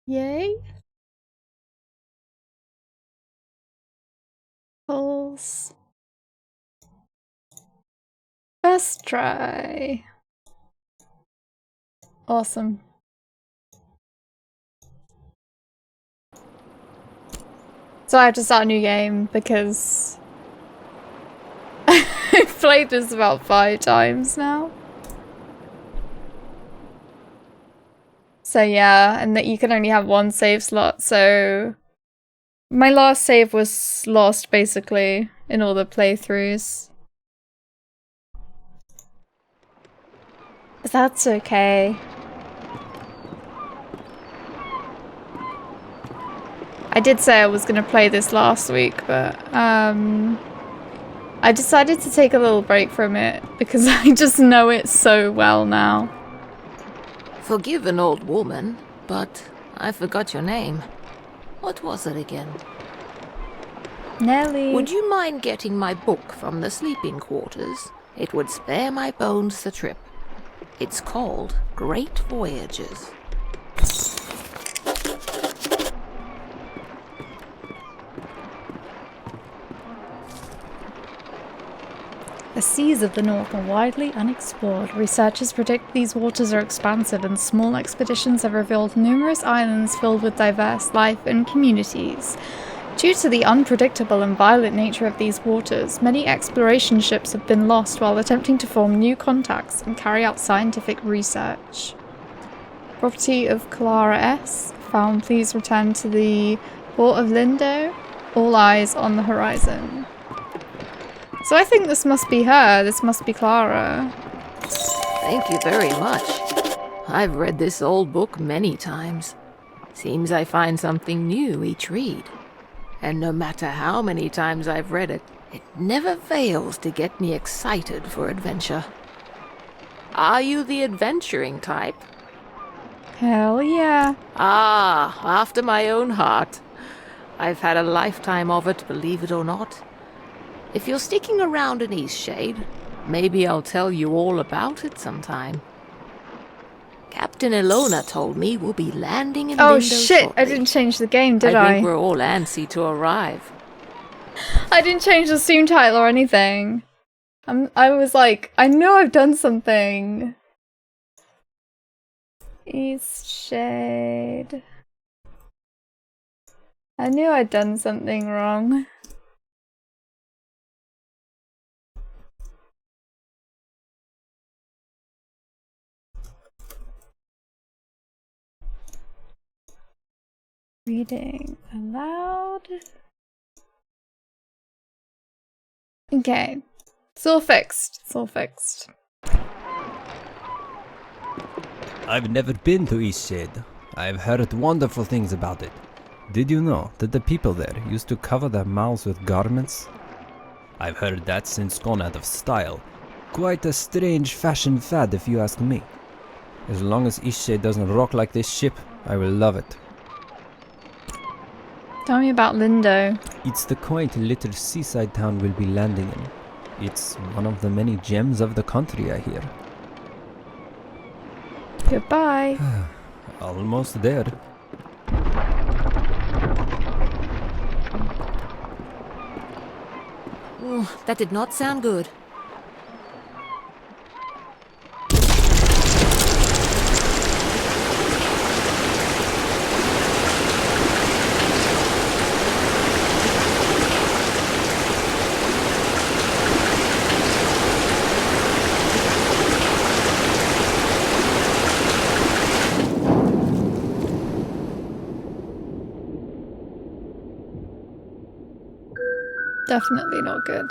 Yay. Pulse. First try. Awesome. So I have to start a new game because I've played this about 5 times now. So yeah, and that you can only have 1 save slot, so my last save was lost basically in all the playthroughs. That's okay. I did say I was gonna play this last week, but I decided to take a little break from it because I just know it so well now. Forgive an old woman, but I forgot your name. What was it again? Nelly. Would you mind getting my book from the sleeping quarters? It would spare my bones the trip. It's called Great Voyages. The seas of the north are widely unexplored. Researchers predict these waters are expansive, and small expeditions have revealed numerous islands filled with diverse life and communities. Due to the unpredictable and violent nature of these waters, many exploration ships have been lost while attempting to form new contacts and carry out scientific research. Property of Clara S. Found. Please return to the port of Lindo. All eyes on the horizon. So I think this must be her. This must be Clara. Thank you very much. I've read this old book many times. Seems I find something new each read. And no matter how many times I've read it, it never fails to get me excited for adventure. Are you the adventuring type? Hell yeah. Ah, after my own heart. I've had a lifetime of it, believe it or not. If you're sticking around in Eastshade, maybe I'll tell you all about it sometime. Captain Ilona told me we'll be landing in Oh Lindo shit, shortly. I didn't change the game, did I think we're all antsy to arrive. I didn't change the Steam title or anything. I was like, I know I've done something. Eastshade. I knew I'd done something wrong. Reading aloud. Okay. It's all fixed. It's all fixed. I've never been to Eastshade. I've heard wonderful things about it. Did you know that the people there used to cover their mouths with garments? I've heard that's since gone out of style. Quite a strange fashion fad if you ask me. As long as Eastshade doesn't rock like this ship, I will love it. Tell me about Lindo. It's the quaint little seaside town we'll be landing in. It's one of the many gems of the country, I hear. Goodbye. Almost there. Ooh, that did not sound good. Definitely not good.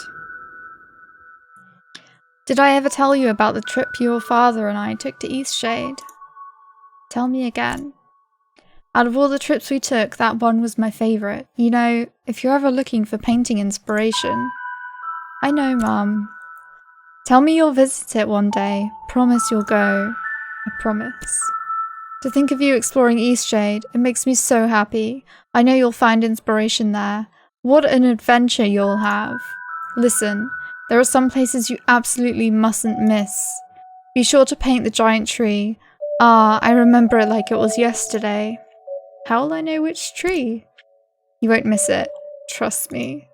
Did I ever tell you about the trip your father and I took to Eastshade? Tell me again. Out of all the trips we took, that one was my favourite. You know, if you're ever looking for painting inspiration. I know, Mum. Tell me you'll visit it one day. Promise you'll go. I promise. To think of you exploring Eastshade, it makes me so happy. I know you'll find inspiration there. What an adventure you'll have. Listen, there are some places you absolutely mustn't miss. Be sure to paint the giant tree. Ah, I remember it like it was yesterday. How will I know which tree? You won't miss it. Trust me.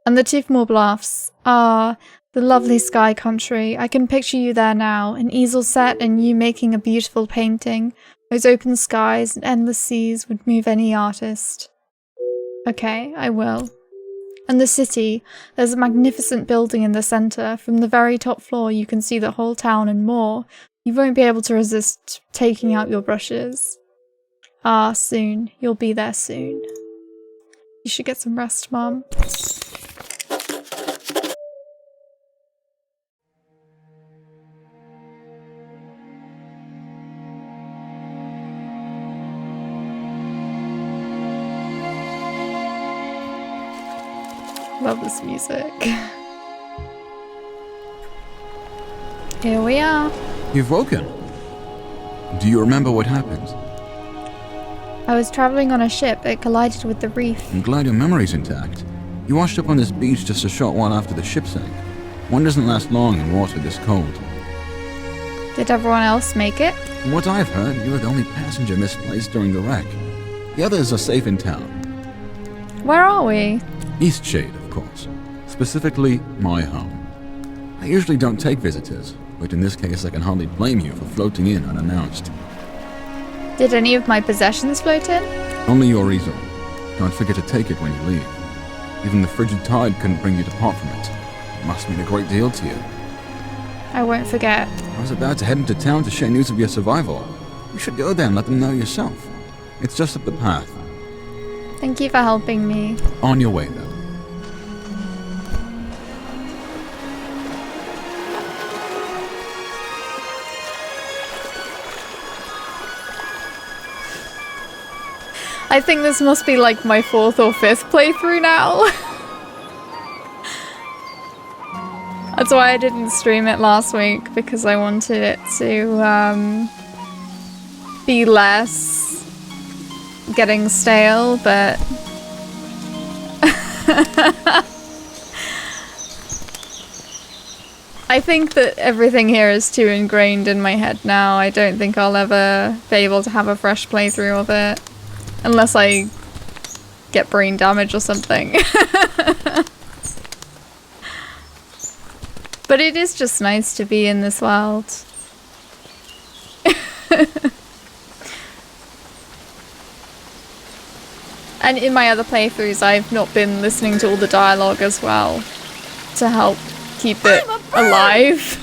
And the Tifmore Bluffs. Ah, the lovely sky country. I can picture you there now, an easel set and you making a beautiful painting. Those open skies and endless seas would move any artist. Okay, I will. And the city. There's a magnificent building in the centre. From the very top floor you can see the whole town and more. You won't be able to resist taking out your brushes. Ah, soon. You'll be there soon. You should get some rest, Mom. Love this music. Here we are. You've woken. Do you remember what happened? I was travelling on a ship. It collided with the reef. I'm glad your memory's intact. You washed up on this beach just a short while after the ship sank. One doesn't last long in water this cold. Did everyone else make it? From what I've heard, you were the only passenger misplaced during the wreck. The others are safe in town. Where are we? Eastshade, of course. Specifically, my home. I usually don't take visitors, but in this case I can hardly blame you for floating in unannounced. Did any of my possessions float in? Only your easel. Don't forget to take it when you leave. Even the frigid tide couldn't bring you to part from it. It must mean a great deal to you. I won't forget. I was about to head into town to share news of your survival. You should go there and let them know yourself. It's just up the path. Thank you for helping me. On your way, though. I think this must be like my 4th or 5th playthrough now. That's why I didn't stream it last week, because I wanted it to be less getting stale, but I think that everything here is too ingrained in my head now. I don't think I'll ever be able to have a fresh playthrough of it. Unless I get brain damage or something. But it is just nice to be in this world. And in my other playthroughs, I've not been listening to all the dialogue as well to help keep it alive.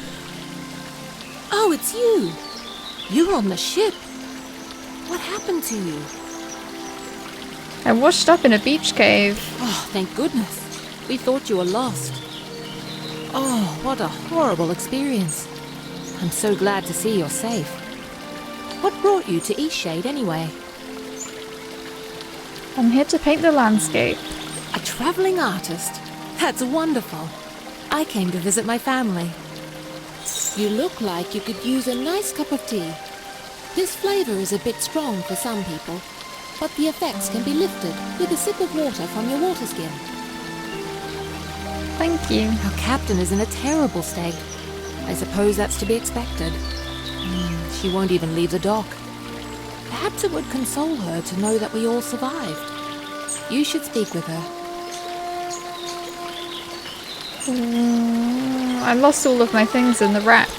Oh, it's you. You're on the ship. What happened to you? I washed up in a beach cave. Oh, thank goodness. We thought you were lost. Oh, what a horrible experience. I'm so glad to see you're safe. What brought you to Eastshade anyway? I'm here to paint the landscape. A traveling artist? That's wonderful. I came to visit my family. You look like you could use a nice cup of tea. This flavor is a bit strong for some people, but the effects can be lifted with a sip of water from your water skin. Thank you. Our captain is in a terrible state. I suppose that's to be expected. She won't even leave the dock. Perhaps it would console her to know that we all survived. You should speak with her. I lost all of my things in the wreck.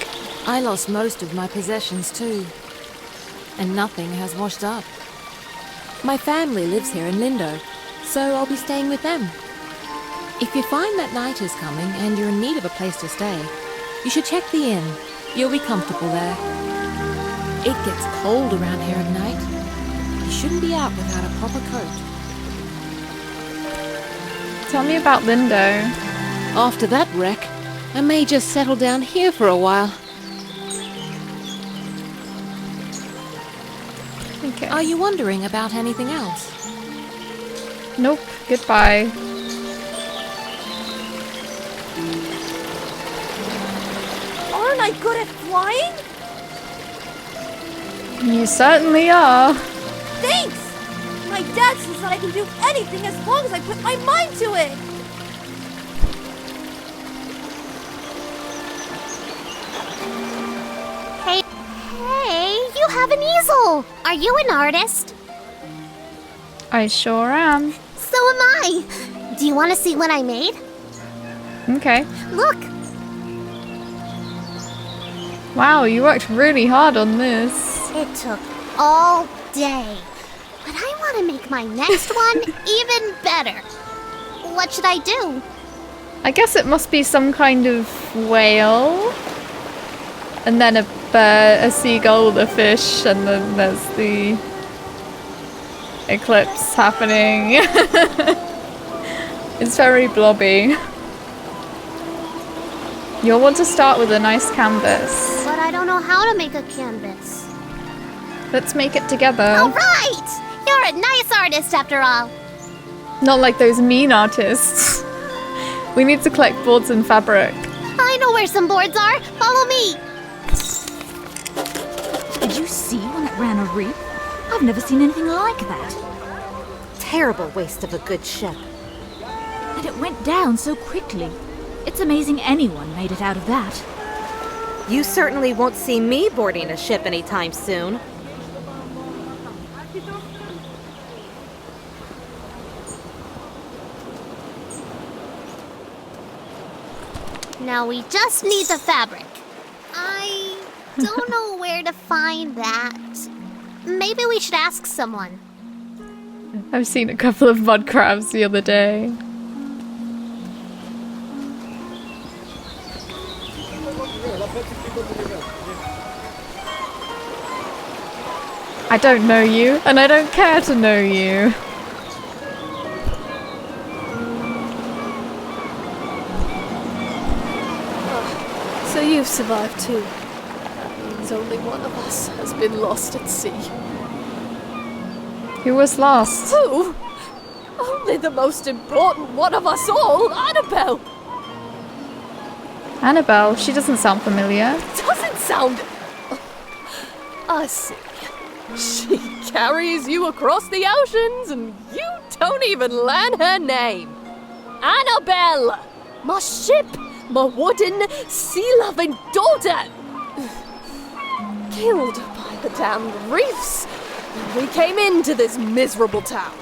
I lost most of my possessions too. And nothing has washed up. My family lives here in Lindo, so I'll be staying with them. If you find that night is coming and you're in need of a place to stay, you should check the inn. You'll be comfortable there. It gets cold around here at night. You shouldn't be out without a proper coat. Tell me about Lindo. After that wreck, I may just settle down here for a while. Okay. Are you wondering about anything else? Nope. Goodbye. Aren't I good at flying? You certainly are. Thanks! My dad says that I can do anything as long as I put my mind to it! Hey, you have an easel! Are you an artist? I sure am. So am I. Do you want to see what I made? Okay. Look. Wow, you worked really hard on this. It took all day. But I want to make my next one even better. What should I do? I guess it must be some kind of whale. And then a bird, a seagull, a fish, and then there's the eclipse happening. It's very blobby. You'll want to start with a nice canvas. But I don't know how to make a canvas. Let's make it together. All right! You're a nice artist after all. Not like those mean artists. We need to collect boards and fabric. I know where some boards are. Follow me. Did you see when it ran a reef? I've never seen anything like that. Terrible waste of a good ship. And it went down so quickly. It's amazing anyone made it out of that. You certainly won't see me boarding a ship anytime soon. Now we just need the fabric. I don't know where to find that. Maybe we should ask someone. I've seen a couple of mud crabs the other day. I don't know you, and I don't care to know you. So you've survived too. That means only one of us has been lost at sea. Who was lost? Who? Only the most important one of us all, Annabelle! Annabelle? She doesn't sound familiar. Doesn't sound... I see. She carries you across the oceans and you don't even learn her name. Annabelle! My ship! My wooden, sea-loving daughter! Killed by the damned reefs when we came into this miserable town.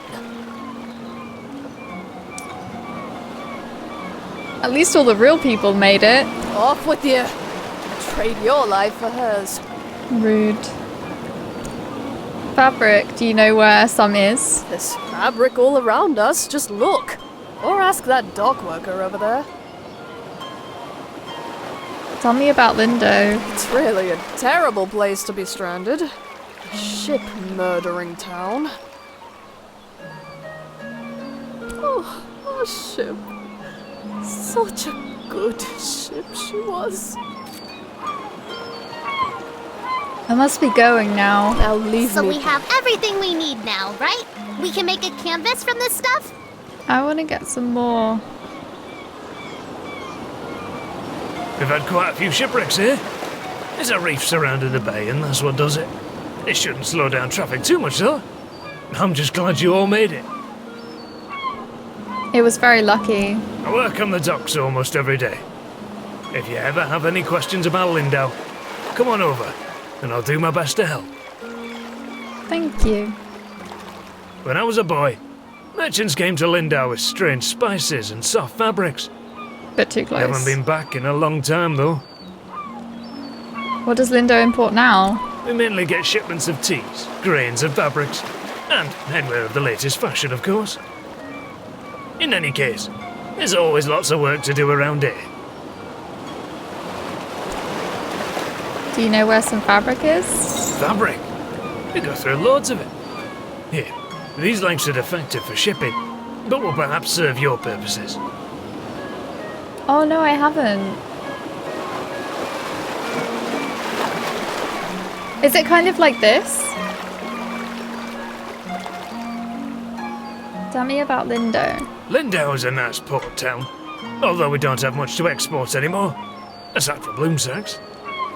At least all the real people made it. Off with you. Trade your life for hers. Rude. Fabric, do you know where some is? There's fabric all around us, just look. Or ask that dock worker over there. Tell me about Lindo. It's really a terrible place to be stranded. A ship-murdering town. Oh, our ship. Such a good ship she was. I must be going now. Now leave So me. we have everything we need now, right? We can make a canvas from this stuff? I want to get some more. We've had quite a few shipwrecks here. There's a reef surrounding the bay, and that's what does it. It shouldn't slow down traffic too much, though. I'm just glad you all made it. It was very lucky. I work on the docks almost every day. If you ever have any questions about Lindau, come on over, and I'll do my best to help. Thank you. When I was a boy, merchants came to Lindau with strange spices and soft fabrics. Bit too close. Haven't been back in a long time, though. What does Lindo import now? We mainly get shipments of teas, grains and fabrics, and headwear of the latest fashion, of course. In any case, there's always lots of work to do around here. Do you know where some fabric is? Fabric? We go through loads of it. Here, these lengths are defective for shipping, but will perhaps serve your purposes. Oh no, I haven't. Is it kind of like this? Tell me about Lindo. Lindau is a nice port town, although we don't have much to export anymore, aside from bloom sacks.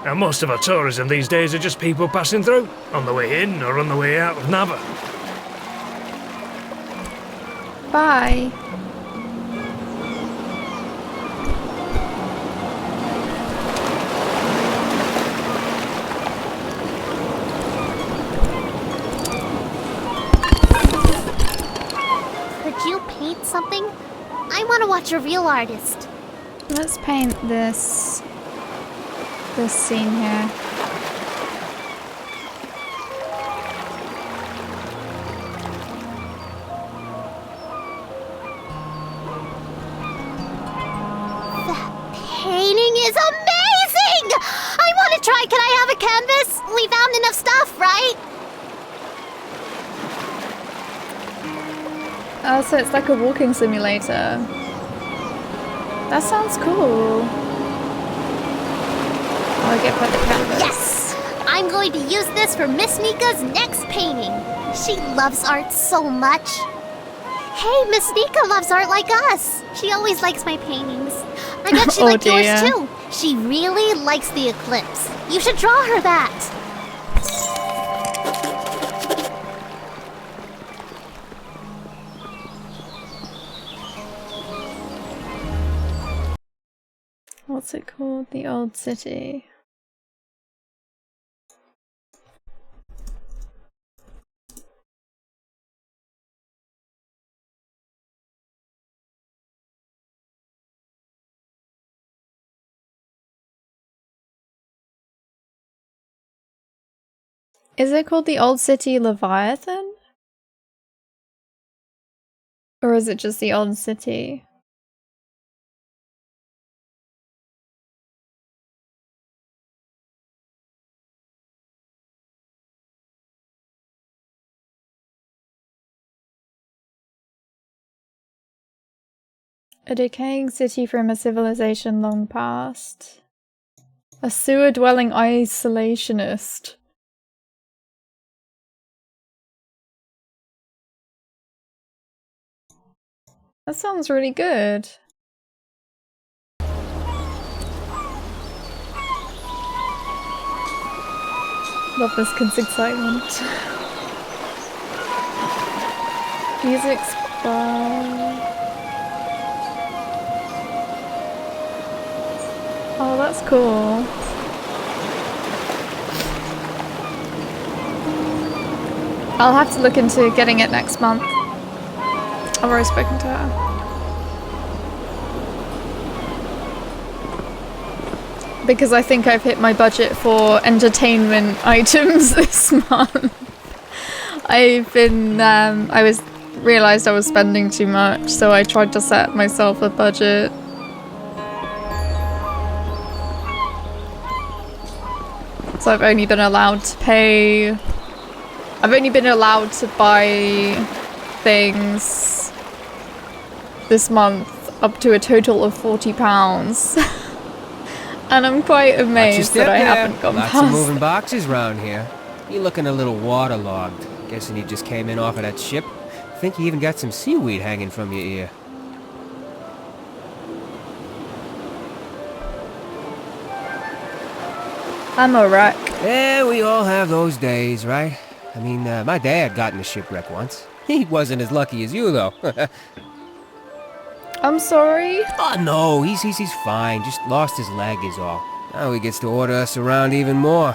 And most of our tourism these days are just people passing through, on the way in or on the way out of Nava. Bye. something? I want to watch a real artist. Let's paint this scene here. Painting is amazing! I want to try. Can I have a canvas? We found enough stuff, right? Oh, so it's like a walking simulator. That sounds cool. I'll get by the canvas. Yes! I'm going to use this for Miss Nika's next painting. She loves art so much. Hey, Miss Nika loves art like us. She always likes my paintings. I bet she liked yours too. She really likes the eclipse. You should draw her that. What's it called? The Old City. Is it called the Old City Leviathan? Or is it just the Old City? A decaying city from a civilization long past. A sewer-dwelling isolationist. That sounds really good. Love this kid's excitement. Music's by... Oh, that's cool. I'll have to look into getting it next month. I've already spoken to her. Because I think I've hit my budget for entertainment items this month. I've been, realized I was spending too much, so I tried to set myself a budget. So I've only been allowed to pay... I've only been allowed to buy things this month up to a total of £40. And I'm quite amazed that I haven't gone Lots past. of moving boxes round here. You're looking a little waterlogged. Guessing you just came in off of that ship. Think you even got some seaweed hanging from your ear. I'm a wreck. Yeah, we all have those days, right? I mean, my dad got in a shipwreck once. He wasn't as lucky as you, though. I'm sorry. Oh, no, he's fine. Just lost his leg is all. Now he gets to order us around even more.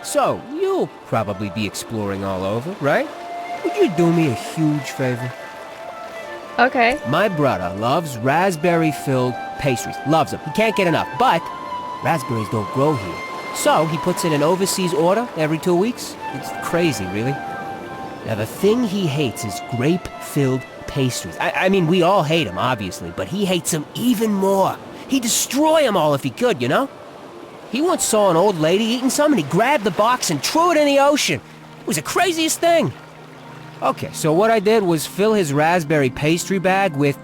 So, you'll probably be exploring all over, right? Would you do me a huge favor? Okay. My brother loves raspberry-filled pastries. Loves them. He can't get enough. But raspberries don't grow here. So he puts in an overseas order every 2 weeks. It's crazy, really. Now, the thing he hates is grape-filled pastries. I mean, we all hate them, obviously, but he hates them even more. He'd destroy them all if he could, you know? He once saw an old lady eating some, and he grabbed the box and threw it in the ocean. It was the craziest thing. Okay, so what I did was fill his raspberry pastry bag with,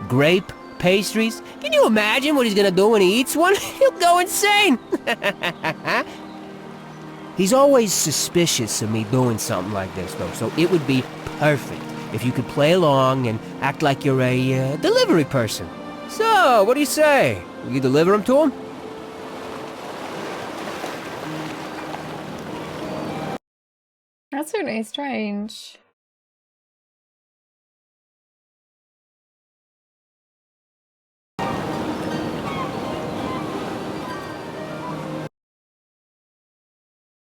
grape pastries. Can you imagine what he's gonna do when he eats one? He'll go insane! He's always suspicious of me doing something like this, though, so it would be perfect if you could play along and act like you're a delivery person. So, what do you say? Will you deliver them to him? That's really strange.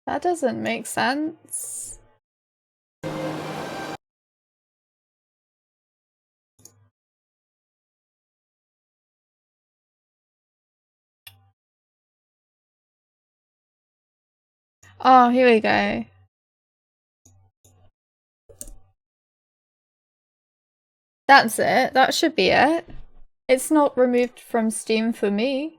That doesn't make sense. Oh, here we go. That's it. That should be it. It's not removed from Steam for me.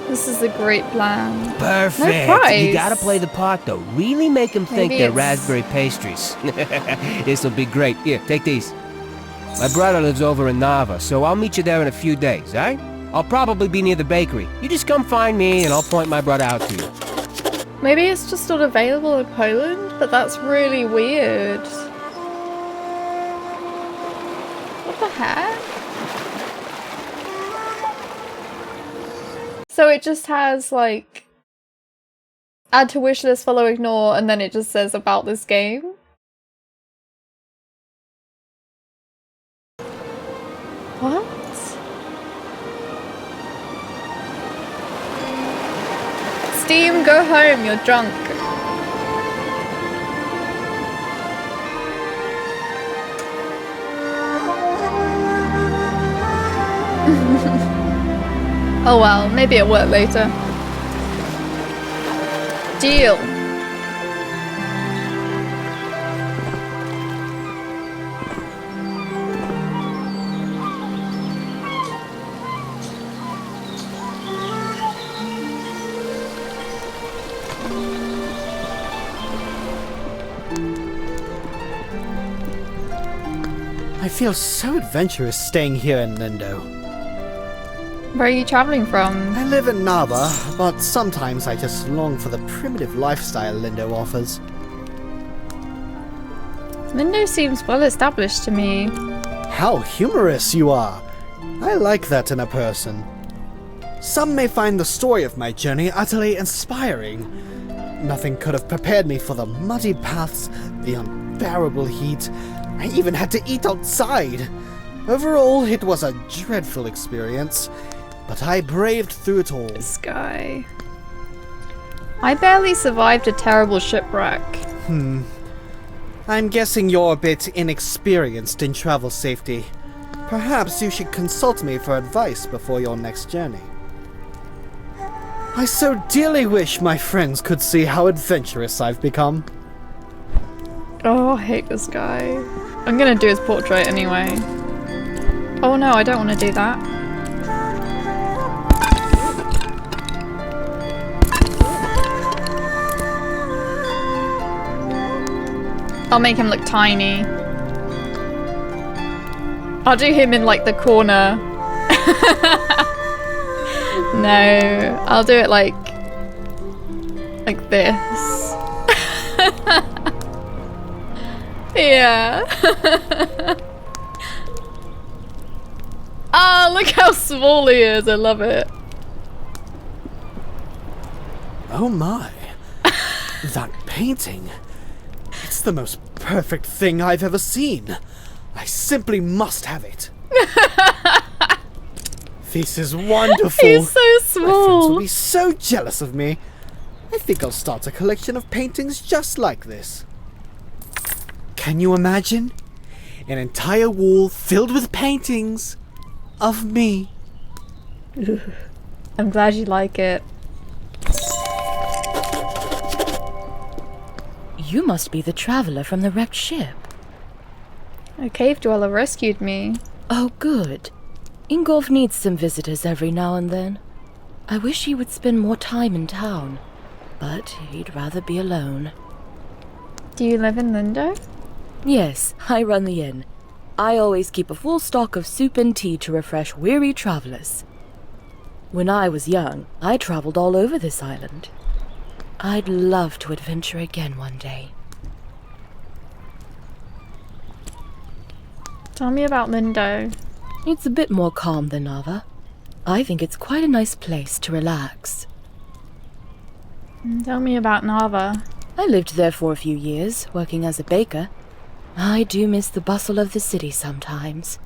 This is a great plan. Perfect. No prize. You gotta play the part though. Really make them think Maybe they're it's- raspberry pastries. This'll be great. Here, take these. My brother lives over in Nava, so I'll meet you there in a few days, eh? I'll probably be near the bakery. You just come find me and I'll point my brother out to you. Maybe it's just not available in Poland, but that's really weird. What the heck? So it just has like add to wishlist, follow, ignore, and then it just says about this game. What? Steam, go home, you're drunk. Oh well, maybe it'll work later. Deal. I feel so adventurous staying here in Lindo. Where are you traveling from? I live in Nava, but sometimes I just long for the primitive lifestyle Lindo offers. Lindo seems well established to me. How humorous you are! I like that in a person. Some may find the story of my journey utterly inspiring. Nothing could have prepared me for the muddy paths, the unbearable heat. I even had to eat outside. Overall, it was a dreadful experience, but I braved through it all. This guy. I barely survived a terrible shipwreck. I'm guessing you're a bit inexperienced in travel safety. Perhaps you should consult me for advice before your next journey. I so dearly wish my friends could see how adventurous I've become. Oh, I hate this guy. I'm gonna do his portrait anyway. Oh no, I don't want to do that. I'll make him look tiny. I'll do him in like the corner. No, I'll do it like this. Yeah. Ah, look how small he is. I love it. Oh my. That painting. It's the most perfect thing I've ever seen. I simply must have it. This is wonderful. He's so My friends will small. be so jealous of me. I think I'll start a collection of paintings just like this. Can you imagine? An entire wall filled with paintings of me. I'm glad you like it. You must be the traveler from the wrecked ship. A cave dweller rescued me. Oh, good. Ingolf needs some visitors every now and then. I wish he would spend more time in town, but he'd rather be alone. Do you live in Lindo? Yes, I run the inn. I always keep a full stock of soup and tea to refresh weary travelers. When I was young, I traveled all over this island. I'd love to adventure again one day. Tell me about Lindo. It's a bit more calm than Nava. I think it's quite a nice place to relax. Tell me about Nava. I lived there for a few years, working as a baker. I do miss the bustle of the city sometimes.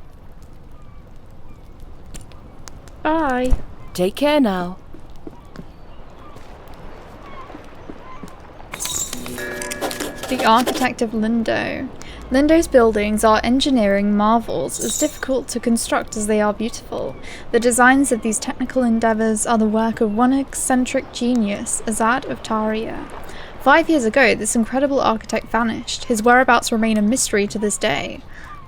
Bye. Take care now. The architect of Lindo. Lindo's buildings are engineering marvels, as difficult to construct as they are beautiful. The designs of these technical endeavours are the work of one eccentric genius, Azad of Taria. 5 years ago, this incredible architect vanished. His whereabouts remain a mystery to this day.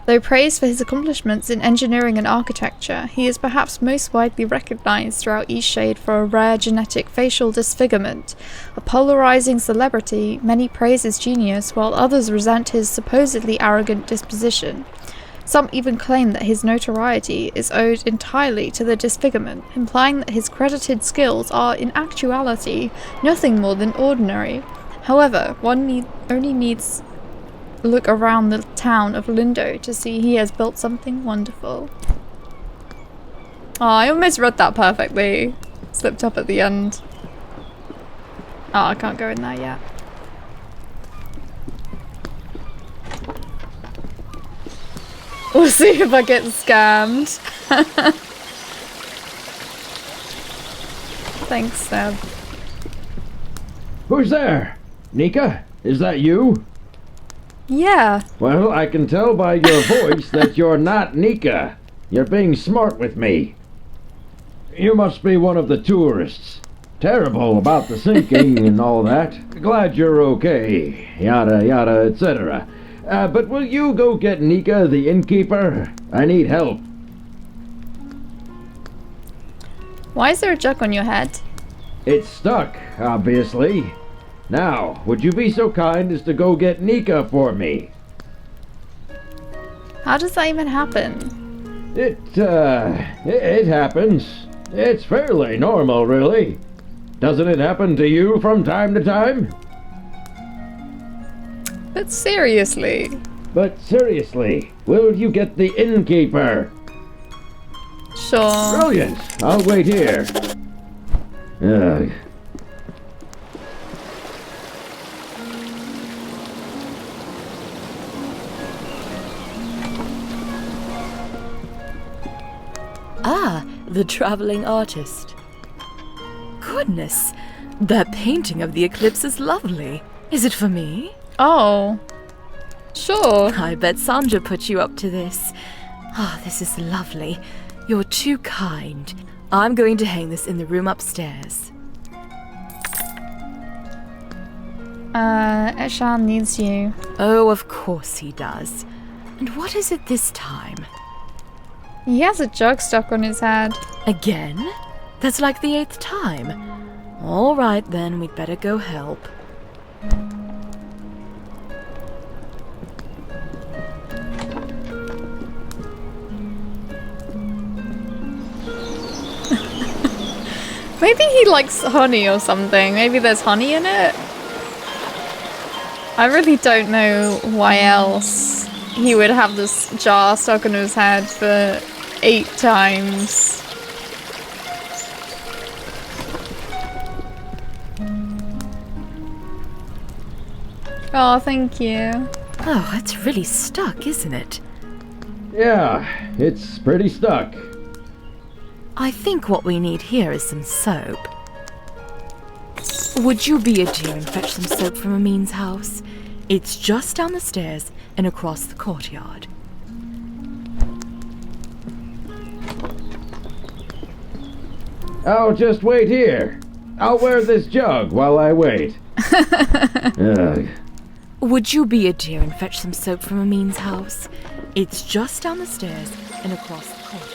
Though praised for his accomplishments in engineering and architecture, he is perhaps most widely recognised throughout Eastshade for a rare genetic facial disfigurement. A polarising celebrity, many praise his genius, while others resent his supposedly arrogant disposition. Some even claim that his notoriety is owed entirely to the disfigurement, implying that his credited skills are, in actuality, nothing more than ordinary. However, one only needs look around the town of Lindo to see he has built something wonderful. Oh, I almost read that perfectly. Slipped up at the end. Oh, I can't go in there yet. We'll see if I get scammed. Thanks, Seb. Who's there? Nika? Is that you? Yeah. Well, I can tell by your voice that you're not Nika. You're being smart with me. You must be one of the tourists. Terrible about the sinking and all that. Glad you're okay. Yada yada, etc. But will you go get Nika, the innkeeper? I need help. Why is there a jug on your head? It's stuck, obviously. Now, would you be so kind as to go get Nika for me? How does that even happen? It happens. It's fairly normal, really. Doesn't it happen to you from time to time? But seriously. Will you get the innkeeper? Sure. Brilliant. I'll wait here. Ugh. Ah, the traveling artist. Goodness, that painting of the eclipse is lovely. Is it for me? Oh. Sure. I bet Sandra put you up to this. Ah, this is lovely. You're too kind. I'm going to hang this in the room upstairs. Eshan needs you. Oh, of course he does. And what is it this time? He has a jug stuck on his head. Again? That's like the 8th time. All right, then, we'd better go help. Maybe he likes honey or something. Maybe there's honey in it. I really don't know why else he would have this jar stuck on his head for 8 times. Oh, thank you. Oh, it's really stuck, isn't it? Yeah, it's pretty stuck. I think what we need here is some soap. Would you be a dear and fetch some soap from Amin's house? It's just down the stairs and across the courtyard. I'll just wait here. I'll wear this jug while I wait. Ugh. Would you be a dear and fetch some soap from Amin's house? It's just down the stairs and across the courtyard.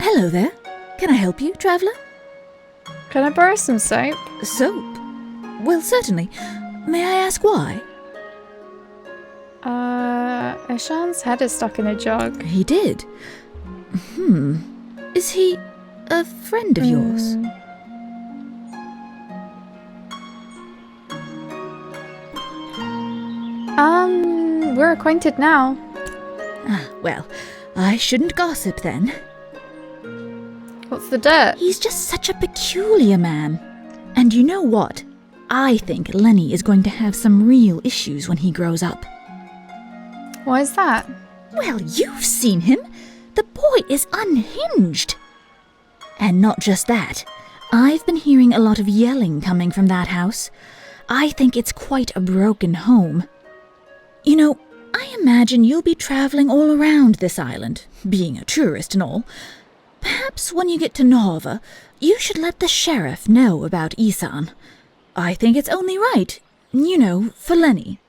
Hello there. Can I help you, traveller? Can I borrow some soap? Soap? Well, certainly. May I ask why? Eshan's head is stuck in a jug. He did? Is he a friend of yours? We're acquainted now. Ah, well, I shouldn't gossip then. What's the dirt? He's just such a peculiar man. And you know what? I think Lenny is going to have some real issues when he grows up. Why is that? Well, you've seen him. The boy is unhinged. And not just that. I've been hearing a lot of yelling coming from that house. I think it's quite a broken home. You know, I imagine you'll be traveling all around this island, being a tourist and all. Perhaps when you get to Nova, you should let the sheriff know about Isan. I think it's only right, you know, for Lenny.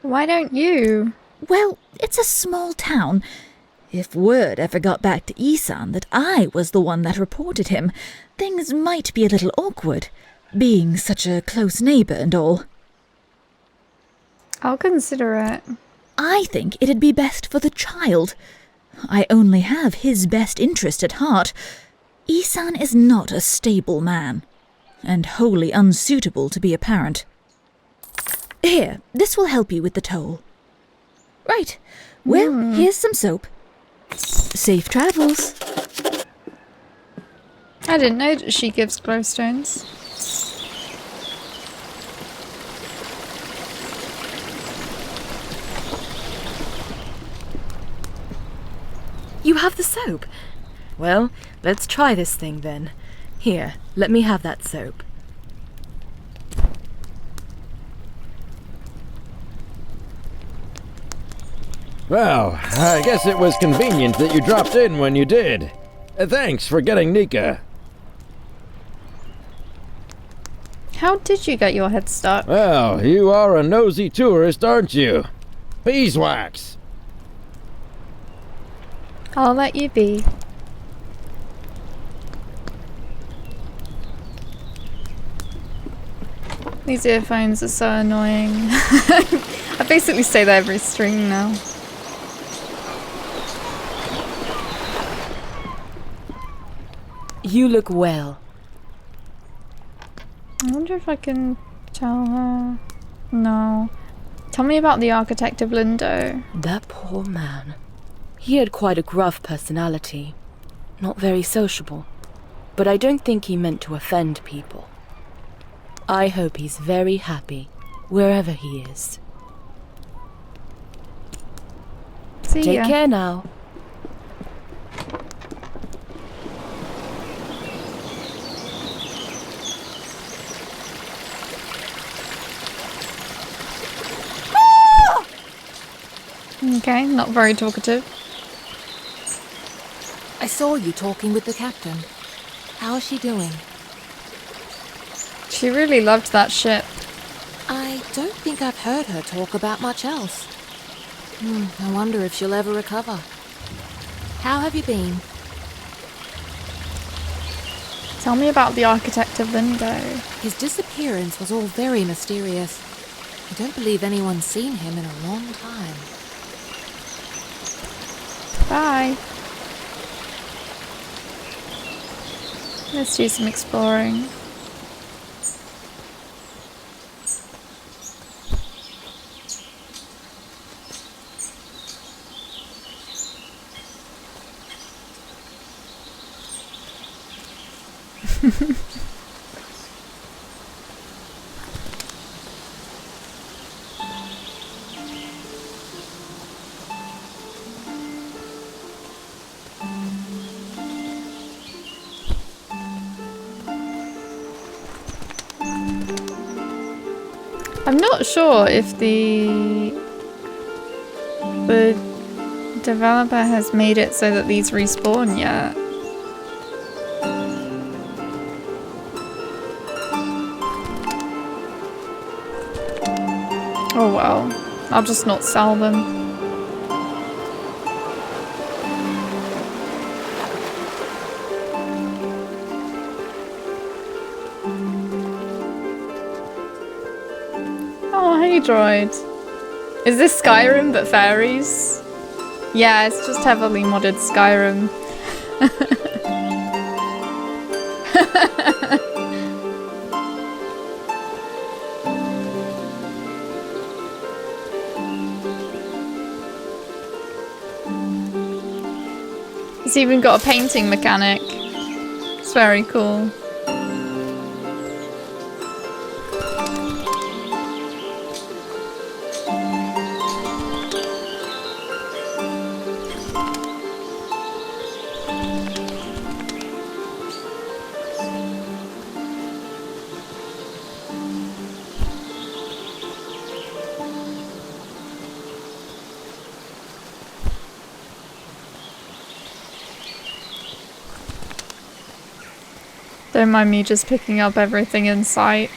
Why don't you? Well, it's a small town. If word ever got back to Isan that I was the one that reported him, things might be a little awkward, being such a close neighbor and all. I'll consider it. I think it'd be best for the child. I only have his best interest at heart. Isan is not a stable man, and wholly unsuitable to be a parent. Here, this will help you with the toll. Right, well, here's some soap. Safe travels. I didn't know that she gives glowstones. You have the soap? Well, let's try this thing then. Here, let me have that soap. Well, I guess it was convenient that you dropped in when you did. Thanks for getting Nika. How did you get your head stuck? Well, you are a nosy tourist, aren't you? Beeswax. I'll let you be. These earphones are so annoying. I basically say that every string now. You look well. I wonder if I can tell her. No. Tell me about the architect of Lindo. That poor man. He had quite a gruff personality. Not very sociable. But I don't think he meant to offend people. I hope he's very happy, wherever he is. See ya. Take care now. Okay, not very talkative. I saw you talking with the captain. How is she doing? She really loved that ship. I don't think I've heard her talk about much else. I wonder if she'll ever recover. How have you been? Tell me about the architect of Lindo. His disappearance was all very mysterious. I don't believe anyone's seen him in a long time. Bye. Let's do some exploring. I'm not sure if the developer has made it so that these respawn yet. Oh well, I'll just not sell them. Oh, hey droid. Is this Skyrim but fairies? Yeah, it's just heavily modded Skyrim. It's even got a painting mechanic. It's very cool. Don't mind me just picking up everything in sight.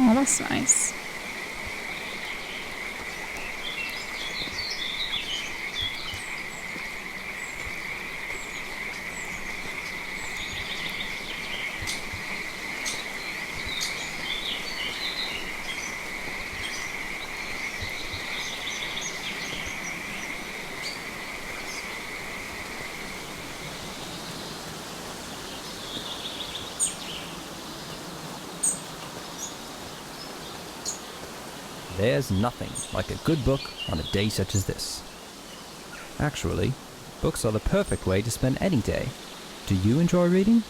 Oh, that's nice. There's nothing like a good book on a day such as this. Actually, books are the perfect way to spend any day. Do you enjoy reading?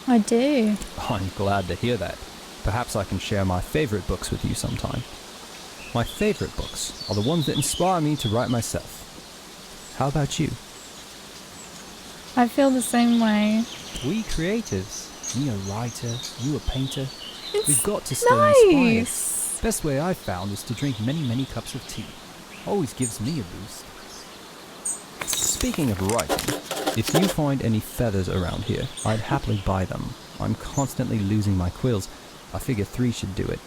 I do. I'm glad to hear that. Perhaps I can share my favorite books with you sometime. My favorite books are the ones that inspire me to write myself. How about you? I feel the same way. We creatives, me a writer, you a painter, we've got to stay nice. inspired. Best way I've found is to drink many cups of tea. Always gives me a boost. Speaking of writing, if you find any feathers around here, I'd happily buy them. I'm constantly losing my quills. I figure 3 should do it.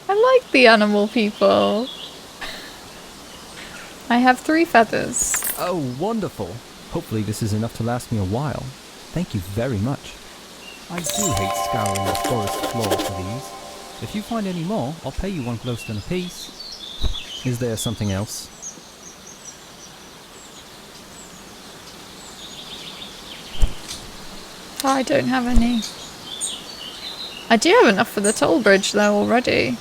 I like the animal people. I have 3 feathers. Oh, wonderful. Hopefully this is enough to last me a while. Thank you very much. I do hate scouring the forest floor for these. If you find any more, I'll pay you 1 glowstone apiece. Is there something else? Oh, I don't have any. I do have enough for the toll bridge though already.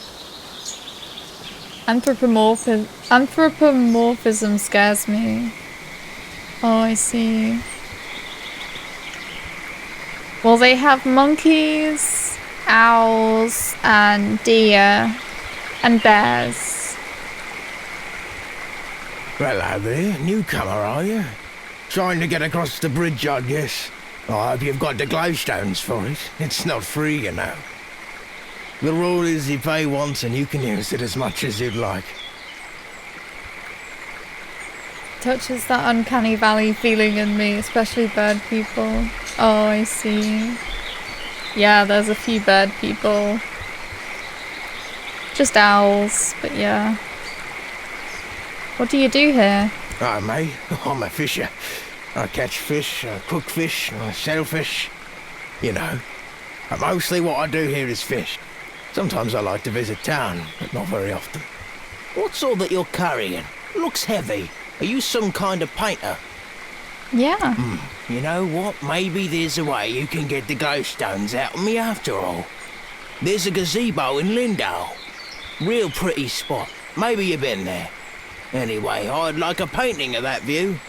Anthropomorphism scares me. Oh, I see. Well, they have monkeys, owls, and deer, and bears. Hello there, newcomer, are you? Trying to get across the bridge, I guess. I hope you've got the glowstones for it. It's not free, you know. The rule is you pay once and you can use it as much as you'd like. Touches that uncanny valley feeling in me, especially bird people. Oh, I see. Yeah, there's a few bird people. Just owls, but yeah. What do you do here? Oh, mate, I'm a fisher. I catch fish, I cook fish, I sell fish. You know. And mostly what I do here is fish. Sometimes I like to visit town, but not very often. What's all that you're carrying? Looks heavy. Are you some kind of painter? Yeah. You know what? Maybe there's a way you can get the glowstones out of me after all. There's a gazebo in Lindau. Real pretty spot. Maybe you've been there. Anyway, I'd like a painting of that view.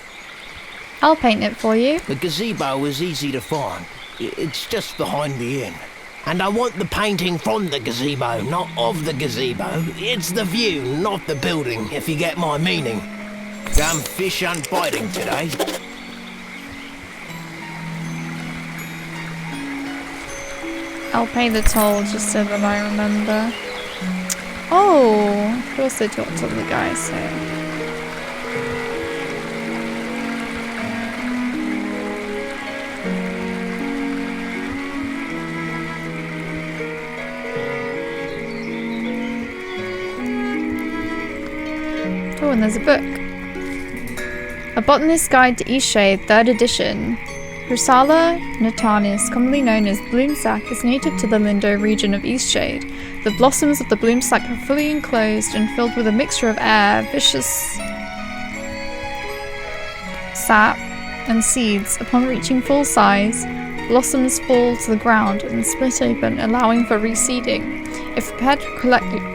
I'll paint it for you. The gazebo is easy to find. It's just behind the inn. And I want the painting from the gazebo, not of the gazebo. It's the view, not the building, if you get my meaning. Damn fish aren't biting today. I'll pay the toll just so that I remember. Oh, I could also talk to the guys here. Oh, and there's a book. A Botanist's Guide to Eastshade, 3rd edition. Rusala natanis, commonly known as bloomsack, is native to the Lindo region of Eastshade. The blossoms of the bloomsack are fully enclosed and filled with a mixture of air, viscous sap, and seeds. Upon reaching full size, blossoms fall to the ground and split open, allowing for reseeding. If prepared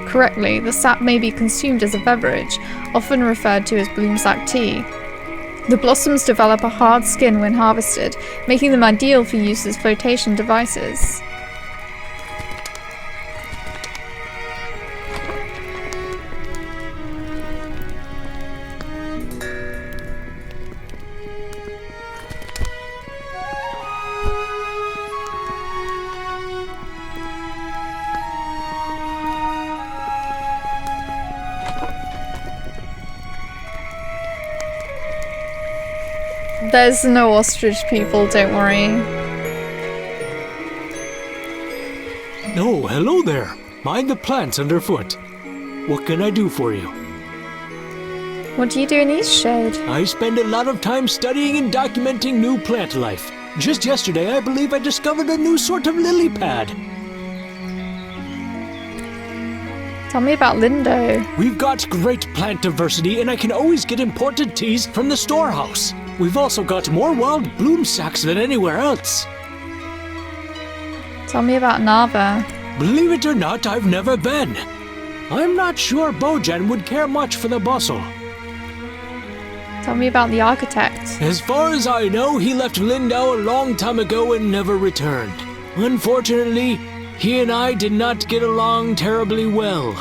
correctly, the sap may be consumed as a beverage, often referred to as bloomsack tea. The blossoms develop a hard skin when harvested, making them ideal for use as flotation devices. There's no ostrich people, don't worry. Oh, hello there. Mind the plants underfoot. What can I do for you? What do you do in Eastshade? I spend a lot of time studying and documenting new plant life. Just yesterday, I believe I discovered a new sort of lily pad. Tell me about Lindo. We've got great plant diversity, and I can always get imported teas from the storehouse. We've also got more wild bloom sacks than anywhere else. Tell me about Nava. Believe it or not, I've never been. I'm not sure Bojan would care much for the bustle. Tell me about the architect. As far as I know, he left Lindau a long time ago and never returned. Unfortunately, he and I did not get along terribly well.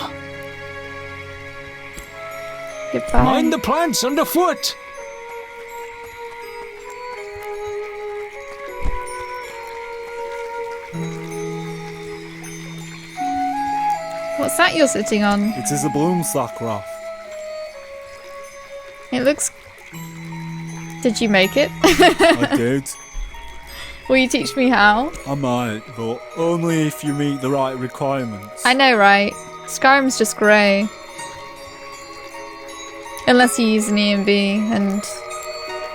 Goodbye. Mind the plants underfoot! What's that you're sitting on? It is a bloom sack raft. It looks... Did you make it? I did. Will you teach me how? I might, but only if you meet the right requirements. I know, right? Skyrim's just grey. Unless you use an EMB and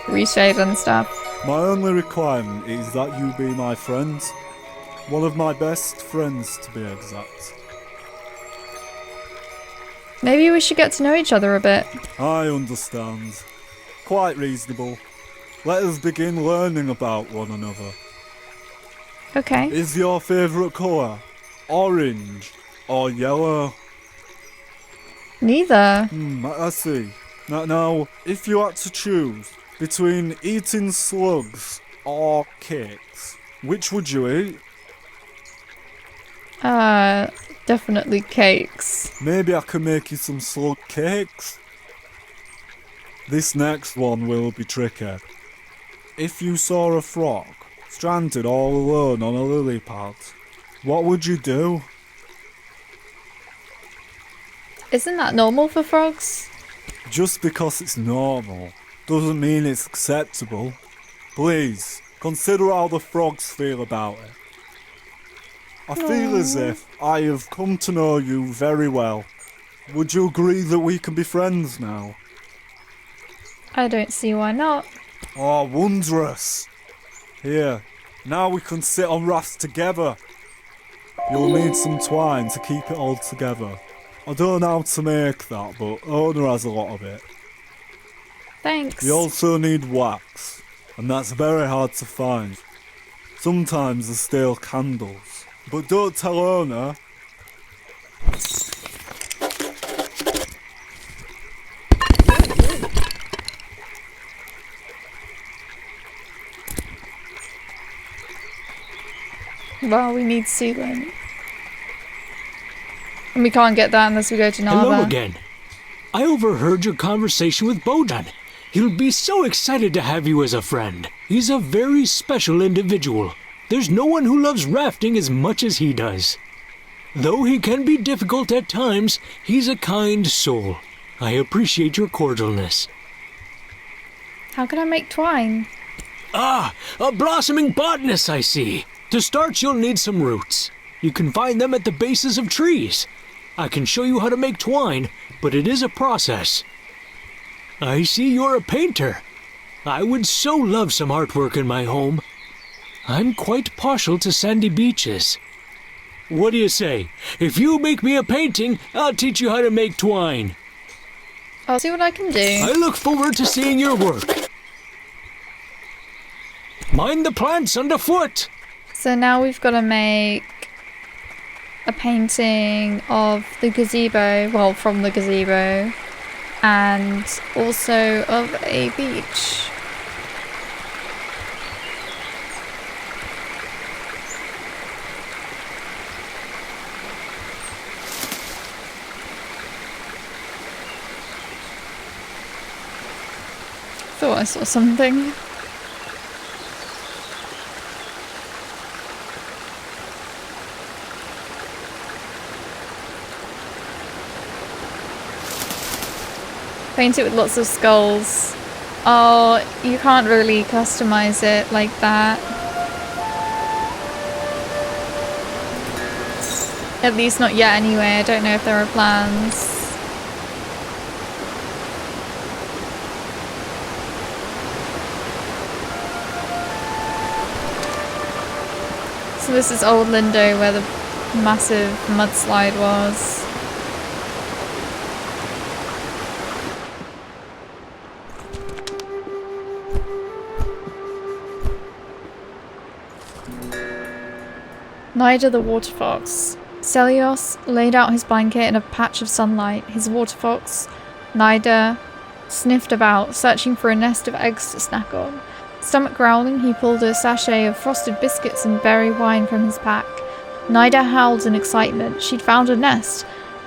reshade and stuff. My only requirement is that you be my friend. One of my best friends, to be exact. Maybe we should get to know each other a bit. I understand. Quite reasonable. Let us begin learning about one another. Okay. Is your favourite colour orange or yellow? Neither. I see. Now, if you had to choose between eating slugs or cakes, which would you eat? Definitely cakes. Maybe I can make you some slug cakes. This next one will be tricky. If you saw a frog stranded all alone on a lily pad, what would you do? Isn't that normal for frogs? Just because it's normal doesn't mean it's acceptable. Please, consider how the frogs feel about it. I feel as if I have come to know you very well. Would you agree that we can be friends now? I don't see why not. Oh, wondrous. Here, now we can sit on rafts together. You'll need some twine to keep it all together. I don't know how to make that, but Ona has a lot of it. Thanks. You also need wax, and that's very hard to find. Sometimes there's still candles, but don't tell Ona. Well, we need sealant. And we can't get that unless we go to Nava. Hello again. I overheard your conversation with Bojan. He'll be so excited to have you as a friend. He's a very special individual. There's no one who loves rafting as much as he does. Though he can be difficult at times, he's a kind soul. I appreciate your cordialness. How can I make twine? Ah, a blossoming botanist, I see. To start, you'll need some roots. You can find them at the bases of trees. I can show you how to make twine, but it is a process. I see you're a painter. I would so love some artwork in my home. I'm quite partial to sandy beaches. What do you say? If you make me a painting, I'll teach you how to make twine. I'll see what I can do. I look forward to seeing your work. Mind the plants underfoot. So now we've got to make a painting of the gazebo, well, from the gazebo, and also of a beach. Thought I saw something. Paint it with lots of skulls. Oh, you can't really customize it like that. At least not yet anyway. I don't know if there are plans. So this is Old Lindo where the massive mudslide was. Nida the water fox. Celios laid out his blanket in a patch of sunlight. His water fox, Nida, sniffed about, searching for a nest of eggs to snack on. Stomach growling, he pulled a sachet of frosted biscuits and berry wine from his pack. Nida howled in excitement. She'd found a nest.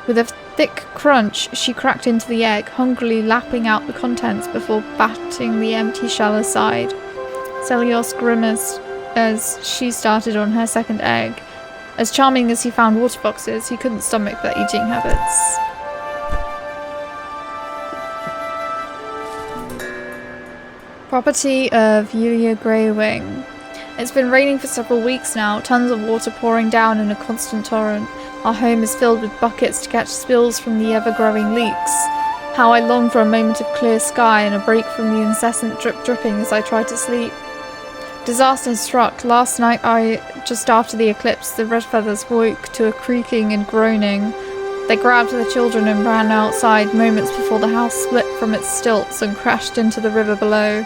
With a thick crunch, she cracked into the egg, hungrily lapping out the contents before batting the empty shell aside. Celios grimaced as she started on her second egg. As charming as he found water foxes, he couldn't stomach their eating habits. Property of Yulia Greywing. It's been raining for several weeks now, tons of water pouring down in a constant torrent. Our home is filled with buckets to catch spills from the ever-growing leaks. How I long for a moment of clear sky and a break from the incessant dripping as I try to sleep. Disaster has struck. Last night, just after the eclipse, the red feathers woke to a creaking and groaning. They grabbed their children and ran outside moments before the house split from its stilts and crashed into the river below.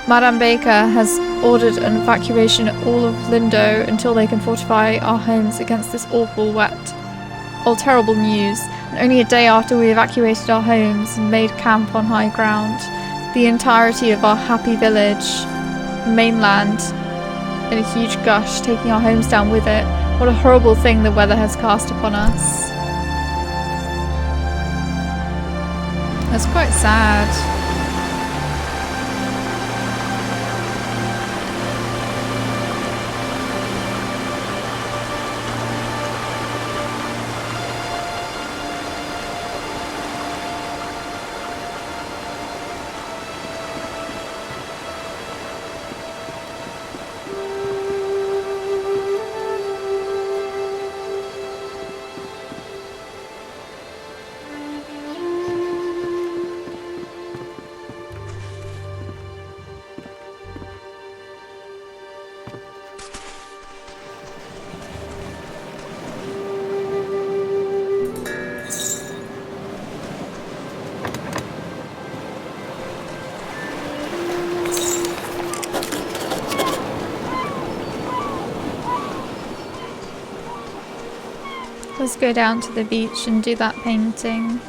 Madame Baker has ordered an evacuation of all of Lindo until they can fortify our homes against this awful wet. All terrible news, and only a day after we evacuated our homes and made camp on high ground. The entirety of our happy village, mainland, in a huge gush, taking our homes down with it. What a horrible thing the weather has cast upon us. That's quite sad. Let's go down to the beach and do that painting.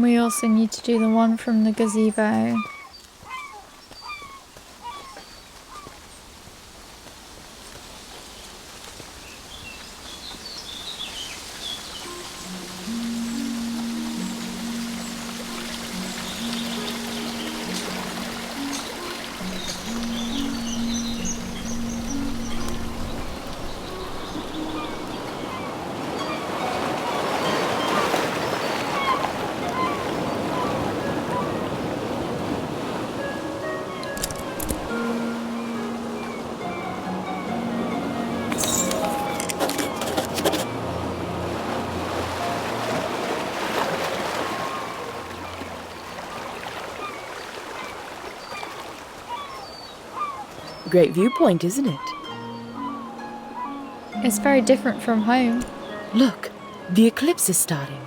We also need to do the one from the gazebo. Great viewpoint, isn't it? It's very different from home. Look, The eclipse is starting.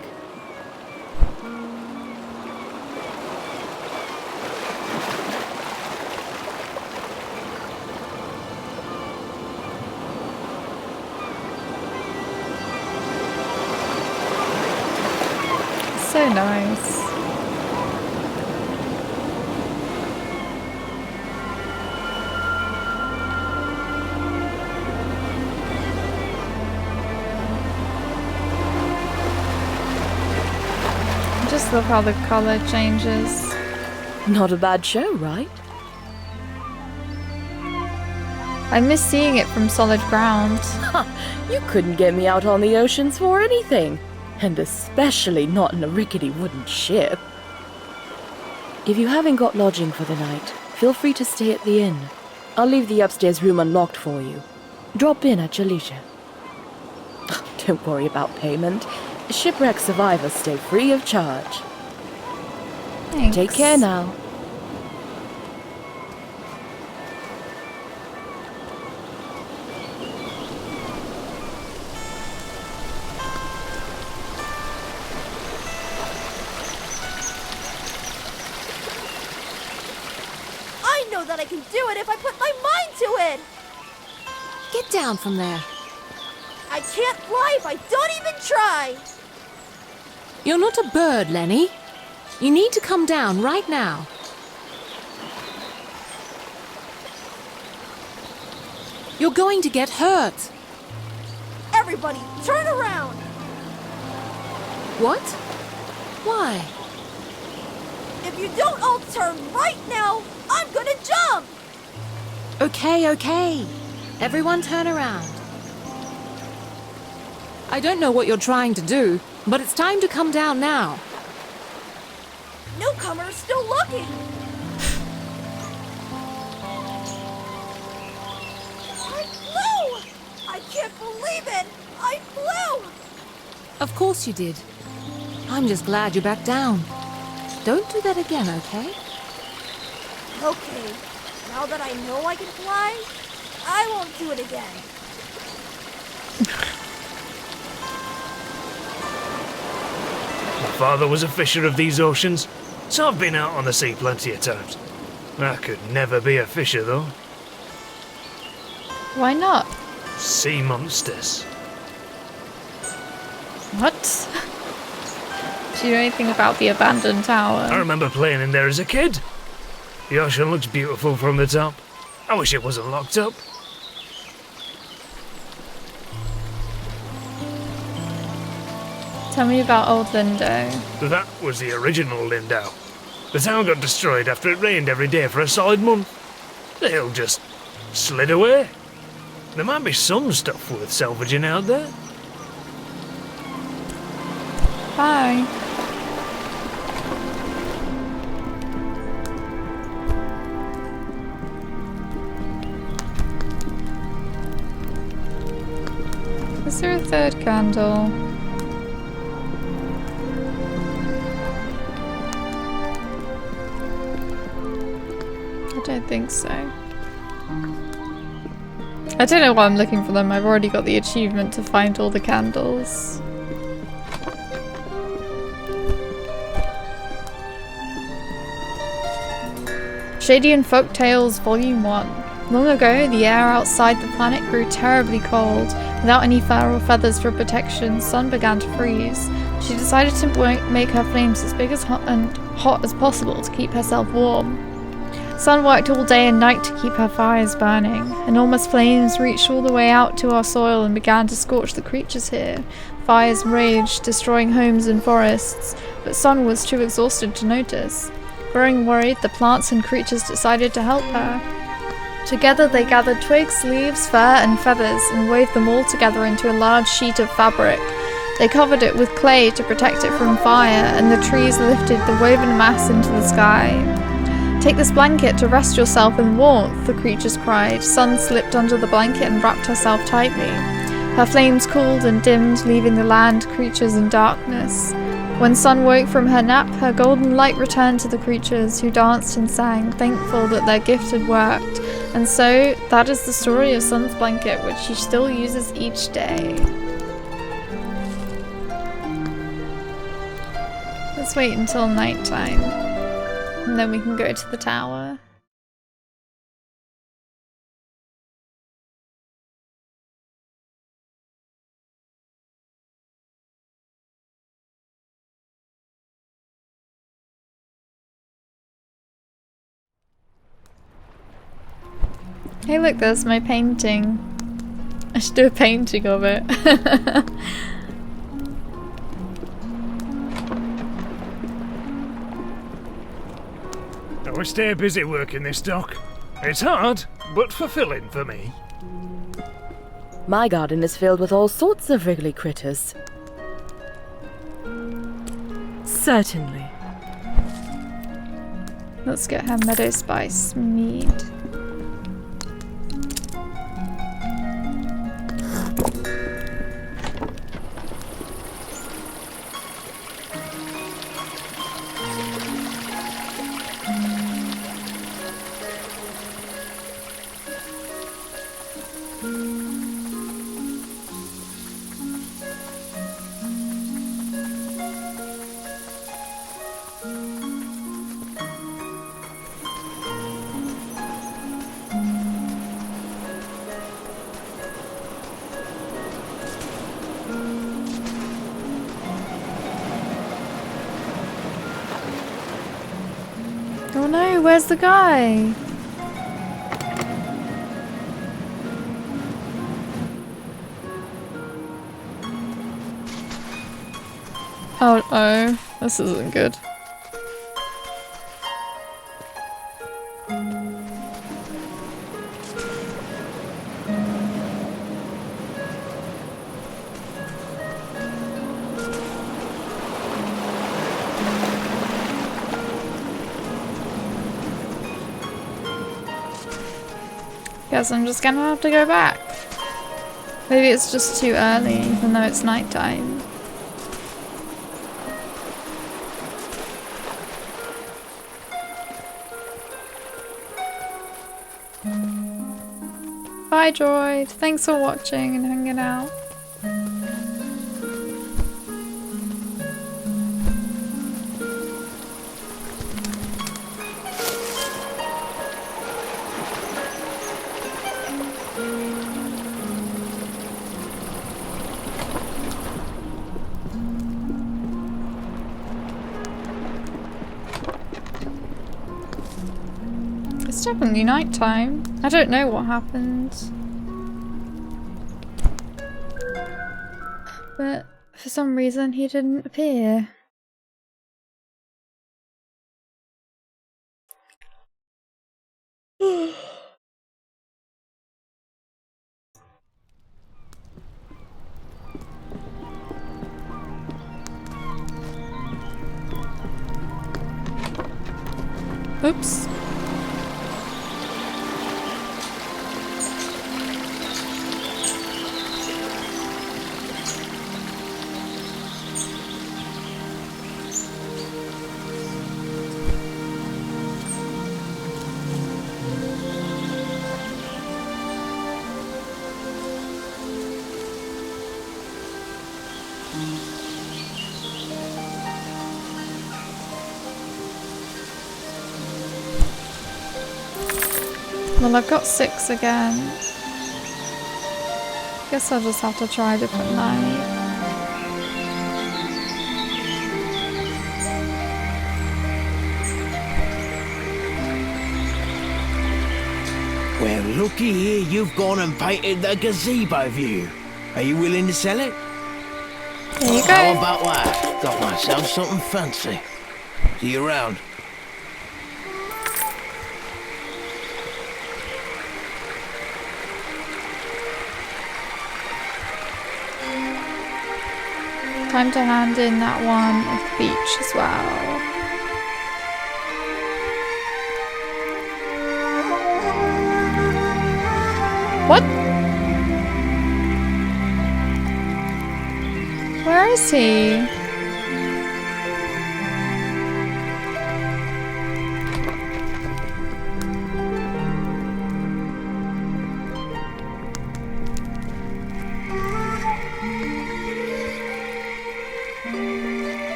So nice. I just love how the color changes. Not a bad show, right? I miss seeing it from solid ground. You couldn't get me out on the oceans for anything. And especially not in a rickety wooden ship. If you haven't got lodging for the night, feel free to stay at the inn. I'll leave the upstairs room unlocked for you. Drop in at your leisure. Don't worry about payment. Shipwreck survivors stay free of charge. Thanks. Take care now. I know that I can do it if I put my mind to it! Get down from there. I can't fly if I don't even try! You're not a bird, Lenny. You need to come down right now. You're going to get hurt. Everybody, turn around! What? Why? If you don't all turn right now, I'm gonna jump! Okay. Everyone turn around. I don't know what you're trying to do, but it's time to come down now. Newcomer's still looking! I flew! I can't believe it! I flew! Of course you did. I'm just glad you're back down. Don't do that again, okay? Okay, now that I know I can fly, I won't do it again. My father was a fisher of these oceans, so I've been out on the sea plenty of times. I could never be a fisher, though. Why not? Sea monsters. What? Do you know anything about the abandoned tower? I remember playing in there as a kid. The ocean looks beautiful from the top. I wish it wasn't locked up. Tell me about Old Lindo. That was the original Lindau. The town got destroyed after it rained every day for a solid month. The hill just slid away. There might be some stuff worth salvaging out there. Bye. Is there a third candle? I don't think so. I don't know why I'm looking for them. I've already got the achievement to find all the candles. Shadian Folktales Volume 1. Long ago, the air outside the planet grew terribly cold. Without any fur or feathers for protection, Sun began to freeze. She decided to make her flames as big as hot as possible to keep herself warm. Sun worked all day and night to keep her fires burning. Enormous flames reached all the way out to our soil and began to scorch the creatures here. Fires raged, destroying homes and forests, but Sun was too exhausted to notice. Growing worried, the plants and creatures decided to help her. Together they gathered twigs, leaves, fur and feathers and wove them all together into a large sheet of fabric. They covered it with clay to protect it from fire, and the trees lifted the woven mass into the sky. "Take this blanket to rest yourself in warmth," the creatures cried. Sun slipped under the blanket and wrapped herself tightly. Her flames cooled and dimmed, leaving the land creatures in darkness. When Sun woke from her nap, her golden light returned to the creatures, who danced and sang, thankful that their gift had worked. And so, that is the story of Sun's blanket, which she still uses each day. let's wait until nighttime. And then we can go to the tower. Hey look, there's my painting. I should do a painting of it. We stay busy working this dock. It's hard, but fulfilling for me. My garden is filled with all sorts of wriggly critters. Certainly. Let's get her meadow spice mead. Oh no, where's the guy? Oh, this isn't good. Guess I'm just gonna have to go back. Maybe it's just too early, even though it's nighttime. Bye, Droid. Thanks for watching and hanging out. It's definitely nighttime. I don't know what happened. But for some reason he didn't appear. Oops. Well, I've got 6 again. Guess I'll just have to try a different night. Well, looky here, you've gone and painted the gazebo view. Are you willing to sell it? There you go. How about that? Got myself something fancy. See you around. Time to hand in that one of the beach as well. What? Where is he?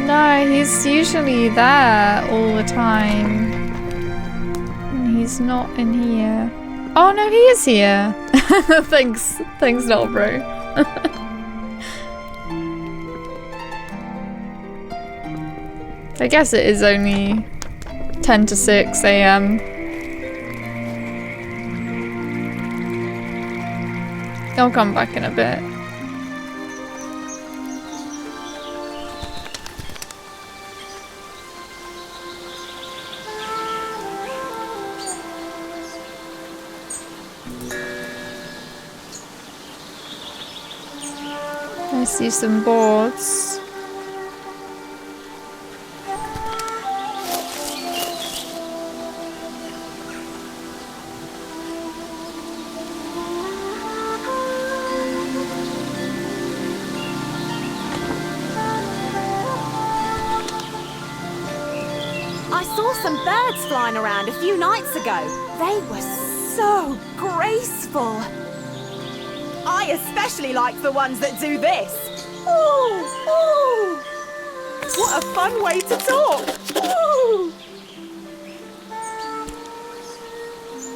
No, he's usually there all the time. And he's not in here. Oh no, he is here. Thanks, not bro. I guess it is only 10 to 6 a.m. I'll come back in a bit. I see some boards. I saw some birds flying around a few nights ago. They were so graceful. I especially like the ones that do this. Ooh, ooh. What a fun way to talk. Ooh.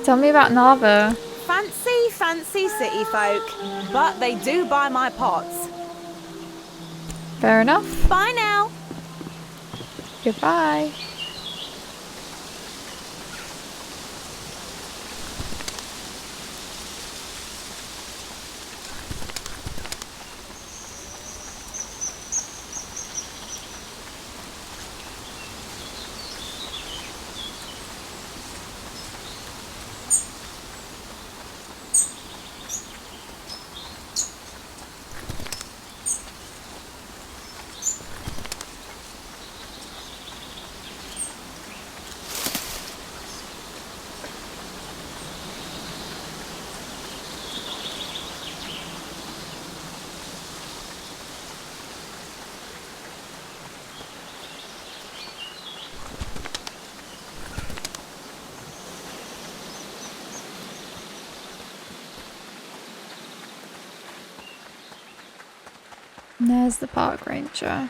Tell me about Nava. Fancy city folk. But they do buy my pots. Fair enough. Bye now. Goodbye. And there's the park ranger.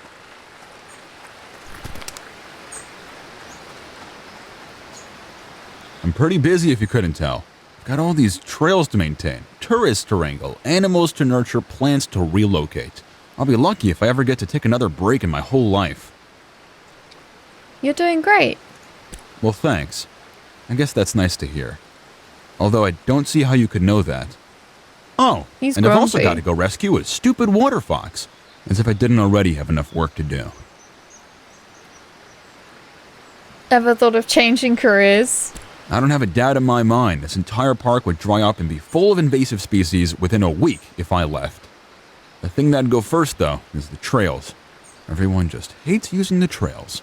I'm pretty busy if you couldn't tell. Got all these trails to maintain, tourists to wrangle, animals to nurture, plants to relocate. I'll be lucky if I ever get to take another break in my whole life. You're doing great. Well, thanks. I guess that's nice to hear. Although I don't see how you could know that. Oh, He's and I've also grumpy. got to go rescue a stupid water fox. As if I didn't already have enough work to do. Ever thought of changing careers? I don't have a doubt in my mind this entire park would dry up and be full of invasive species within a week if I left. The thing that'd go first, though, is the trails. Everyone just hates using the trails.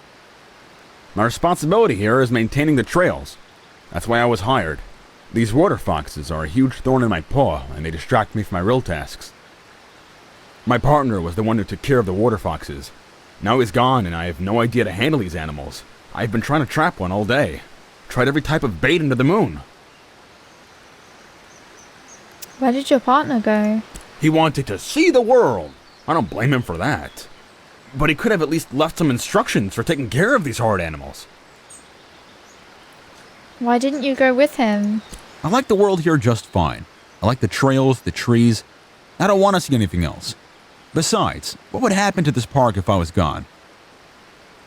My responsibility here is maintaining the trails. That's why I was hired. These water foxes are a huge thorn in my paw, and they distract me from my real tasks. My partner was the one who took care of the water foxes. Now he's gone, and I have no idea to handle these animals. I've been trying to trap one all day. Tried every type of bait under the moon. Where did your partner go? He wanted to see the world. I don't blame him for that. But he could have at least left some instructions for taking care of these hard animals. Why didn't you go with him? I like the world here just fine. I like the trails, the trees. I don't want to see anything else. Besides, what would happen to this park if I was gone?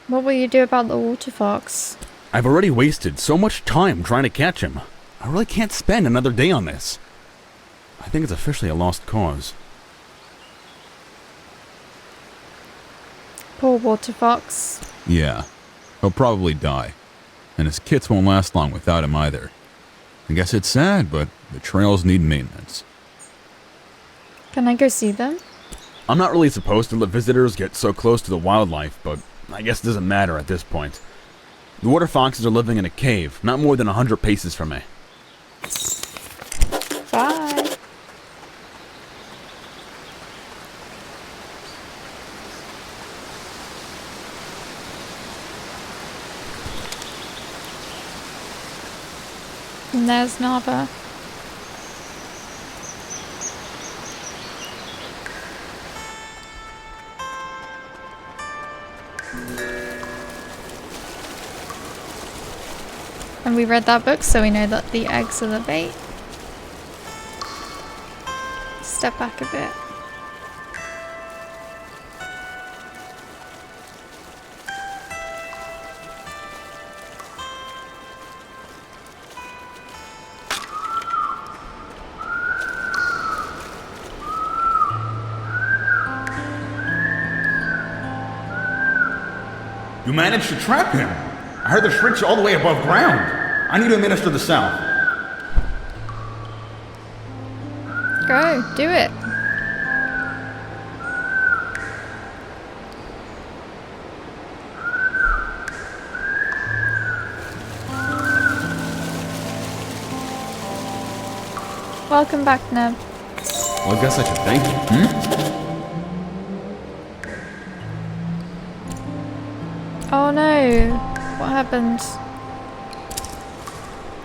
What will you do about the water fox? I've already wasted so much time trying to catch him. I really can't spend another day on this. I think it's officially a lost cause. Poor water fox. Yeah, he'll probably die. And his kits won't last long without him either. I guess it's sad, but the trails need maintenance. Can I go see them? I'm not really supposed to let visitors get so close to the wildlife, but I guess it doesn't matter at this point. The water foxes are living in a cave, not more than 100 paces from me. Bye. And there's Nava. And we read that book, so we know that the eggs are the bait. Step back a bit. You managed to trap him. I heard the shrieks all the way above ground. I need to administer the salve. Go, do it. Welcome back, Neb. Well, I guess I should thank you. Oh no, what happened?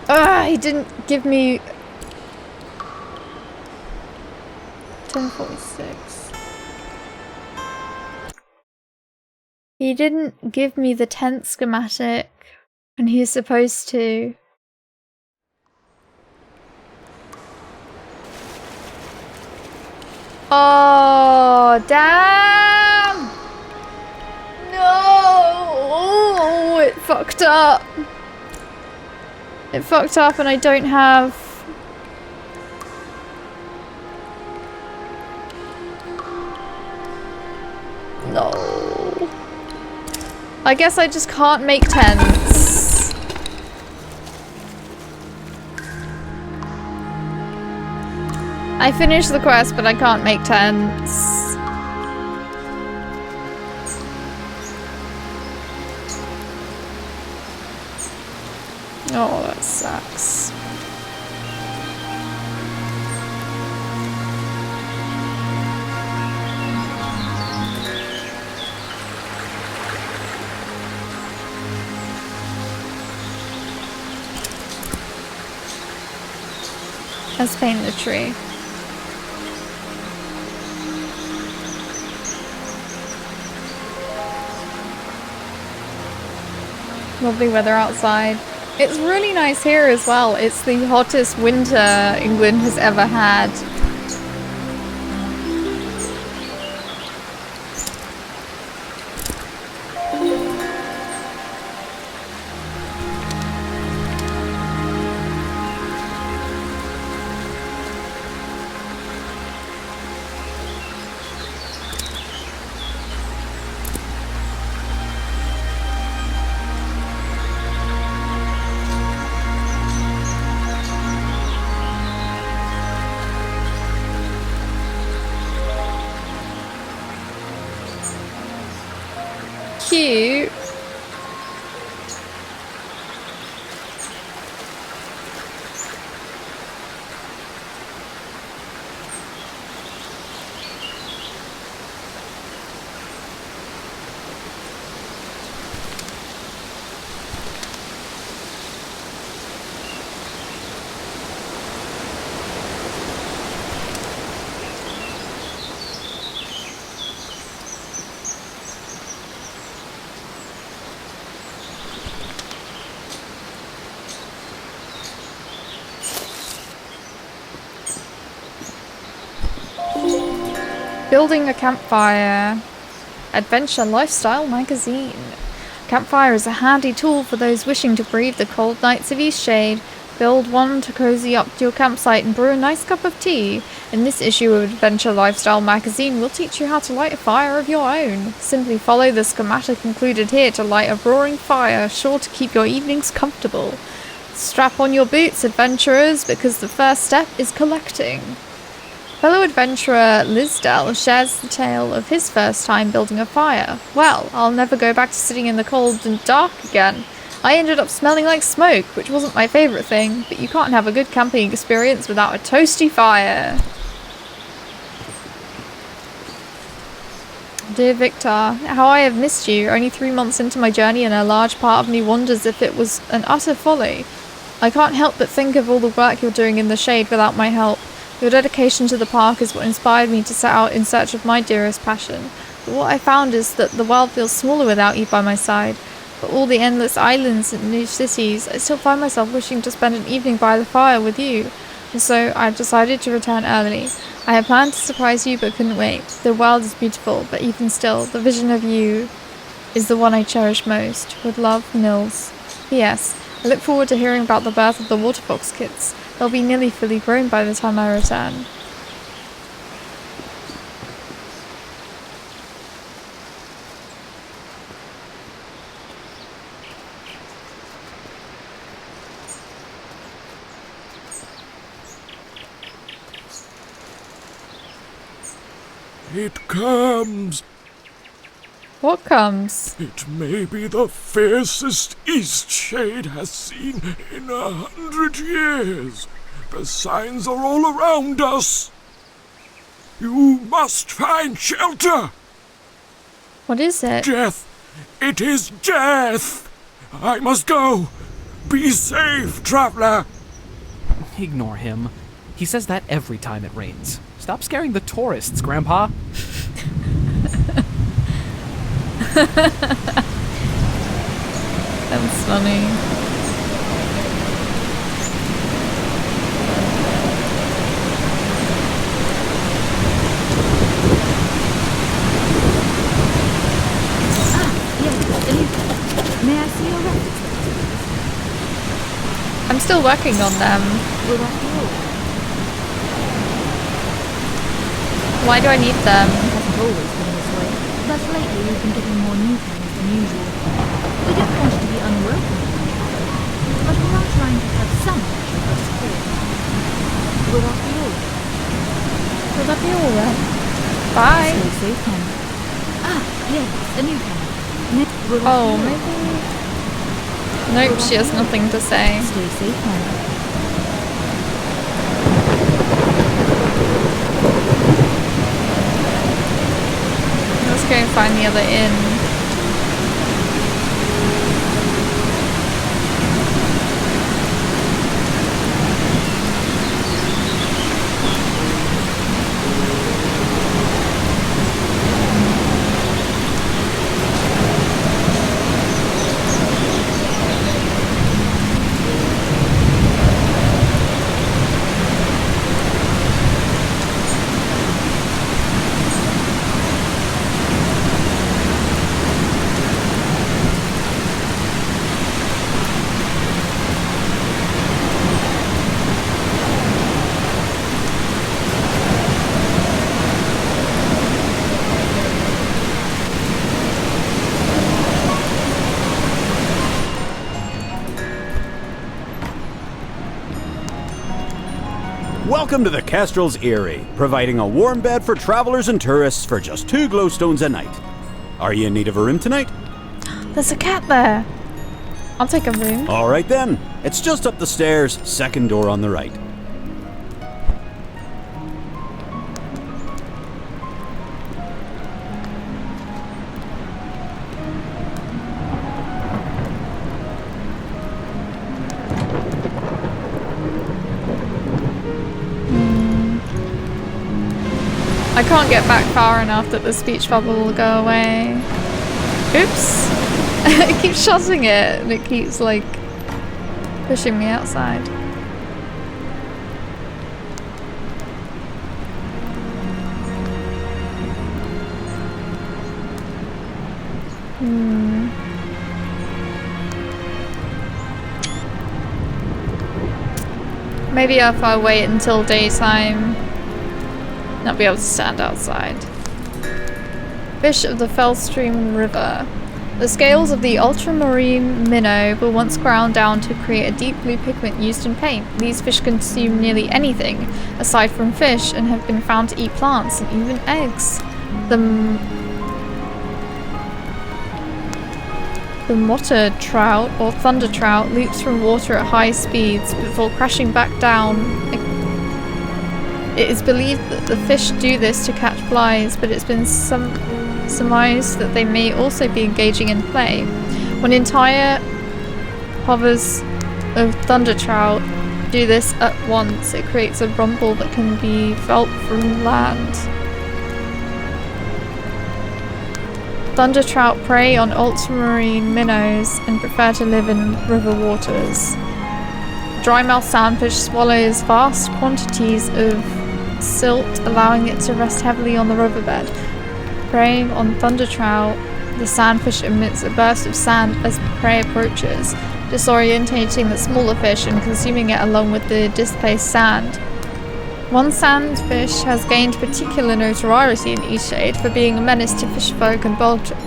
Ah, he didn't give me 1046. He didn't give me the tent schematic, and he's supposed to. Oh, damn! No! It fucked up. It fucked up and I don't have... No. I guess I just can't make tents. I finished the quest, but I can't make tents. Oh, that sucks. Let's paint the tree. Lovely weather outside. It's really nice here as well. It's the hottest winter England has ever had. Cute. Building a campfire. Adventure Lifestyle Magazine. Campfire is a handy tool for those wishing to brave the cold nights of Eastshade. Build one to cozy up to your campsite and brew a nice cup of tea. In this issue of Adventure Lifestyle Magazine, we'll teach you how to light a fire of your own. Simply follow the schematic included here to light a roaring fire, sure to keep your evenings comfortable. Strap on your boots, adventurers, because the first step is collecting. Fellow adventurer Lisdell shares the tale of his first time building a fire. Well, I'll never go back to sitting in the cold and dark again. I ended up smelling like smoke, which wasn't my favourite thing, but you can't have a good camping experience without a toasty fire. Dear Victor, how I have missed you. Only 3 months into my journey and a large part of me wonders if it was an utter folly. I can't help but think of all the work you're doing in the shade without my help. Your dedication to the park is what inspired me to set out in search of my dearest passion. But what I found is that the world feels smaller without you by my side. For all the endless islands and new cities, I still find myself wishing to spend an evening by the fire with you. And so I've decided to return early. I had planned to surprise you but couldn't wait. The world is beautiful, but even still, the vision of you is the one I cherish most. With love, Nils. P.S. I look forward to hearing about the birth of the water fox kids. They'll be nearly fully grown by the time I return. It comes. What comes? It may be the fiercest Eastshade has seen in 100 years. The signs are all around us. You must find shelter. What is it? Death. It is death. I must go. Be safe, traveler. Ignore him. He says that every time it rains. Stop scaring the tourists, Grandpa. That's funny. May I see your records? I'm still working on them. Will that be all? Why do I need them? It hasn't always been this way, but lately we've been getting more new things than usual. We don't want you to be unwelcome, but we are trying to have some measure of support. Will that be all? Will that be all then? Bye. Stay safe, Ken. Ah, yes, a new pen. Oh, maybe... Nope, she has nothing to say. Stay safe, Ken. Let's go and find the other inn. Welcome to the Kestrel's Eyrie, providing a warm bed for travelers and tourists for just 2 glowstones a night. Are you in need of a room tonight? There's a cat there. I'll take a room. All right then. It's just up the stairs, second door on the right. I can't get back far enough that the speech bubble will go away. Oops! It keeps shutting it and it keeps like pushing me outside. Maybe if I wait until daytime, I'll be able to stand outside. Fish of the Fellstream River. The scales of the ultramarine minnow were once ground down to create a deep blue pigment used in paint. These fish consume nearly anything aside from fish and have been found to eat plants and even eggs. The motter trout or thunder trout leaps from water at high speeds before crashing back down. It is believed that the fish do this to catch flies, but it's been surmised that they may also be engaging in play. When entire hovers of thunder trout do this at once, it creates a rumble that can be felt from land. Thunder trout prey on ultramarine minnows and prefer to live in river waters. Dry-mouthed sandfish swallows vast quantities of silt, allowing it to rest heavily on the riverbed. Preying on thunder trout, the sandfish emits a burst of sand as prey approaches, disorientating the smaller fish and consuming it along with the displaced sand. One sandfish has gained particular notoriety in Eastshade for being a menace to fisherfolk and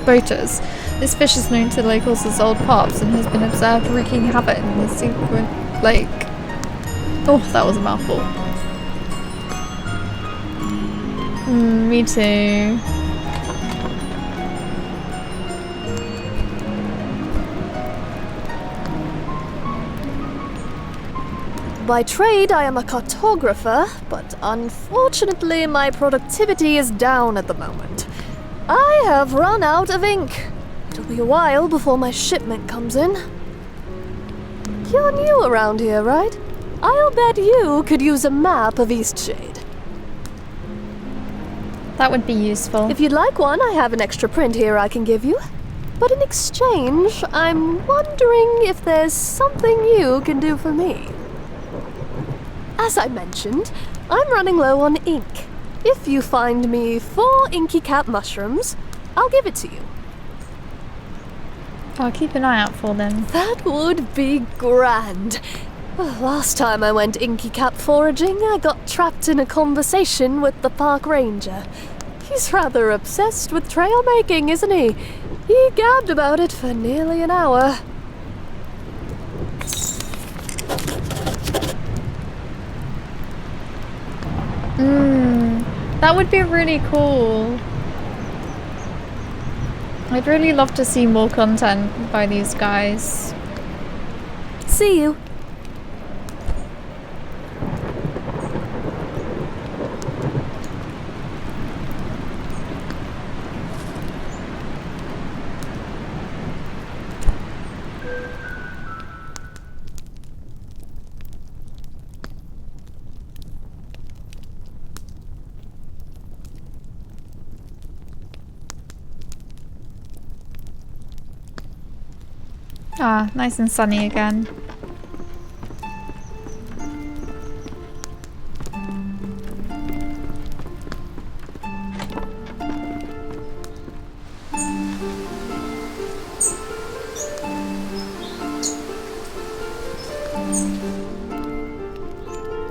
boaters. This fish is known to locals as Old Pops and has been observed wreaking havoc in the Sequent Lake. Oh, that was a mouthful. Me too. By trade, I am a cartographer, but unfortunately my productivity is down at the moment. I have run out of ink. It'll be a while before my shipment comes in. You're new around here, right? I'll bet you could use a map of Eastshade. That would be useful. If you'd like one, I have an extra print here I can give you. But in exchange, I'm wondering if there's something you can do for me. As I mentioned, I'm running low on ink. If you find me 4 inky cap mushrooms, I'll give it to you. I'll keep an eye out for them. That would be grand. Last time I went inky cap foraging, I got trapped in a conversation with the park ranger. He's rather obsessed with trail making, isn't he? He gabbed about it for nearly an hour. That would be really cool. I'd really love to see more content by these guys. See you. Ah, nice and sunny again.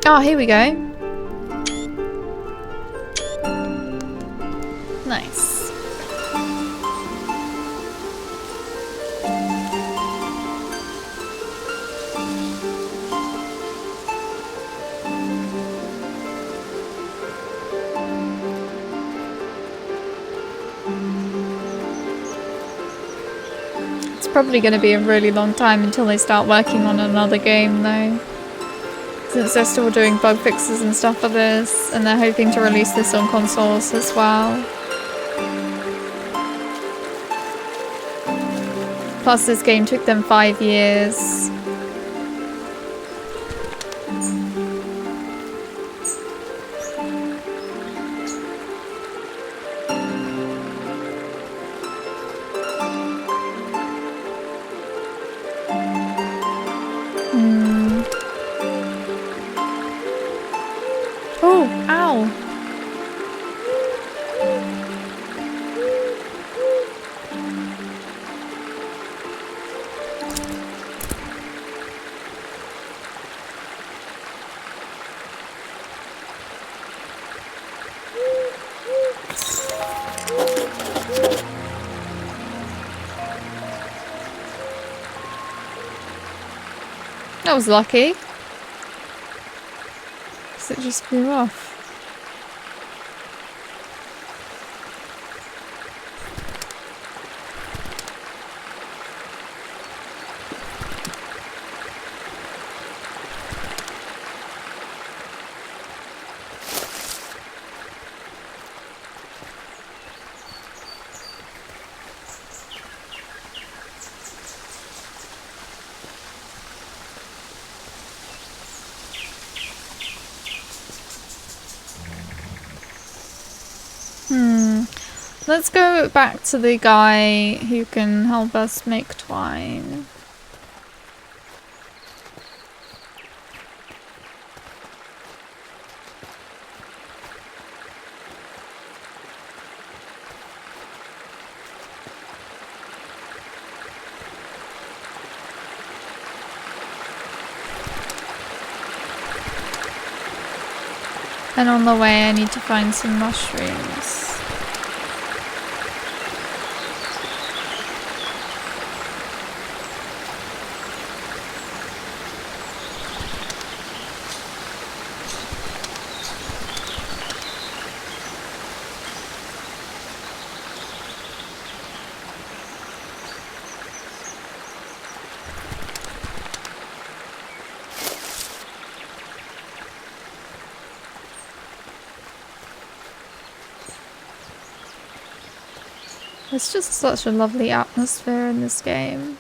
Oh, here we go. Nice. Probably going to be a really long time until they start working on another game though, since they're still doing bug fixes and stuff for this, and they're hoping to release this on consoles as well. Plus this game took them 5 years. That was lucky. 'Cause it just flew off. Let's go back to the guy who can help us make twine. And on the way I need to find some mushrooms. It's just such a lovely atmosphere in this game.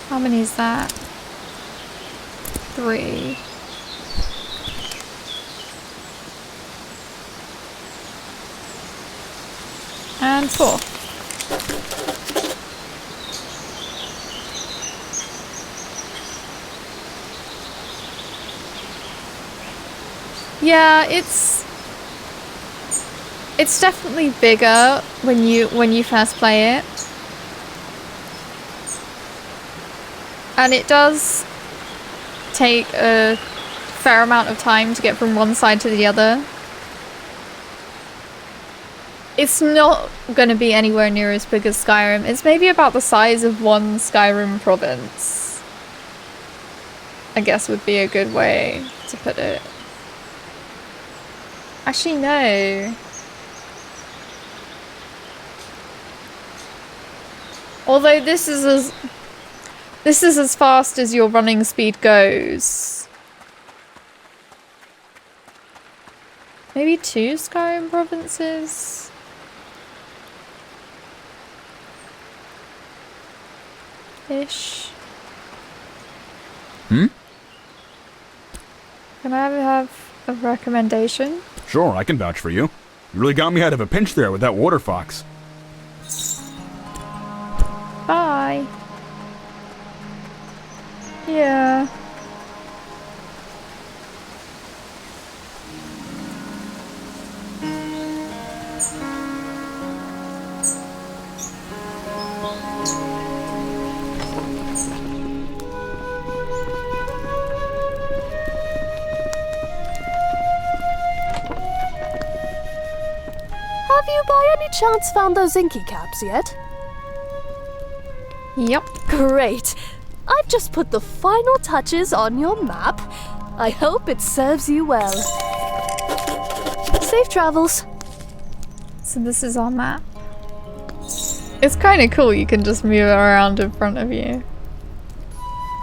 How many is that? 3. And 4. Yeah, it's definitely bigger when you first play it. And it does take a fair amount of time to get from one side to the other. It's not gonna be anywhere near as big as Skyrim. It's maybe about the size of one Skyrim province, I guess would be a good way to put it. Actually, no. Although this is as fast as your running speed goes. Maybe 2 Skyrim provinces? Ish. Hmm? Can I have a recommendation? Sure, I can vouch for you. You really got me out of a pinch there with that water fox. Bye. Yeah. Have you by any chance found those inky caps yet? Yep. Great. I've just put the final touches on your map. I hope it serves you well. Safe travels. So this is our map. It's kind of cool, you can just move it around in front of you.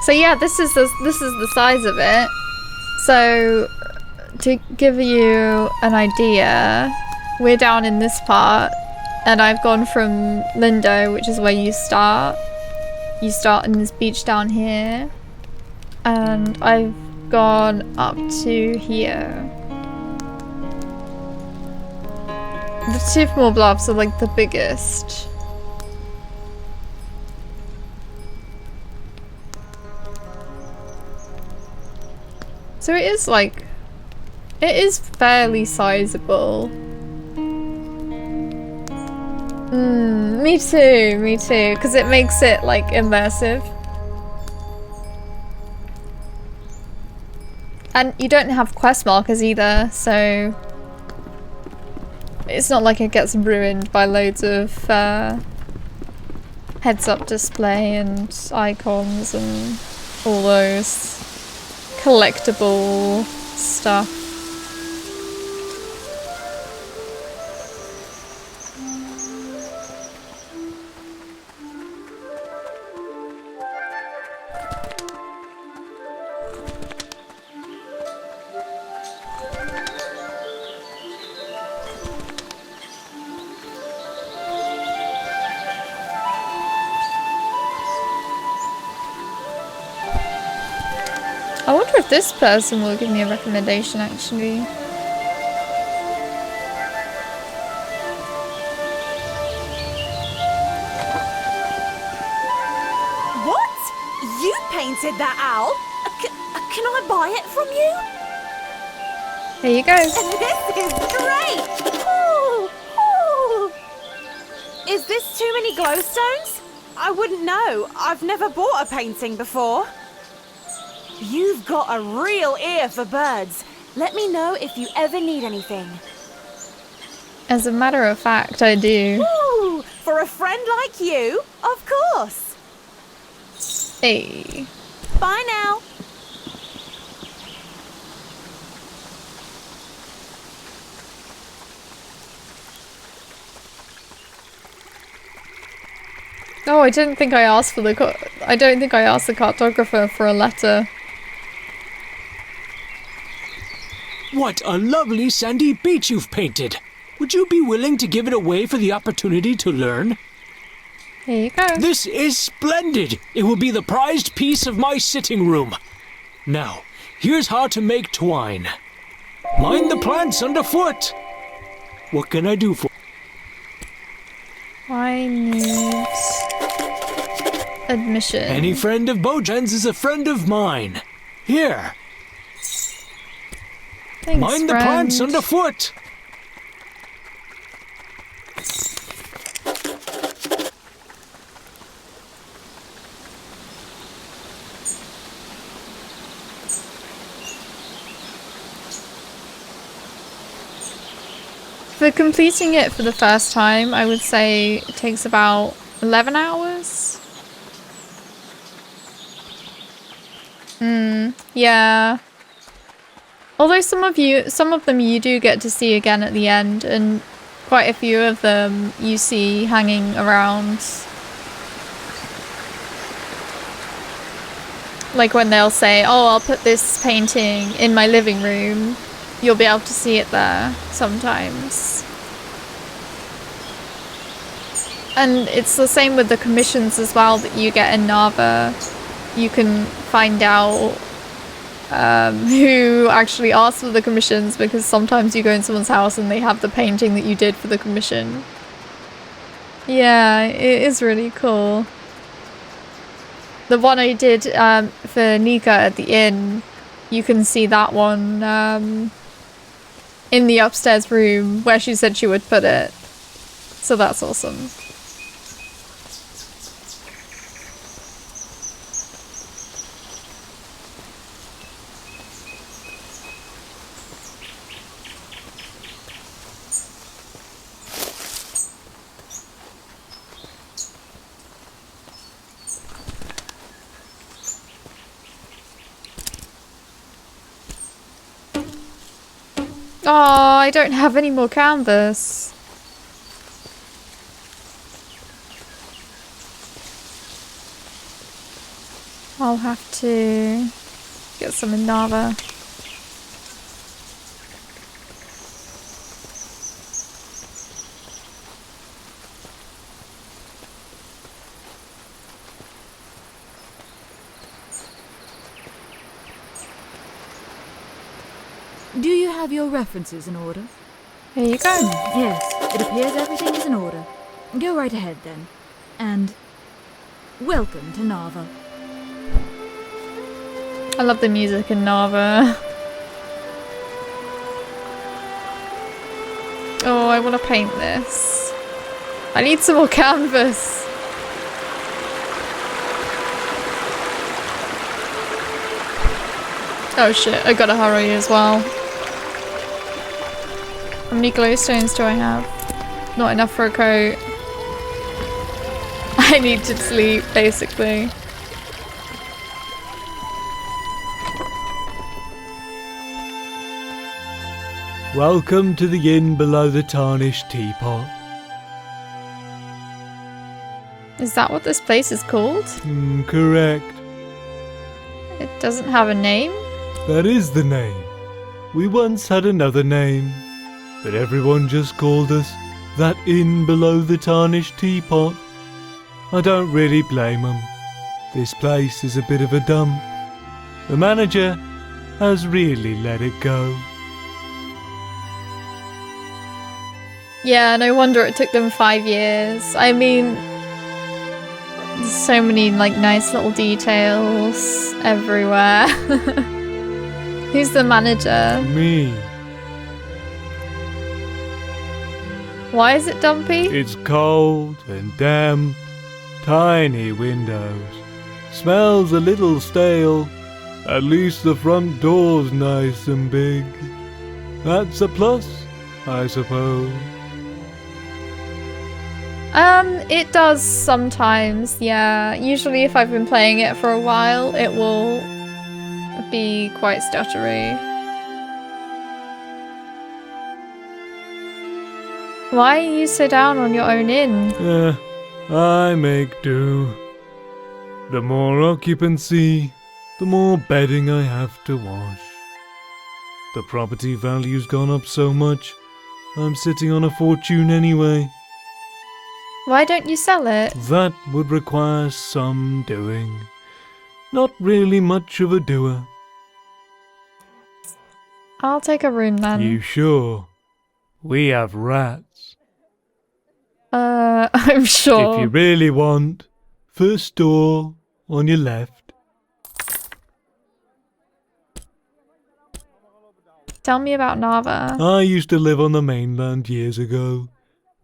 So yeah, this is the size of it. So to give you an idea, we're down in this part, and I've gone from Lindo, which is where you start. You start in this beach down here, and I've gone up to here. The Tifmore Bluffs are like the biggest. So it is like, it is fairly sizable. Me too, because it makes it like immersive. And you don't have quest markers either, so it's not like it gets ruined by loads of heads-up display and icons and all those collectible stuff. This person will give me a recommendation, actually. What? You painted that owl? Can I buy it from you? There you go. This is great! Ooh, ooh. Is this too many glowstones? I wouldn't know. I've never bought a painting before. You've got a real ear for birds. Let me know if you ever need anything. As a matter of fact, I do. Ooh, for a friend like you, of course. Hey. Bye now. Oh, I didn't think I asked for the I don't think I asked the cartographer for a letter. What a lovely sandy beach you've painted. Would you be willing to give it away for the opportunity to learn? Here you go. This is splendid. It will be the prized piece of my sitting room. Now, here's how to make twine. Mind the plants underfoot. What can I do for? I need admission. Any friend of Bojan's is a friend of mine. Here. Thanks, Mind the friend. plants underfoot. For completing it for the first time, I would say it takes about 11 hours. Yeah. Although some of them you do get to see again at the end, and quite a few of them you see hanging around. Like when they'll say, oh, I'll put this painting in my living room. You'll be able to see it there sometimes. And it's the same with the commissions as well that you get in Narva. You can find out who actually asked for the commissions, because sometimes you go in someone's house and they have the painting that you did for the commission. Yeah, it is really cool. The one I did for Nika at the inn, you can see that one in the upstairs room where she said she would put it. So that's awesome. Oh, I don't have any more canvas. I'll have to get some in Narva. Do you have your references in order? Here you go. Yes, it appears everything is in order. Go right ahead then. And welcome to Narva. I love the music in Narva. Oh, I want to paint this. I need some more canvas. Oh shit, I gotta hurry as well. How many glowstones do I have? Not enough for a coat. I need to sleep, basically. Welcome to the inn below the tarnished teapot. Is that what this place is called? Correct. It doesn't have a name? That is the name. We once had another name, but everyone just called us that inn below the tarnished teapot. I don't really blame them. This place is a bit of a dump. The manager, has really let it go. Yeah, no wonder it took them 5 years. I mean, there's so many like nice little details everywhere. Who's the manager? Me. Why is it dumpy? It's cold and damp, tiny windows. Smells a little stale. At least the front door's nice and big. That's a plus, I suppose. It does sometimes, yeah. Usually if I've been playing it for a while, it will be quite stuttery. Why are you so down on your own inn? I make do. The more occupancy, the more bedding I have to wash. The property value's gone up so much, I'm sitting on a fortune anyway. Why don't you sell it? That would require some doing. Not really much of a doer. I'll take a room then. You sure? We have rats. I'm sure. If you really want, first door on your left. Tell me about Nava. I used to live on the mainland years ago.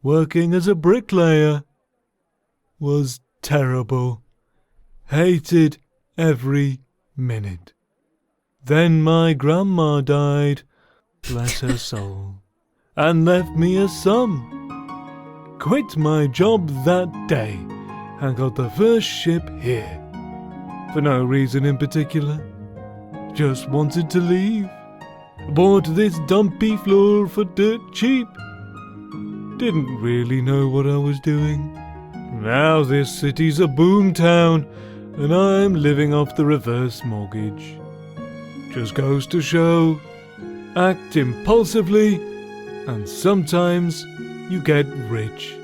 Working as a bricklayer was terrible. Hated every minute. Then my grandma died, bless her soul, and left me a son. Quit my job that day and got the first ship here. For no reason in particular. Just wanted to leave. Bought this dumpy floor for dirt cheap. Didn't really know what I was doing. Now this city's a boom town, and I'm living off the reverse mortgage. Just goes to show, act impulsively, and sometimes you get rich.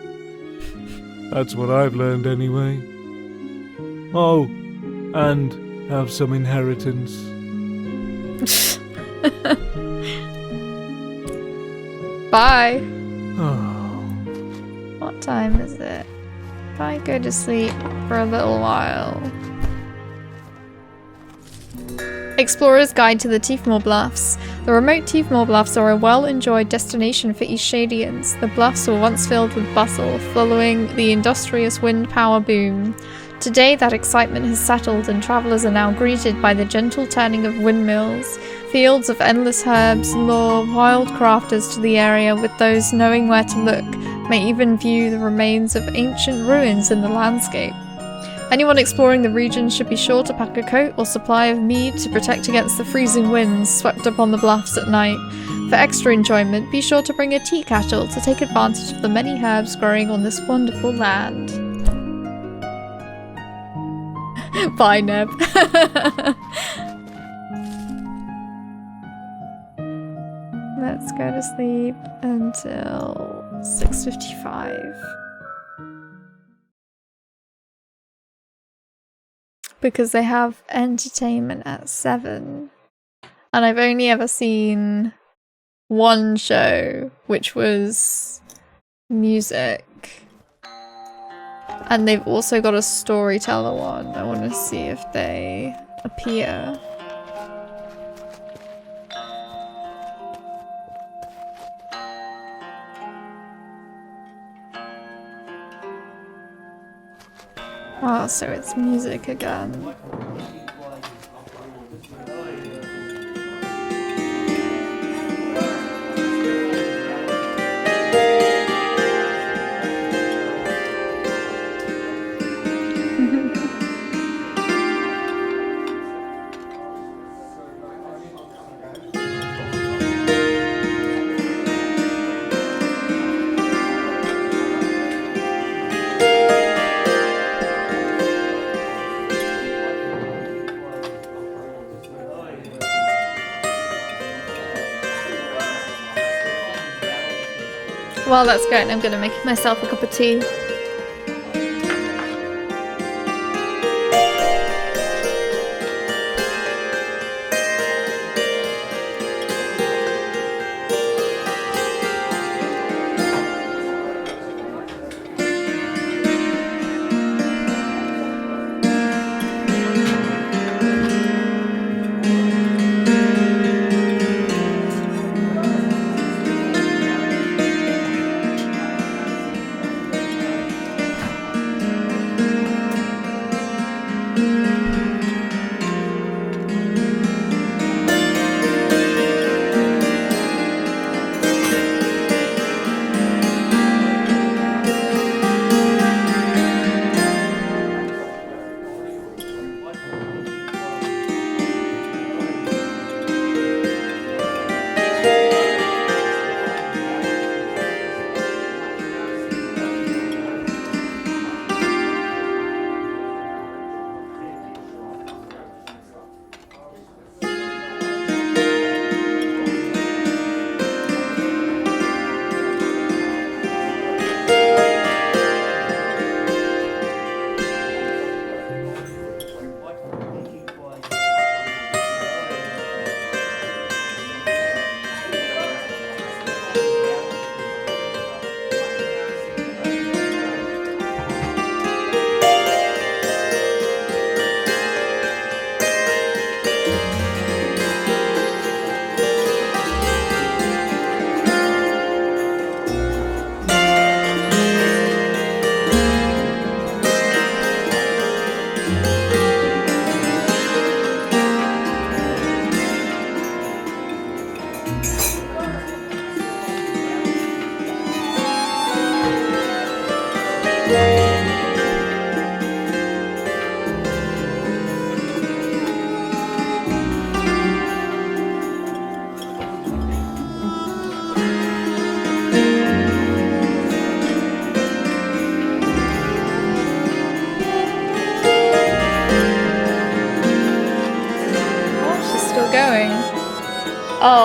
That's what I've learned anyway. Oh, and have some inheritance. Bye. What time is it? If I go to sleep for a little while. Explorer's Guide to the Teefmore Bluffs. The remote Teefmore Bluffs are a well-enjoyed destination for Eastshadians. The bluffs were once filled with bustle, following the industrious wind power boom. Today that excitement has settled and travellers are now greeted by the gentle turning of windmills. Fields of endless herbs lure wild crafters to the area, with those knowing where to look may even view the remains of ancient ruins in the landscape. Anyone exploring the region should be sure to pack a coat or supply of mead to protect against the freezing winds swept upon the bluffs at night. For extra enjoyment, be sure to bring a tea kettle to take advantage of the many herbs growing on this wonderful land. Bye, Neb. Let's go to sleep until 6:55. Because they have entertainment at 7. And I've only ever seen one show, which was music. And they've also got a storyteller one. I want to see if they appear. Oh, so it's music again. While that's going, I'm gonna make myself a cup of tea.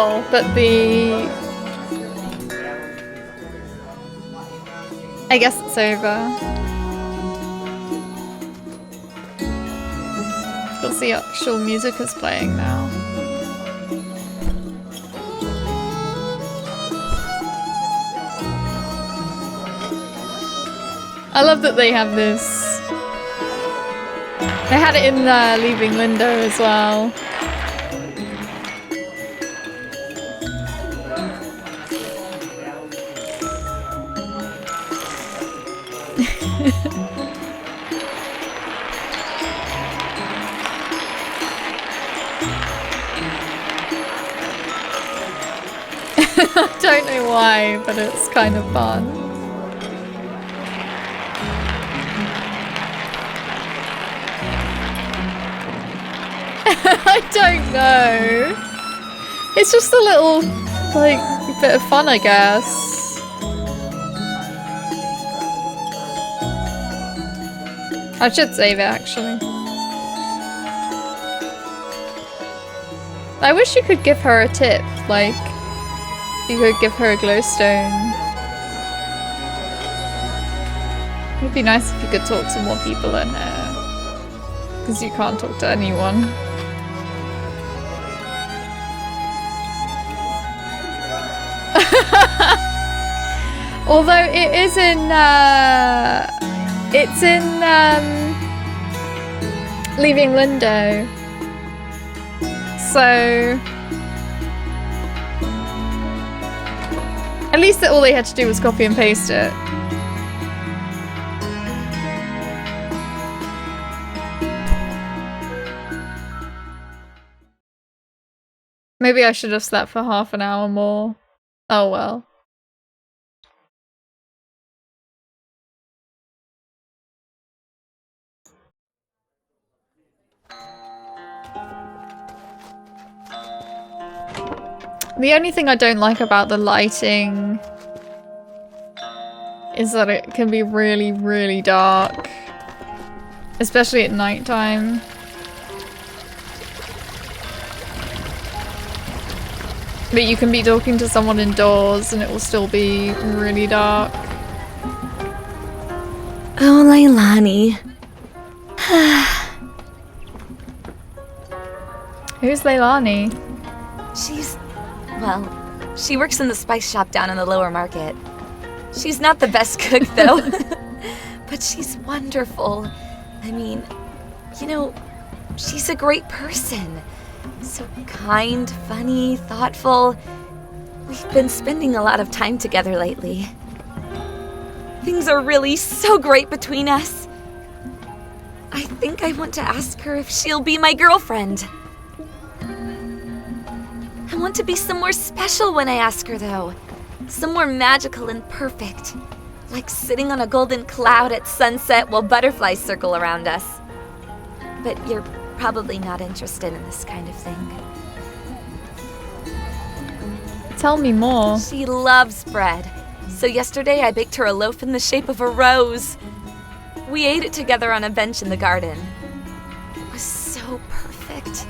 well, but I guess it's over. Because the actual music is playing now. I love that they have this. They had it in Leaving Lindo as well. I don't know why, but it's kind of fun. I don't know. It's just a little, like, bit of fun, I guess. I should save it, actually. I wish you could give her a tip, like, you could give her a glowstone. It would be nice if you could talk to more people in here. Because you can't talk to anyone. Although it is in, it's in, Leaving Lindo. So... At least all they had to do was copy and paste it. Maybe I should have slept for half an hour more. Oh well. The only thing I don't like about the lighting is that it can be really, really dark. Especially at nighttime. But you can be talking to someone indoors and it will still be really dark. Oh, Leilani. Who's Leilani? Well, she works in the spice shop down in the lower market. She's not the best cook, though. But she's wonderful. I mean, you know, she's a great person. So kind, funny, thoughtful. We've been spending a lot of time together lately. Things are really so great between us. I think I want to ask her if she'll be my girlfriend. I want to be somewhere special when I ask her, though. Somewhere magical and perfect. Like sitting on a golden cloud at sunset while butterflies circle around us. But you're probably not interested in this kind of thing. Tell me more. She loves bread. So yesterday I baked her a loaf in the shape of a rose. We ate it together on a bench in the garden. It was so perfect.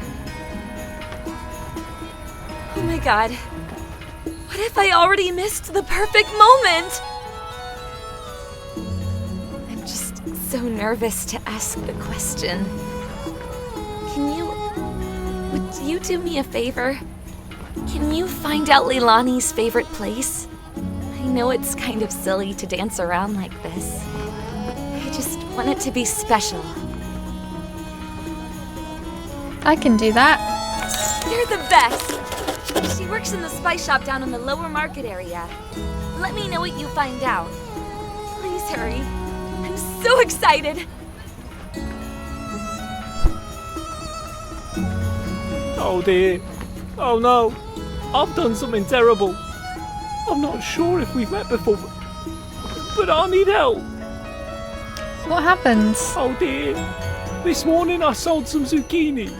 Oh my god. What if I already missed the perfect moment? I'm just so nervous to ask the question. Would you do me a favor? Can you find out Leilani's favorite place? I know it's kind of silly to dance around like this. I just want it to be special. I can do that. You're the best! She works in the spice shop down in the lower market area. Let me know what you find out. Please hurry. I'm so excited! Oh dear. Oh no. I've done something terrible. I'm not sure if we've met before, but I need help. What happened? Oh dear. This morning I sold some zucchinis.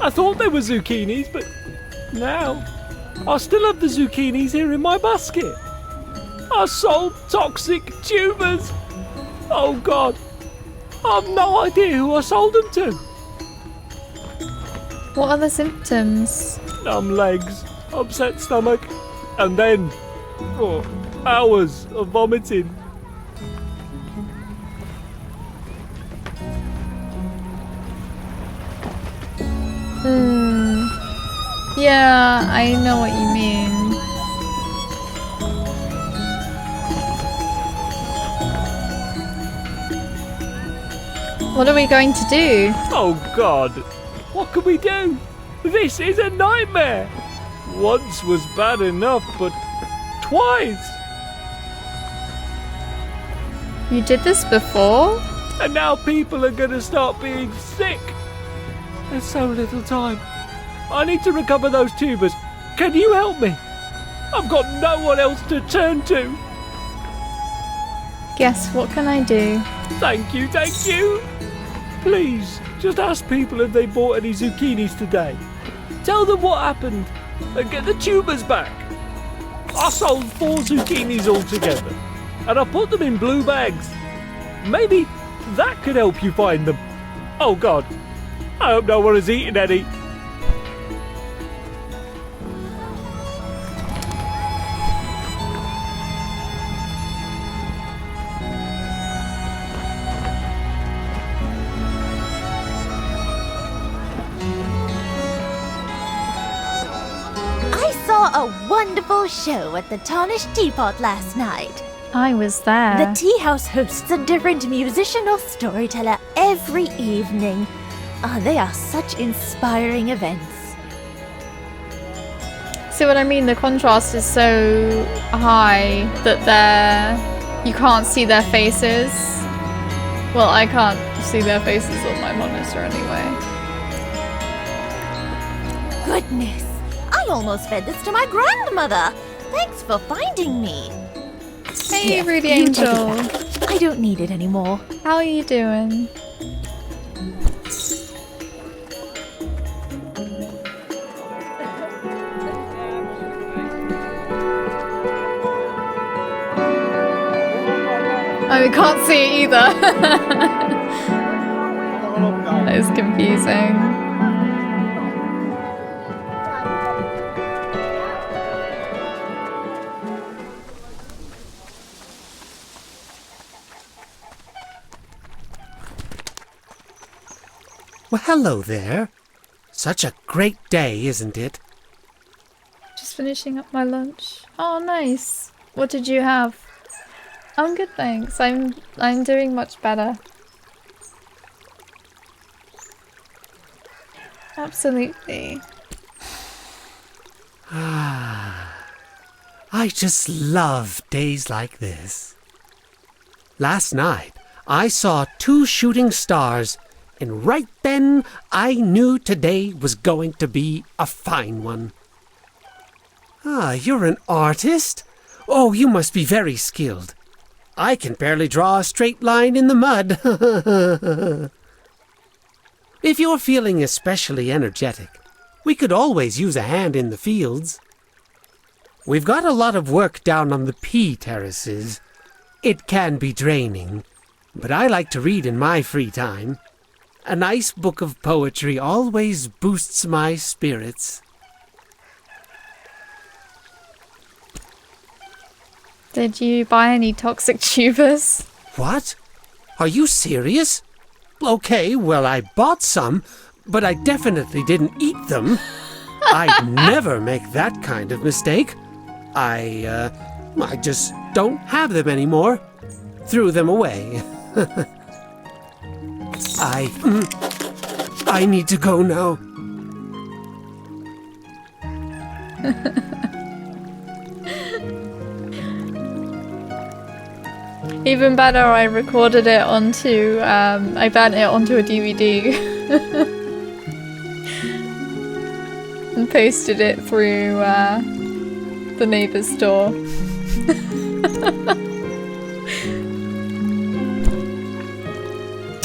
I thought they were zucchinis, but now I still have the zucchinis here in my basket. I sold toxic tubers. Oh god. I've no idea who I sold them to. What are the symptoms? Numb legs, upset stomach, and then hours of vomiting. Yeah, I know what you mean. What are we going to do? Oh God, what can we do? This is a nightmare. Once was bad enough, but twice. You did this before? And now people are gonna start being sick. There's so little time. I need to recover those tubers. Can you help me? I've got no one else to turn to. Guess what can I do? Thank you, thank you. Please, just ask people if they bought any zucchinis today. Tell them what happened and get the tubers back. I sold 4 zucchinis altogether, and I put them in blue bags. Maybe that could help you find them. Oh God, I hope no one has eaten any. A wonderful show at the Tarnished Teapot last night. I was there. The tea house hosts a different musician or storyteller every evening. They are such inspiring events. See what I mean? The contrast is so high that you can't see their faces. Well, I can't see their faces on my monitor anyway. Goodness! I almost fed this to my grandmother. Thanks for finding me. Hey, Here, Ruby you take it Angel. back. I don't need it anymore. How are you doing? Oh, we can't see it either. That is confusing. Well, hello there. Such a great day, isn't it? Just finishing up my lunch. Oh, nice. What did you have? I'm good, thanks. I'm doing much better. Absolutely. I just love days like this. Last night, I saw 2 shooting stars, and right then I knew today was going to be a fine one. Ah, you're an artist? Oh, you must be very skilled. I can barely draw a straight line in the mud. If you're feeling especially energetic, we could always use a hand in the fields. We've got a lot of work down on the pea terraces. It can be draining, but I like to read in my free time. A nice book of poetry always boosts my spirits. Did you buy any toxic tubers? What? Are you serious? Okay, well, I bought some, but I definitely didn't eat them. I'd never make that kind of mistake. I just don't have them anymore. Threw them away. I need to go now. Even better, I recorded it onto, I burnt it onto a DVD. And posted it through, the neighbour's door.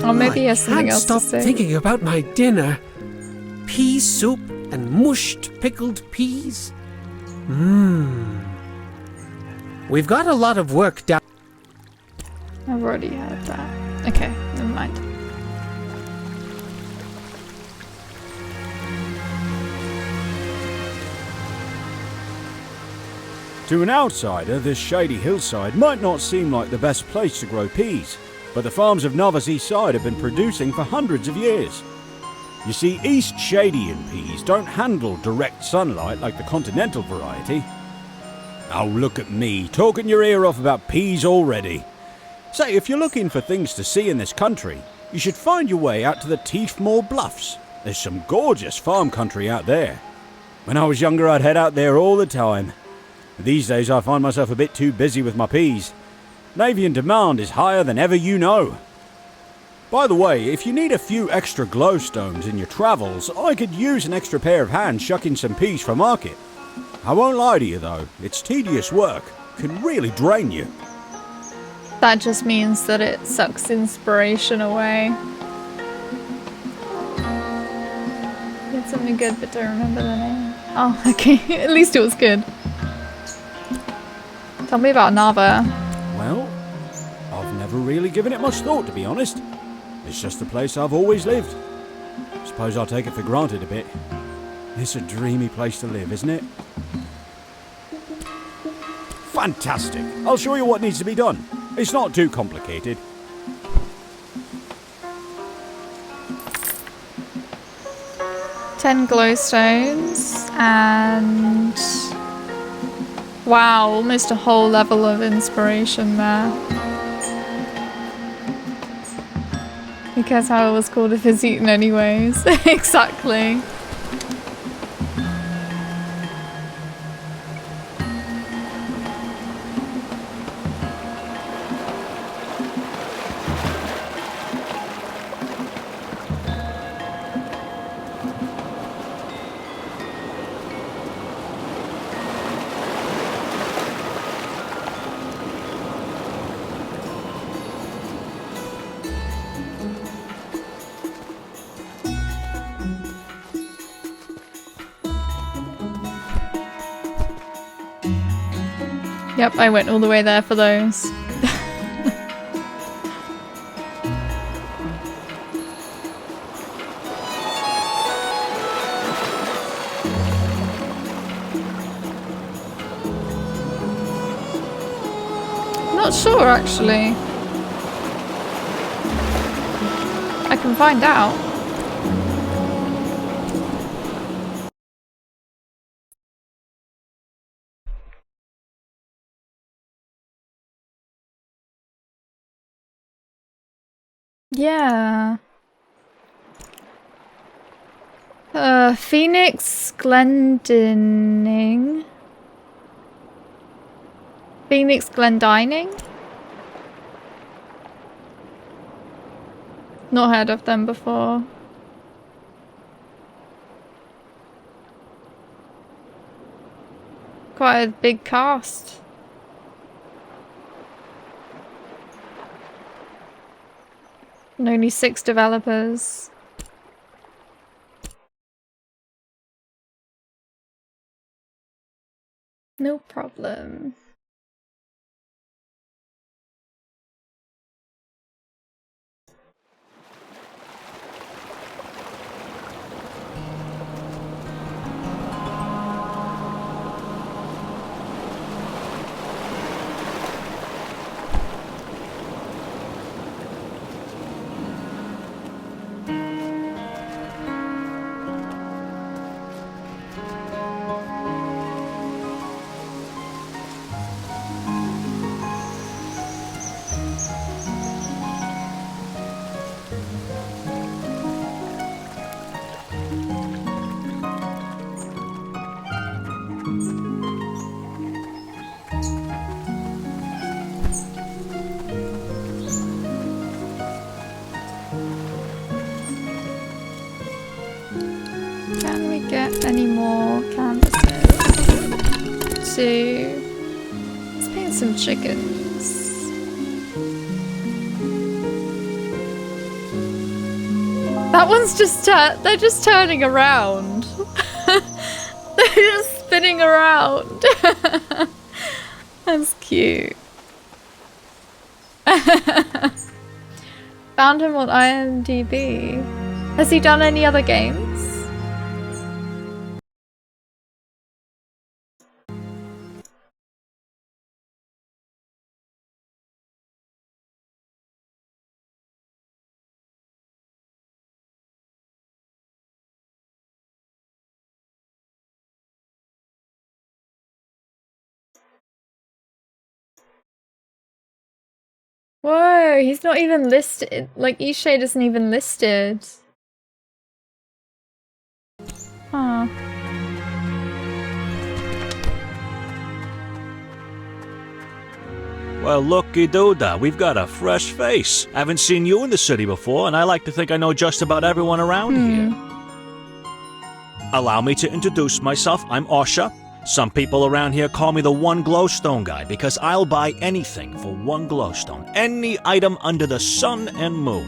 Or maybe he has something else to say. I can't stop thinking about my dinner. Pea soup and mushed pickled peas. We've got a lot of work down. I've already heard that. Okay, never mind. To an outsider, this shady hillside might not seem like the best place to grow peas, but the farms of Nova's Eastside have been producing for hundreds of years. You see, Eastshadian peas don't handle direct sunlight like the continental variety. Oh, look at me, talking your ear off about peas already. Say, if you're looking for things to see in this country, you should find your way out to the Teefmore Bluffs. There's some gorgeous farm country out there. When I was younger, I'd head out there all the time. These days, I find myself a bit too busy with my peas. Navian demand is higher than ever you know. By the way, if you need a few extra glowstones in your travels, I could use an extra pair of hands shucking some peas for market. I won't lie to you though, it's tedious work. Can really drain you. That just means that it sucks inspiration away. Did something good, but don't remember the name. Oh, okay. At least it was good. Tell me about Nava. Well, I've never really given it much thought, to be honest. It's just the place I've always lived. Suppose I'll take it for granted a bit. It's a dreamy place to live, isn't it? Fantastic! I'll show you what needs to be done. It's not too complicated. Ten glowstones and wow, almost a whole level of inspiration there. Who cares how it was called if it's eaten anyways? Exactly. Yep, I went all the way there for those. Not sure, actually. I can find out. Yeah. Phoenix Glendining. Phoenix Glendining? Not heard of them before. Quite a big cast. And only 6 developers. No problem. Can we get any more canvases? 2. Let's paint some chickens. That one's just they're just turning around. They're just spinning around. That's cute. Found him on IMDb. Has he done any other games? Whoa, he's not even listed. Like, Eastshade isn't even listed. Huh. Well, looky doodah, we've got a fresh face. Haven't seen you in the city before, and I like to think I know just about everyone around here. Allow me to introduce myself. I'm Osha. Some people around here call me the One Glowstone Guy because I'll buy anything for one glowstone. Any item under the sun and moon.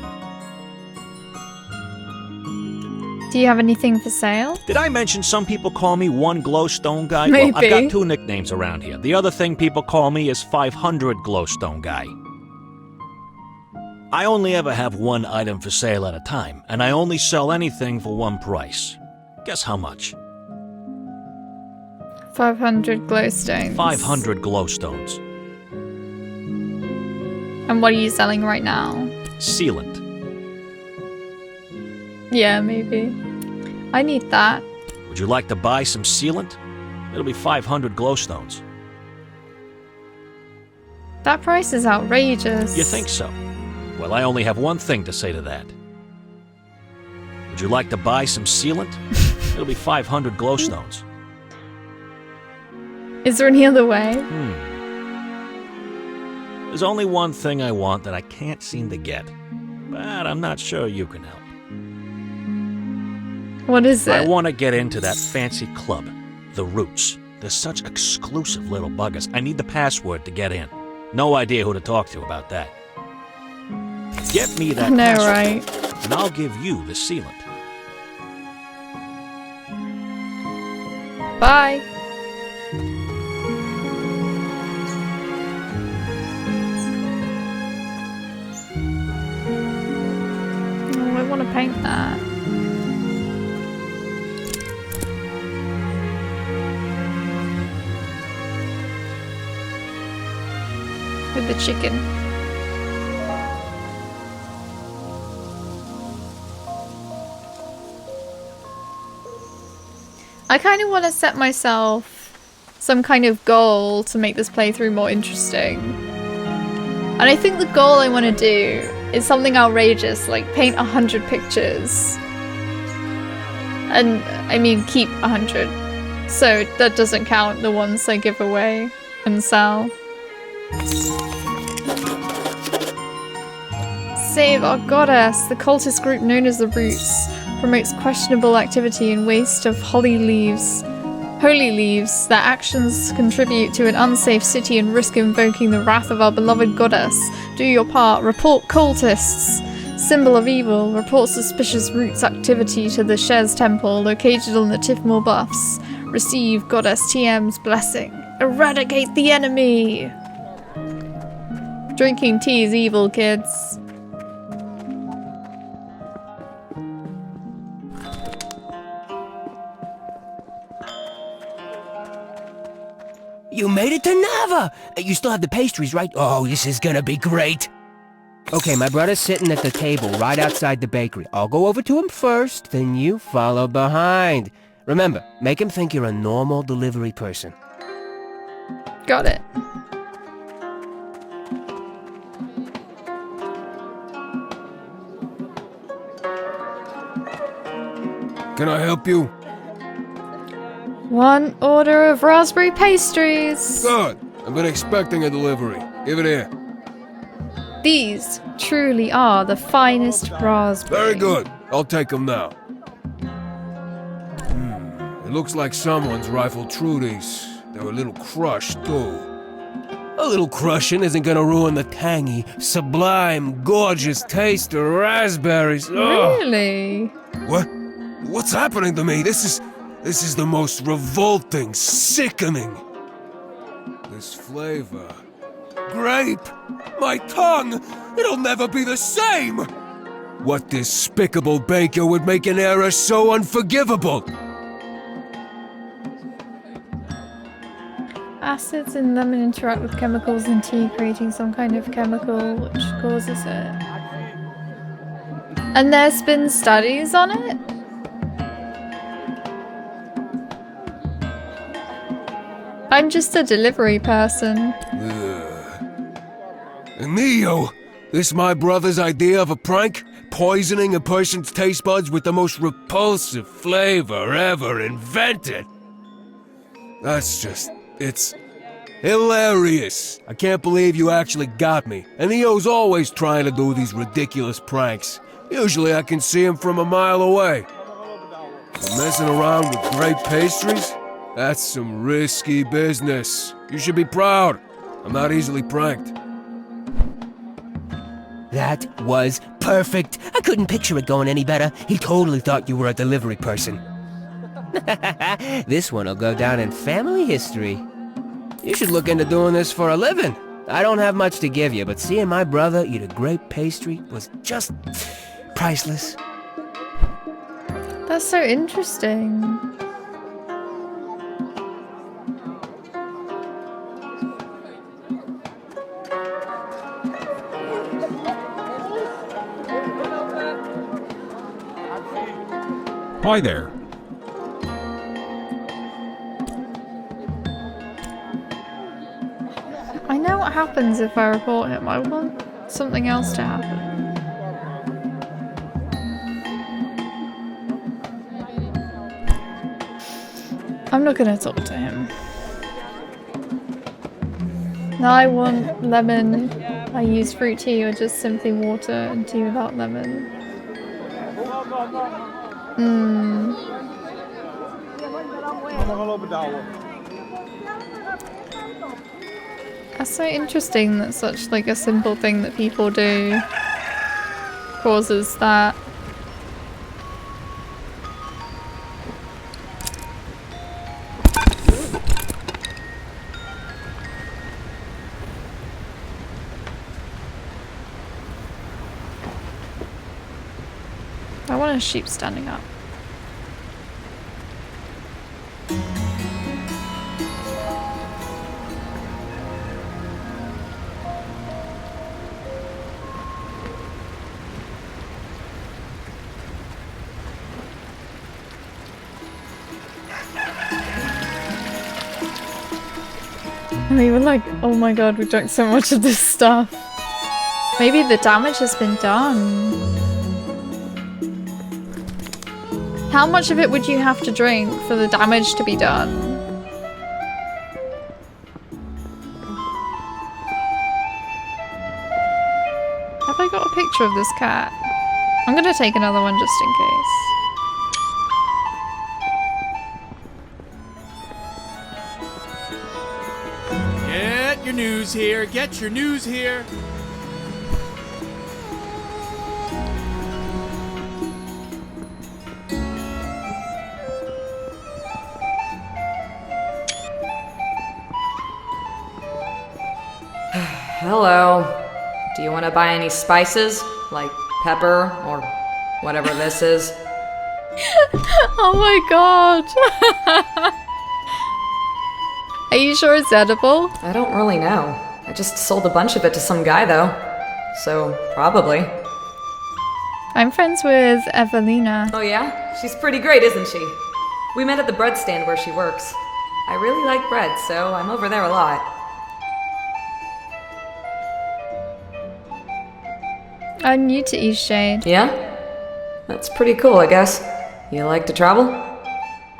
Do you have anything for sale? Did I mention some people call me One Glowstone Guy? Maybe. Well, I've got 2 nicknames around here. The other thing people call me is 500 Glowstone Guy. I only ever have one item for sale at a time, and I only sell anything for one price. Guess how much? 500 glowstones. 500 glowstones. And what are you selling right now? Sealant. Yeah, maybe. I need that. Would you like to buy some sealant? It'll be 500 glowstones. That price is outrageous. You think so? Well, I only have one thing to say to that. Would you like to buy some sealant? It'll be 500 glowstones. Is there any other way? There's only one thing I want that I can't seem to get, but I'm not sure you can help. What is it? I want to get into that fancy club, the Roots. They're such exclusive little buggers. I need the password to get in. No idea who to talk to about that. Get me that password, right? and I'll give you the sealant. Bye. Oh, I want to paint that. With the chicken. I kind of want to set myself some kind of goal to make this playthrough more interesting. And I think the goal I want to do is something outrageous, like paint 100 pictures. And, I mean, keep 100. So that doesn't count the ones I give away and sell. Save our goddess! The cultist group known as the Roots promotes questionable activity and waste of holy leaves. Their actions contribute to an unsafe city and risk invoking the wrath of our beloved goddess. Do your part. Report cultists. Symbol of evil. Report suspicious Roots activity to the Shez Temple located on the Tifmore Buffs. Receive Goddess TM's blessing. Eradicate the enemy! Drinking tea is evil, kids. You made it to Nava! You still have the pastries, right? Oh, this is gonna be great. Okay, my brother's sitting at the table right outside the bakery. I'll go over to him first, then you follow behind. Remember, make him think you're a normal delivery person. Got it. Can I help you? One order of raspberry pastries. Good. I've been expecting a delivery. Give it here. These truly are the finest raspberry. Very good. I'll take them now. It looks like someone's rifled through these. They're a little crushed, too. A little crushing isn't gonna ruin the tangy, sublime, gorgeous taste of raspberries. Ugh. Really? What? What's happening to me? This is the most revolting, sickening. This flavor. Grape! My tongue! It'll never be the same! What despicable baker would make an error so unforgivable? Acids in lemon interact with chemicals in tea, creating some kind of chemical which causes it. And there's been studies on it? I'm just a delivery person. Neo, This my brother's idea of a prank? Poisoning a person's taste buds with the most repulsive flavor ever invented? It's hilarious. I can't believe you actually got me. And Eo's always trying to do these ridiculous pranks. Usually I can see him from a mile away. But messing around with grape pastries? That's some risky business. You should be proud. I'm not easily pranked. That was perfect. I couldn't picture it going any better. He totally thought you were a delivery person. This one'll go down in family history. You should look into doing this for a living. I don't have much to give you, but seeing my brother eat a grape pastry was just priceless. That's so interesting. Hi there. I know what happens if I report him. I want something else to happen. I'm not gonna talk to him. Now I want lemon. I use fruit tea or just simply water and tea without lemon. That's so interesting that such like a simple thing that people do causes that. I want a sheep standing up. And we were like, oh my god, we drank so much of this stuff. Maybe the damage has been done. How much of it would you have to drink for the damage to be done? Have I got a picture of this cat? I'm gonna take another one just in case. Get your news here, get your news here. Hello. Do you want to buy any spices? Like pepper or whatever this is? Oh my god. Are you sure it's edible? I don't really know. I just sold a bunch of it to some guy though. So, probably. I'm friends with Evelina. Oh yeah? She's pretty great, isn't she? We met at the bread stand where she works. I really like bread, so I'm over there a lot. I'm new to Eastshade. Yeah? That's pretty cool, I guess. You like to travel?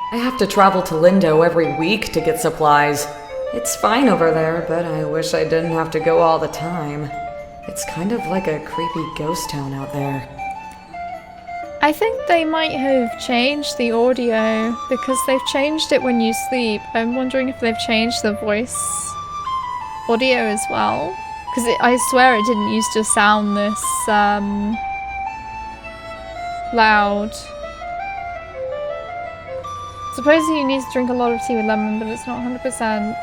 I have to travel to Lindo every week to get supplies. It's fine over there, but I wish I didn't have to go all the time. It's kind of like a creepy ghost town out there. I think they might have changed the audio because they've changed it when you sleep. I'm wondering if they've changed the voice audio as well. Because I swear it didn't used to sound this loud. Supposedly you need to drink a lot of tea with lemon, but it's not 100%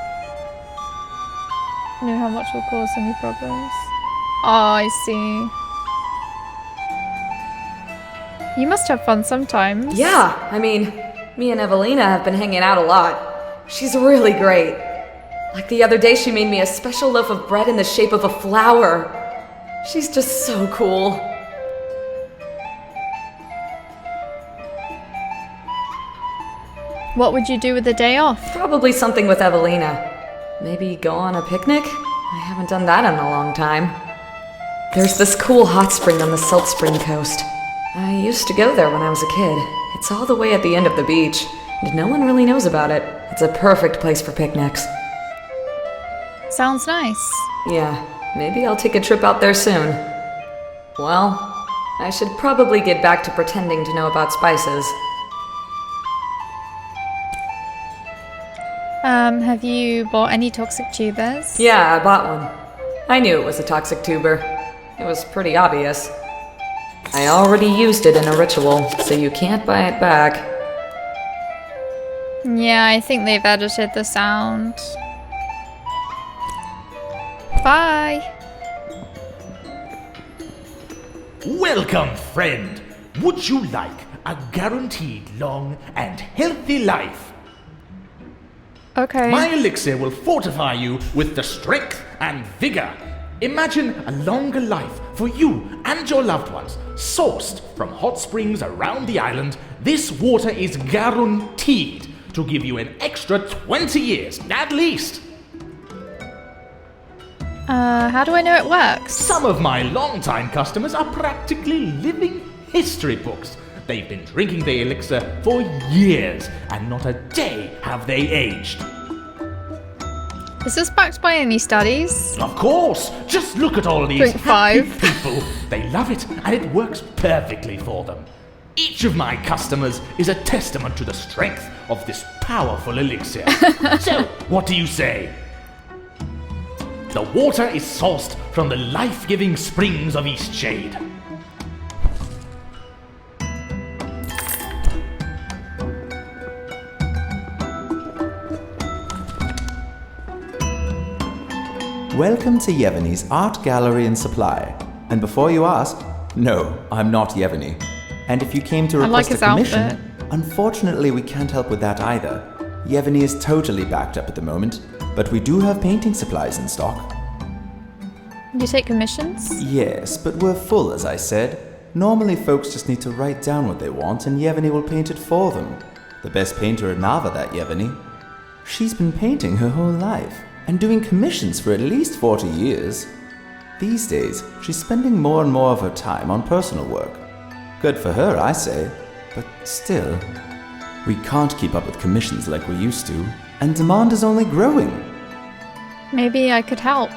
know how much will cause any problems. Oh, I see. You must have fun sometimes. Yeah, I mean, me and Evelina have been hanging out a lot. She's really great. Like the other day she made me a special loaf of bread in the shape of a flower. She's just so cool. What would you do with the day off? Probably something with Evelina. Maybe go on a picnic? I haven't done that in a long time. There's this cool hot spring on the Salt Spring coast. I used to go there when I was a kid. It's all the way at the end of the beach, and no one really knows about it. It's a perfect place for picnics. Sounds nice. Yeah, maybe I'll take a trip out there soon. Well, I should probably get back to pretending to know about spices. Have you bought any toxic tubers? Yeah, I bought one. I knew it was a toxic tuber. It was pretty obvious. I already used it in a ritual, so you can't buy it back. Yeah, I think they've edited the sound. Bye! Welcome, friend. Would you like a guaranteed long and healthy life? Okay. My elixir will fortify you with the strength and vigor. Imagine a longer life for you and your loved ones, sourced from hot springs around the island. This water is guaranteed to give you an extra 20 years, at least. How do I know it works? Some of my longtime customers are practically living history books. They've been drinking the elixir for years, and not a day have they aged. Is this backed by any studies? Of course! Just look at all these Drink 5. happy people. They love it, and it works perfectly for them. Each of my customers is a testament to the strength of this powerful elixir. So, what do you say? The water is sourced from the life-giving springs of Eastshade. Welcome to Yevony's Art Gallery and Supply. And before you ask, no, I'm not Yevony. And if you came to request a commission, unfortunately we can't help with that either. Yevony is totally backed up at the moment, but we do have painting supplies in stock. You take commissions? Yes, but we're full, as I said. Normally folks just need to write down what they want and Yevony will paint it for them. The best painter in Nava, that Yevony. She's been painting her whole life, and doing commissions for at least 40 years. These days, she's spending more and more of her time on personal work. Good for her, I say, but still. We can't keep up with commissions like we used to, and demand is only growing. Maybe I could help.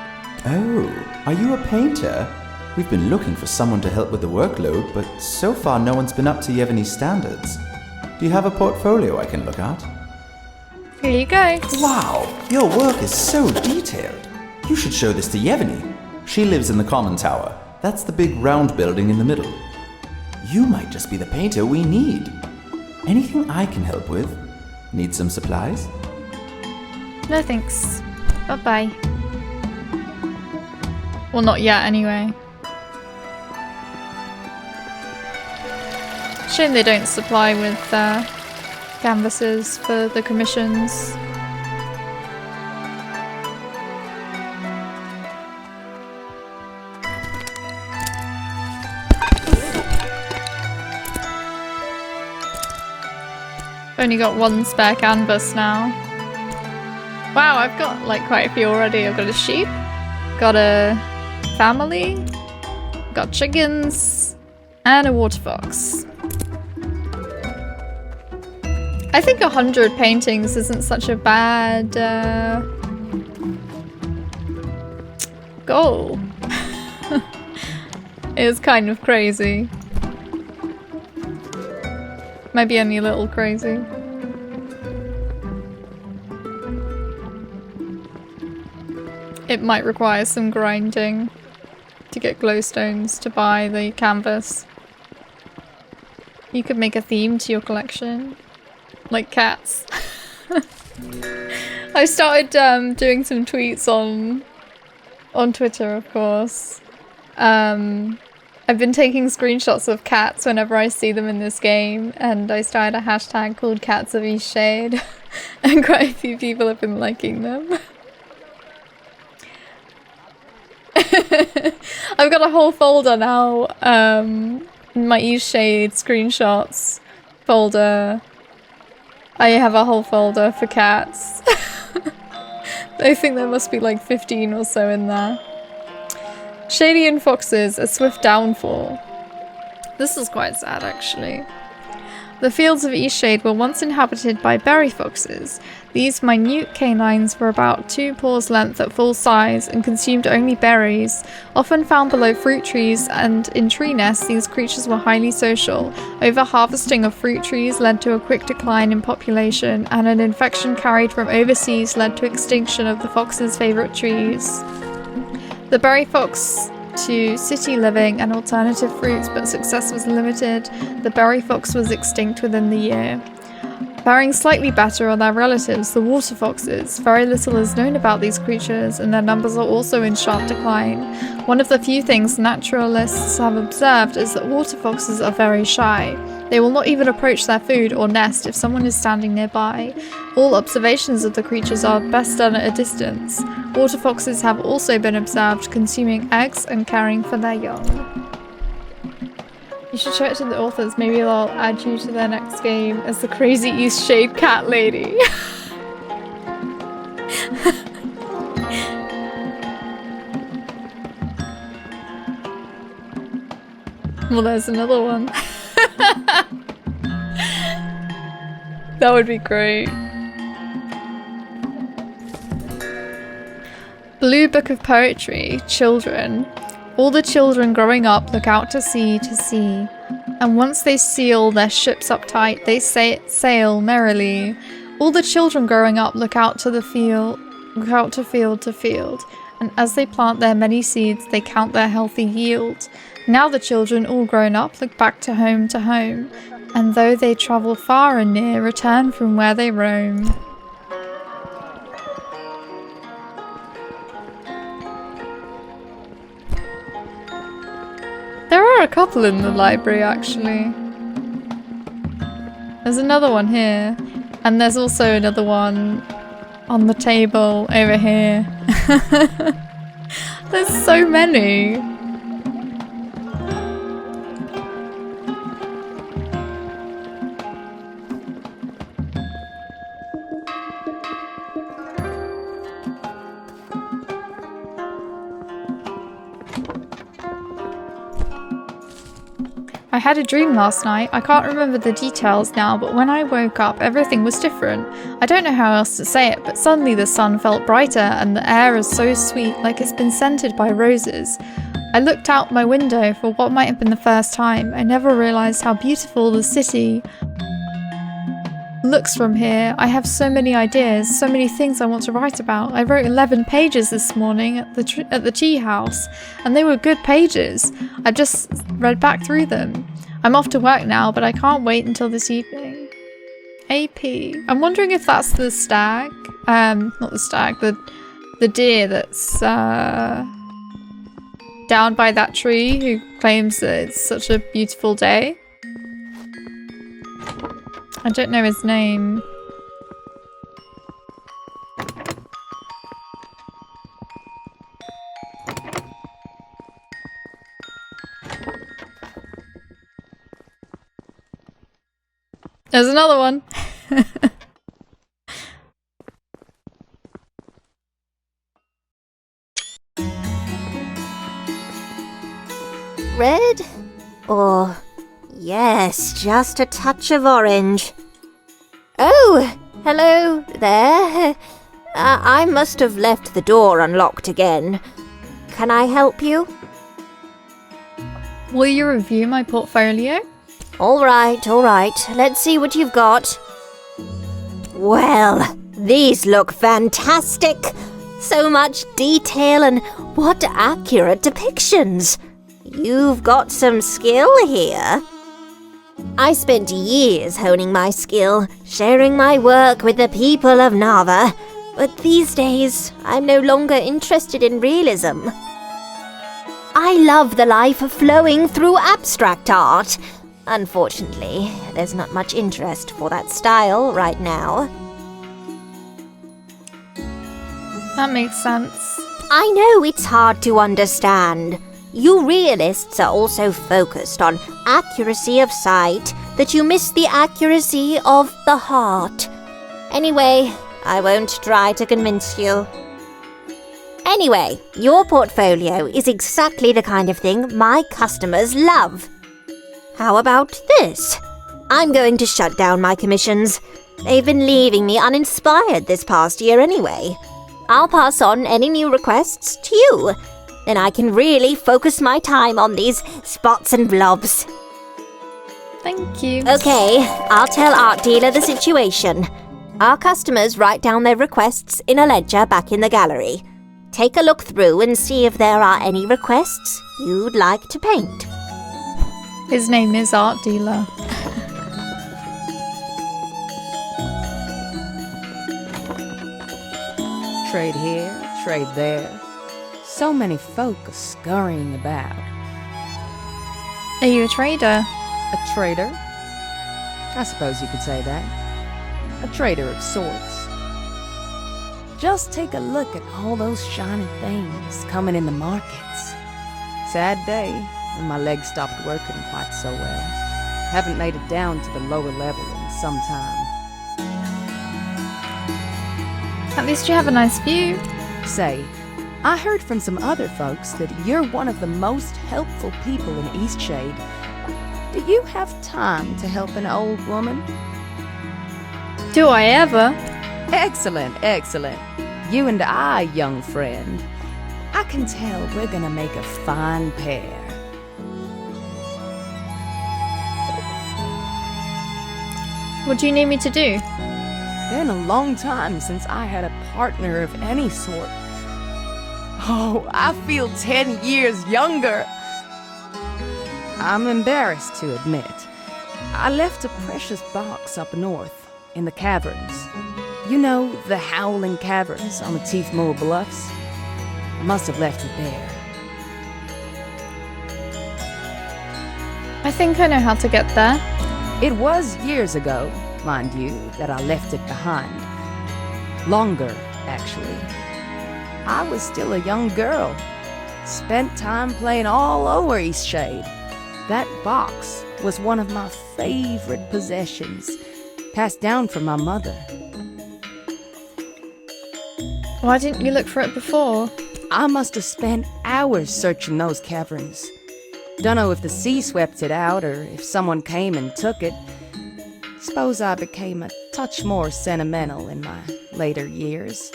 Oh, are you a painter? We've been looking for someone to help with the workload, but so far no one's been up to Yevony's standards. Do you have a portfolio I can look at? Here you go. Wow, your work is so detailed. You should show this to Yevony. She lives in the common tower. That's the big round building in the middle. You might just be the painter we need. Anything I can help with? Need some supplies? No thanks. Bye-bye. Well, not yet anyway. Shame they don't supply with canvases for the commissions. Only got one spare canvas now. Wow, I've got like quite a few already. I've got a sheep, got a family, got chickens, and a water fox. I think 100 paintings isn't such a bad goal. It's kind of crazy. Maybe only a little crazy. It might require some grinding to get glowstones to buy the canvas. You could make a theme to your collection. Like cats. I started doing some tweets on Twitter, of course. I've been taking screenshots of cats whenever I see them in this game, and I started a hashtag called Cats of Eastshade, and quite a few people have been liking them. I've got a whole folder now, my Eastshade screenshots folder. I have a whole folder for cats. I think there must be like 15 or so in there. Shady and foxes, a swift downfall. This is quite sad, actually. The fields of Eastshade were once inhabited by berry foxes. These minute canines were about 2 paws length at full size and consumed only berries. Often found below fruit trees and in tree nests, these creatures were highly social. Over-harvesting of fruit trees led to a quick decline in population, and an infection carried from overseas led to extinction of the fox's favourite trees. The berry fox to city living and alternative fruits, but success was limited. The berry fox was extinct within the year. Faring slightly better are their relatives, the water foxes. Very little is known about these creatures, and their numbers are also in sharp decline. One of the few things naturalists have observed is that water foxes are very shy. They will not even approach their food or nest if someone is standing nearby. All observations of the creatures are best done at a distance. Water foxes have also been observed consuming eggs and caring for their young. You should show it to the authors, maybe they'll add you to their next game as the crazy Eastshade cat lady. Well, there's another one. That would be great. Blue Book of Poetry, Children. All the children growing up look out to sea, and once they seal their ships up tight, they sail merrily. All the children growing up look out to field, and as they plant their many seeds, they count their healthy yield. Now the children, all grown up, look back to home, and though they travel far and near, return from where they roam. There are a couple in the library, actually. There's another one here, and there's also another one on the table over here. There's so many. I had a dream last night. I can't remember the details now, but when I woke up, everything was different. I don't know how else to say it, but suddenly the sun felt brighter and the air is so sweet, like it's been scented by roses. I looked out my window for what might have been the first time. I never realized how beautiful the city looks from here. I have so many ideas, so many things I want to write about. I wrote 11 pages this morning at the tea house, and they were good pages. I just read back through them. I'm off to work now, but I can't wait until this evening. AP. I'm wondering if that's the stag. Not the stag, the deer that's down by that tree who claims that it's such a beautiful day. I don't know his name. There's another one. Red? Or, yes, just a touch of orange. Oh, hello there. I must have left the door unlocked again. Can I help you? Will you review my portfolio? All right. Let's see what you've got. Well, these look fantastic. So much detail and what accurate depictions. You've got some skill here. I spent years honing my skill, sharing my work with the people of Nava, but these days I'm no longer interested in realism. I love the life flowing through abstract art. Unfortunately, there's not much interest for that style right now. That makes sense. I know it's hard to understand. You realists are also focused on accuracy of sight that you miss the accuracy of the heart. Anyway, I won't try to convince you. Anyway, your portfolio is exactly the kind of thing my customers love. How about this? I'm going to shut down my commissions. They've been leaving me uninspired this past year anyway. I'll pass on any new requests to you. Then I can really focus my time on these spots and blobs. Thank you. Okay, I'll tell Art Dealer the situation. Our customers write down their requests in a ledger back in the gallery. Take a look through and see if there are any requests you'd like to paint. His name is Art Dealer. Trade here, trade there. So many folk are scurrying about. Are you a trader? A trader? I suppose you could say that. A trader of sorts. Just take a look at all those shiny things coming in the markets. Sad day when my legs stopped working quite so well. Haven't made it down to the lower level in some time. At least you have a nice view. Say, I heard from some other folks that you're one of the most helpful people in Eastshade. Do you have time to help an old woman? Do I ever? Excellent, excellent. You and I, young friend. I can tell we're gonna make a fine pair. What do you need me to do? Been a long time since I had a partner of any sort. Oh, I feel 10 years younger. I'm embarrassed to admit. I left a precious box up north, in the caverns. You know, the Howling Caverns on the Teefmoor Bluffs? I must have left it there. I think I know how to get there. It was years ago, mind you, that I left it behind. Longer, actually. I was still a young girl. Spent time playing all over Eastshade. That box was one of my favorite possessions, passed down from my mother. Why didn't you look for it before? I must have spent hours searching those caverns. Dunno if the sea swept it out or if someone came and took it. Suppose I became a touch more sentimental in my later years.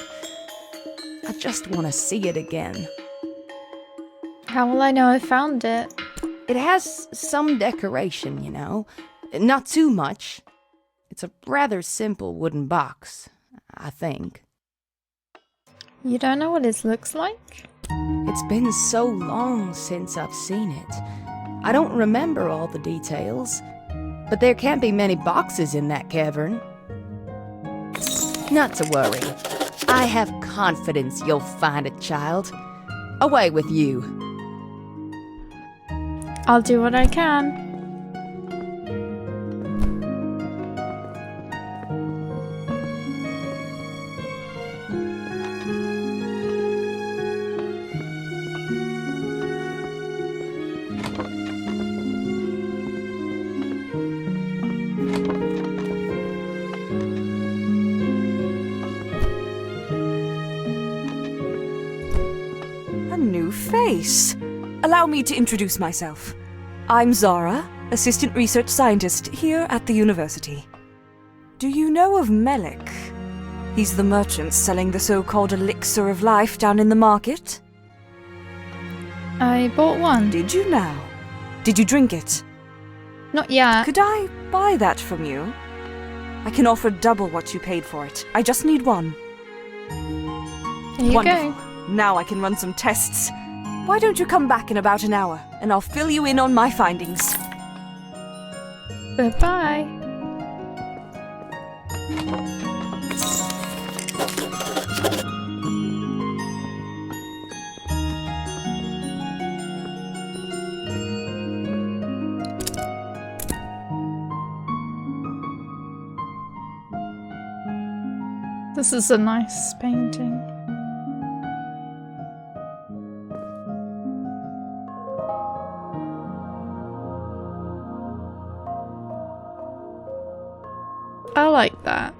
I just want to see it again. How will I know I found it? It has some decoration, you know. Not too much. It's a rather simple wooden box, I think. You don't know what it looks like? It's been so long since I've seen it. I don't remember all the details, but there can't be many boxes in that cavern. Not to worry. I have confidence you'll find it, child. Away with you. I'll do what I can. Face. Allow me to introduce myself. I'm Zara, Assistant Research Scientist here at the university. Do you know of Melik? He's the merchant selling the so-called elixir of life down in the market. I bought one. Did you now? Did you drink it? Not yet. Could I buy that from you? I can offer double what you paid for it. I just need one. There you Wonderful. go. Now I can run some tests. Why don't you come back in about an hour, and I'll fill you in on my findings. Bye-bye. This is a nice painting. I like that.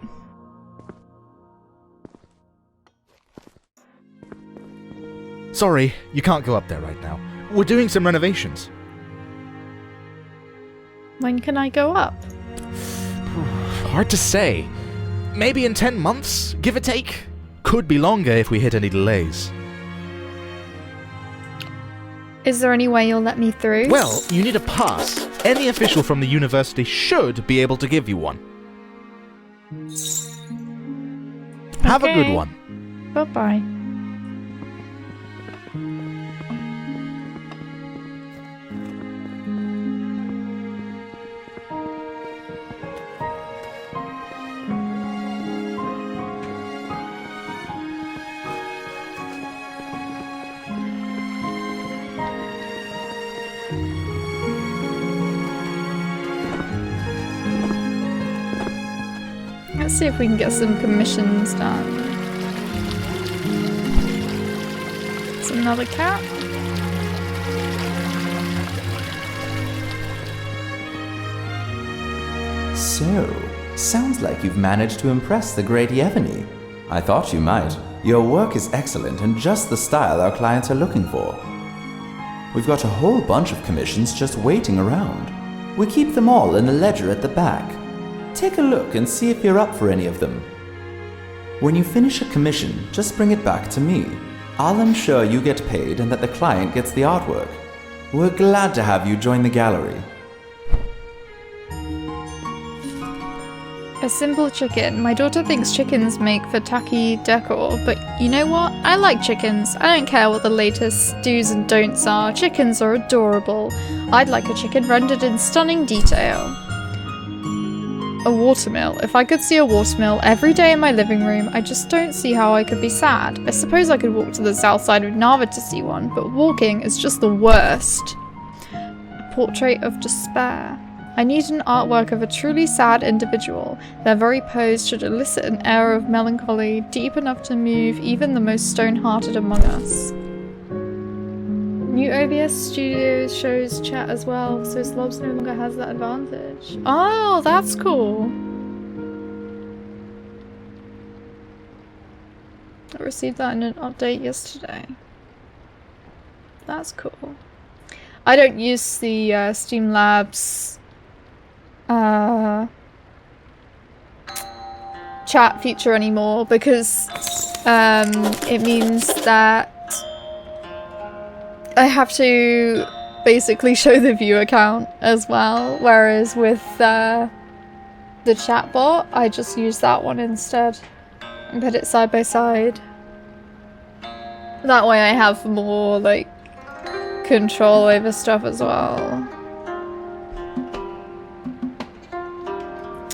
Sorry, you can't go up there right now. We're doing some renovations. When can I go up? Hard to say. Maybe in 10 months, give or take. Could be longer if we hit any delays. Is there any way you'll let me through? Well, you need a pass. Any official from the university should be able to give you one. Have a good one. Bye-bye. Let's see if we can get some commissions done. It's another cat. So, sounds like you've managed to impress the great Yevony. I thought you might. Your work is excellent and just the style our clients are looking for. We've got a whole bunch of commissions just waiting around. We keep them all in a ledger at the back. Take a look and see if you're up for any of them. When you finish a commission, just bring it back to me. I'll ensure you get paid and that the client gets the artwork. We're glad to have you join the gallery. A simple chicken. My daughter thinks chickens make for tacky decor, but you know what? I like chickens. I don't care what the latest do's and don'ts are. Chickens are adorable. I'd like a chicken rendered in stunning detail. A watermill. If I could see a watermill every day in my living room, I just don't see how I could be sad. I suppose I could walk to the south side of Narva to see one, but walking is just the worst. A portrait of despair. I need an artwork of a truly sad individual. Their very pose should elicit an air of melancholy deep enough to move even the most stone-hearted among us. New OBS Studios shows chat as well, so Slobs no longer has that advantage. Oh, that's cool. I received that in an update yesterday. That's cool. I don't use the Streamlabs chat feature anymore because it means that I have to basically show the view account as well, whereas with the chatbot, I just use that one instead and put it side by side. That way I have more, like, control over stuff as well.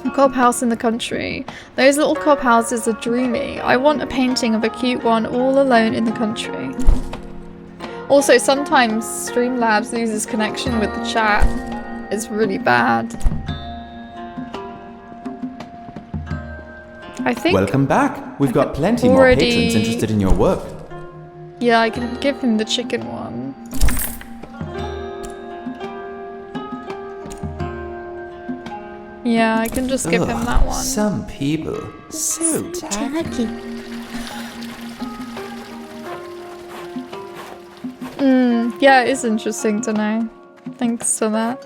A cob house in the country. Those little cob houses are dreamy. I want a painting of a cute one all alone in the country. Also, sometimes Streamlabs loses connection with the chat. It's really bad. I think... Welcome back. We've got plenty more patrons interested in your work. Yeah, I can give him the chicken one. Yeah, I can just give him that one. Some people. So tacky. Yeah, it is interesting to know. Thanks for that.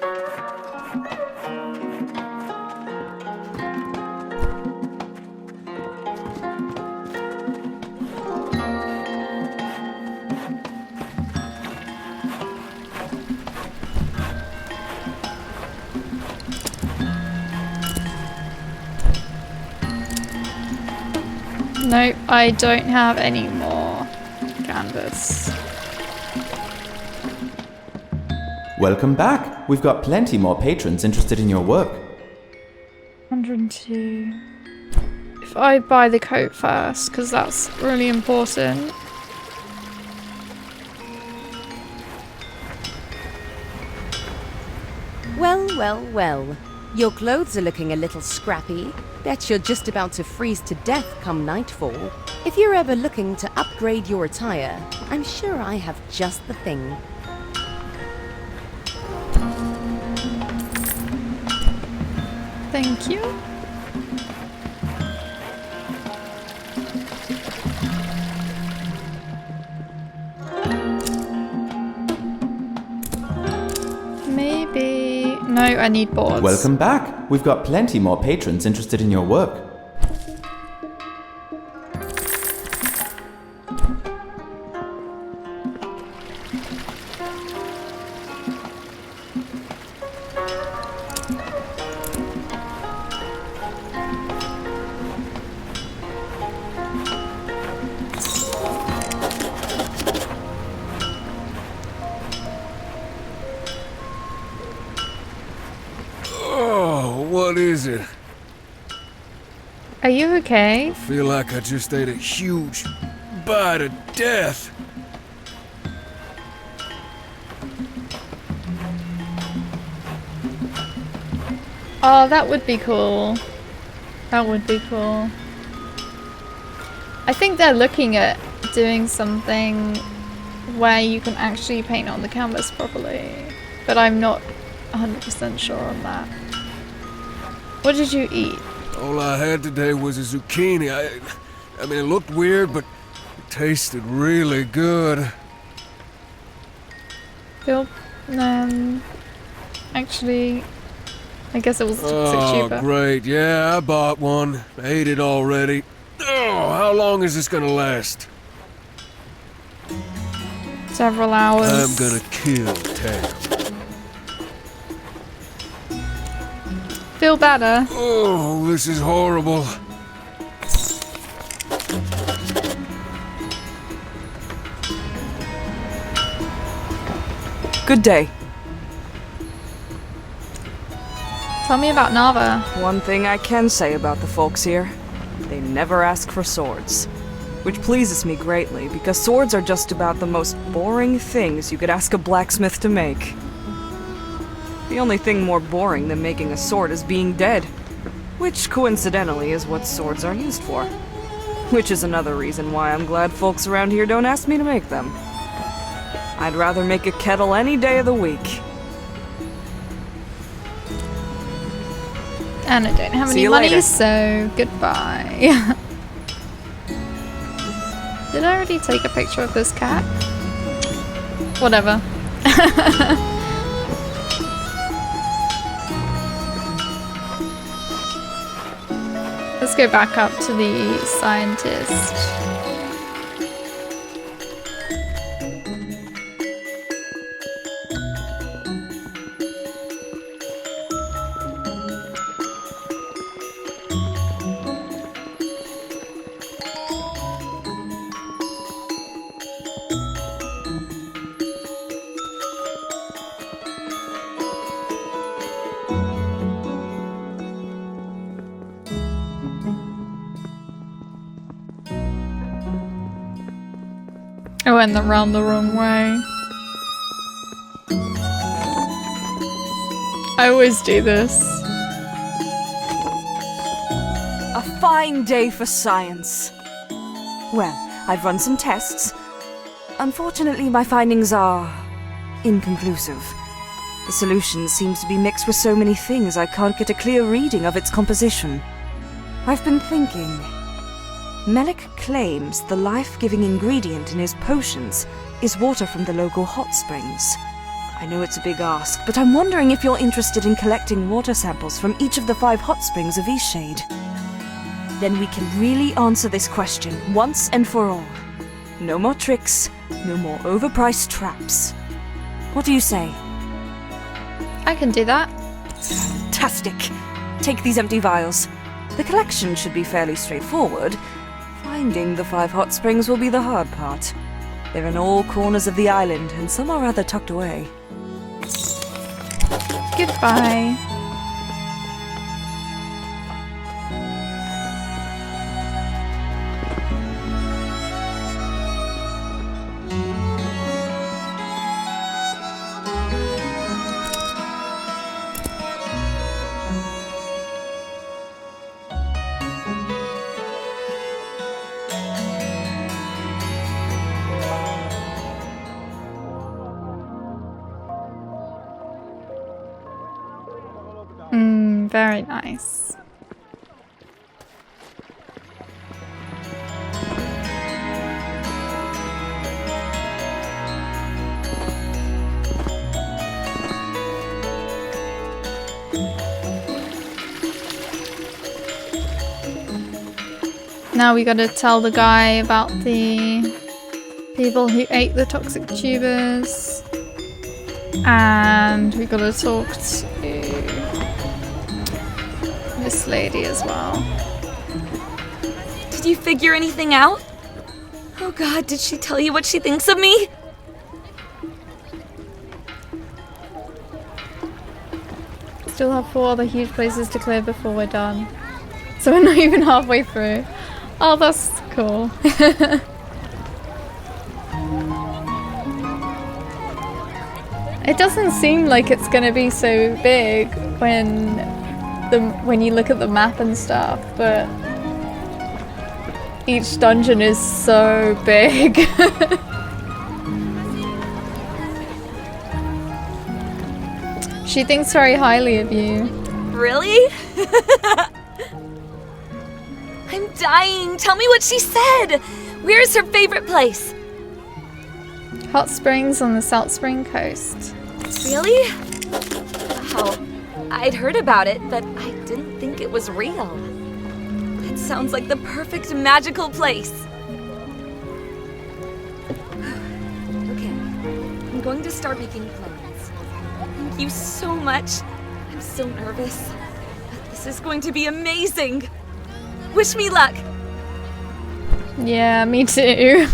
Nope, I don't have any more canvas. Welcome back. We've got plenty more patrons interested in your work. 102. If I buy the coat first, because that's really important. Well, well, well. Your clothes are looking a little scrappy. Bet you're just about to freeze to death come nightfall. If you're ever looking to upgrade your attire, I'm sure I have just the thing. Thank you. No, I need boards. Welcome back. We've got plenty more patrons interested in your work. What is it? Are you okay? I feel like I just ate a huge bite of death. Oh, that would be cool. That would be cool. I think they're looking at doing something where you can actually paint on the canvas properly, but I'm not 100% sure on that. What did you eat? All I had today was a zucchini. I mean, it looked weird, but it tasted really good. Bill, actually, I guess it was cheaper. Oh, great. Yeah, I bought one. Ate it already. Oh, how long is this gonna last? Several hours. I'm gonna kill Tam. Feel better? Oh, this is horrible. Good day. Tell me about Nava. One thing I can say about the folks here, they never ask for swords. Which pleases me greatly, because swords are just about the most boring things you could ask a blacksmith to make. The only thing more boring than making a sword is being dead, which coincidentally is what swords are used for. Which is another reason why I'm glad folks around here don't ask me to make them. I'd rather make a kettle any day of the week. And I don't have See any you money, later. so goodbye. Did I already take a picture of this cat? Whatever. Let's go back up to the scientist. I went around the wrong way. I always do this. A fine day for science. Well, I've run some tests. Unfortunately, my findings are inconclusive. The solution seems to be mixed with so many things I can't get a clear reading of its composition. I've been thinking. Melik claims the life-giving ingredient in his potions is water from the local hot springs. I know it's a big ask, but I'm wondering if you're interested in collecting water samples from each of the 5 hot springs of Eastshade. Then we can really answer this question once and for all. No more tricks, no more overpriced traps. What do you say? I can do that. Fantastic! Take these empty vials. The collection should be fairly straightforward. Finding the 5 hot springs will be the hard part. They're in all corners of the island, and some are rather tucked away. Goodbye. Very nice. Now we gotta tell the guy about the people who ate the toxic tubers. And we gotta talk to this lady as well. Did you figure anything out? Oh god, did she tell you what she thinks of me? Still have 4 other huge places to clear before we're done. So we're not even halfway through. Oh, that's cool. It doesn't seem like it's gonna be so big when you look at the map and stuff, but each dungeon is so big. She thinks very highly of you. Really? I'm dying. Tell me what she said. Where's her favorite place? Hot springs on the Salt Spring coast. Really? Wow. I'd heard about it, but I didn't think it was real. It sounds like the perfect magical place. Okay, I'm going to start making plans. Thank you so much. I'm so nervous. But this is going to be amazing. Wish me luck. Yeah, me too.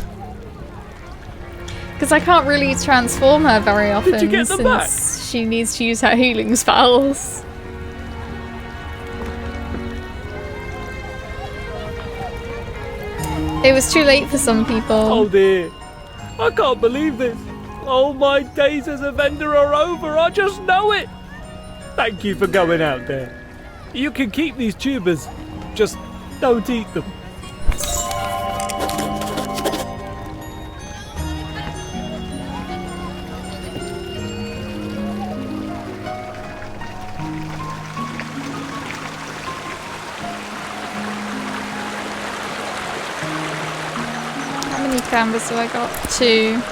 Because I can't really transform her very often since she needs to use her healing spells. It was too late for some people. Oh dear. I can't believe this. All my days as a vendor are over. I just know it. Thank you for going out there. You can keep these tubers. Just don't eat them. How many canvas have I got? 2.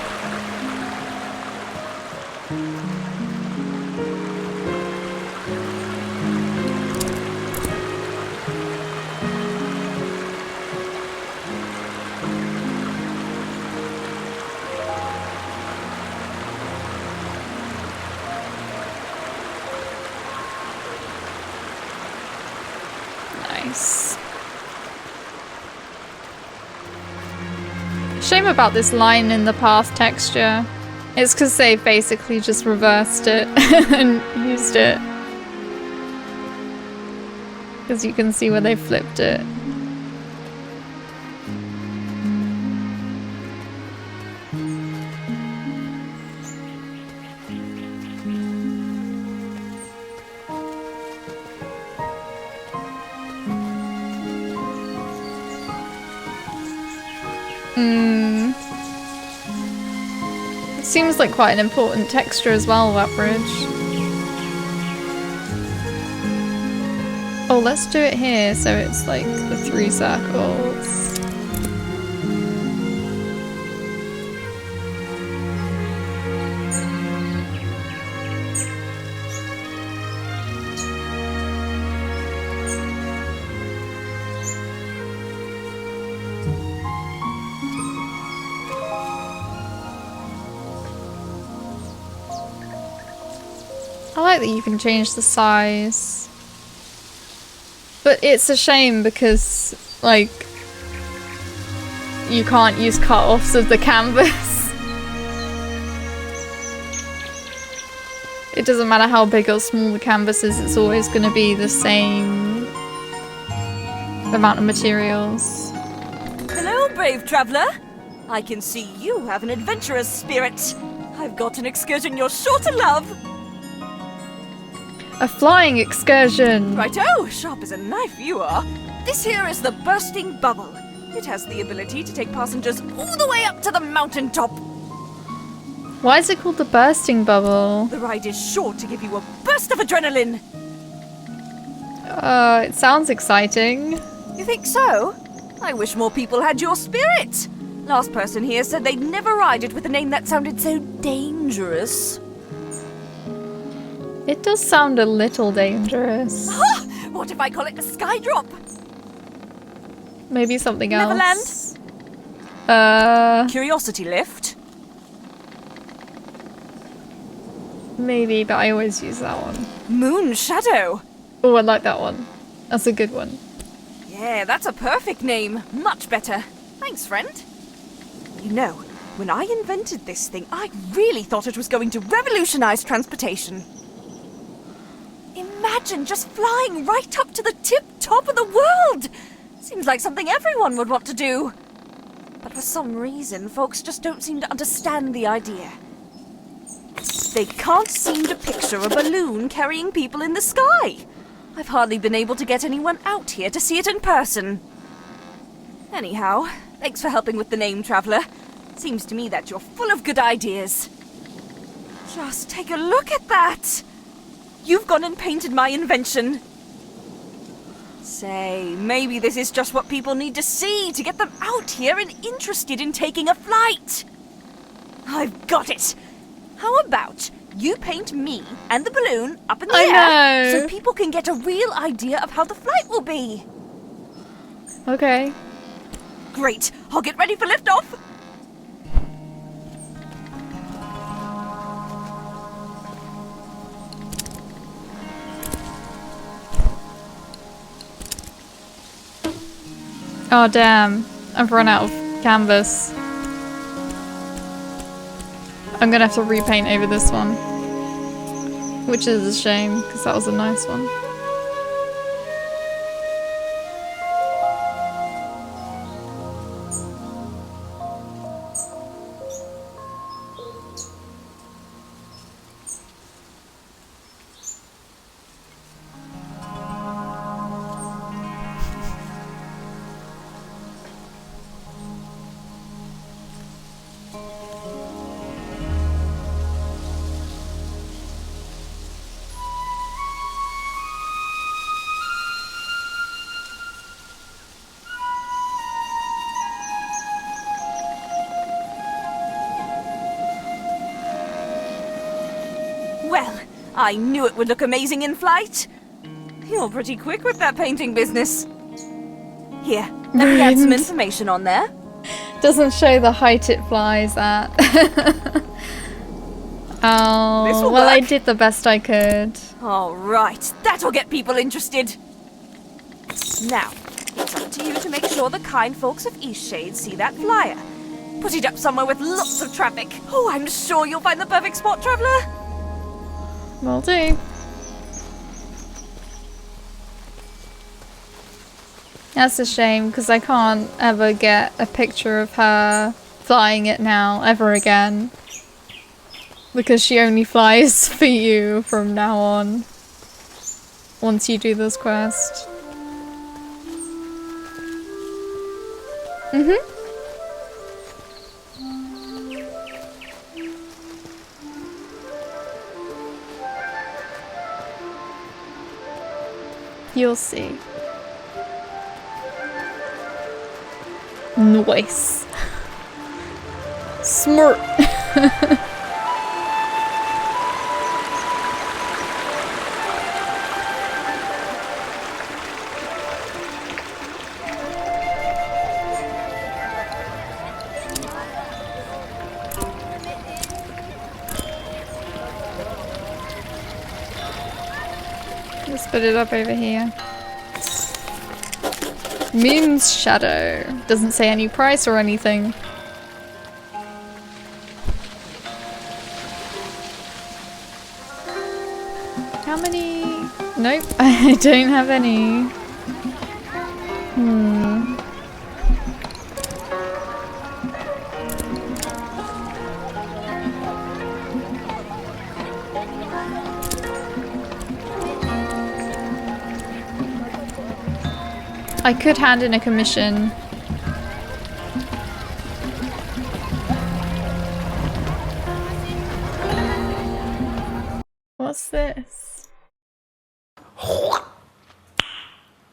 Nice. Shame about this line in the path texture. It's because they basically just reversed it and used it. Because you can see where they flipped it. It seems like quite an important texture as well, that bridge. Oh, let's do it here so it's like the 3 circles. I like that you can change the size. But it's a shame because, like, you can't use cut-offs of the canvas. It doesn't matter how big or small the canvas is, it's always going to be the same amount of materials. Hello, brave traveler. I can see you have an adventurous spirit. I've got an excursion you're sure to love. A flying excursion! Righto, sharp as a knife you are. This here is the Bursting Bubble. It has the ability to take passengers all the way up to the mountaintop. Why is it called the Bursting Bubble? The ride is sure to give you a burst of adrenaline. It sounds exciting. You think so? I wish more people had your spirit. Last person here said they'd never ride it with a name that sounded so dangerous. It does sound a little dangerous. What if I call it a sky drop? Maybe something else. Curiosity lift? Maybe, but I always use that one. Moon Shadow? Oh, I like that one. That's a good one. Yeah, that's a perfect name. Much better. Thanks, friend. You know, when I invented this thing, I really thought it was going to revolutionize transportation. Imagine just flying right up to the tip-top of the world! Seems like something everyone would want to do. But for some reason, folks just don't seem to understand the idea. They can't seem to picture a balloon carrying people in the sky. I've hardly been able to get anyone out here to see it in person. Anyhow, thanks for helping with the name, Traveller. Seems to me that you're full of good ideas. Just take a look at that! You've gone and painted my invention. Say, maybe this is just what people need to see to get them out here and interested in taking a flight. I've got it! How about you paint me and the balloon up in the air so people can get a real idea of how the flight will be? Okay. Great. I'll get ready for liftoff. Oh damn, I've run out of canvas. I'm gonna have to repaint over this one. Which is a shame, because that was a nice one. Well, I knew it would look amazing in flight. You're pretty quick with that painting business. Here, let me add some information on there. Doesn't show the height it flies at. Oh, well, I did the best I could. All right, that'll get people interested. Now, it's up to you to make sure the kind folks of Eastshade see that flyer. Put it up somewhere with lots of traffic. Oh, I'm sure you'll find the perfect spot, Traveller. Will do. That's a shame, because I can't ever get a picture of her flying it now, ever again. Because she only flies for you from now on. Once you do this quest. Mm-hmm. You'll see. Nice. Smart. Let's put it up over here. Moon's Shadow. Doesn't say any price or anything. How many? Nope, I don't have any. I could hand in a commission. What's this?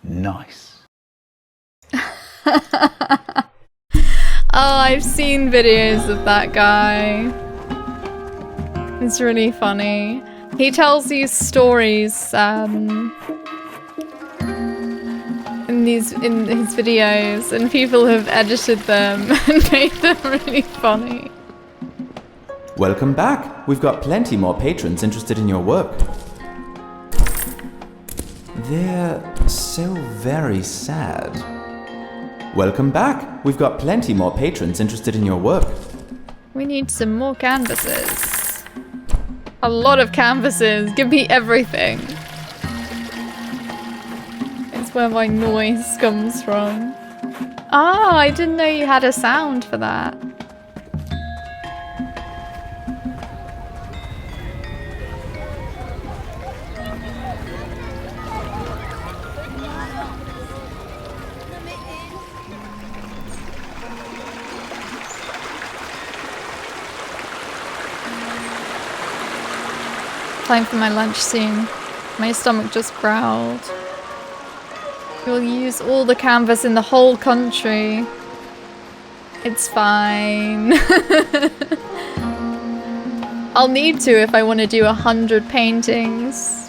Nice. Oh, I've seen videos of that guy. It's really funny. He tells these stories, in in his videos, and people have edited them and made them really funny. Welcome back. We've got plenty more patrons interested in your work. They're so very sad. Welcome back. We've got plenty more patrons interested in your work. We need some more canvases. A lot of canvases. Give me everything. It's where my noise comes from. Ah, I didn't know you had a sound for that. Time for my lunch soon. My stomach just growled. We'll use all the canvas in the whole country. It's fine. I'll need to if I want to do 100 paintings.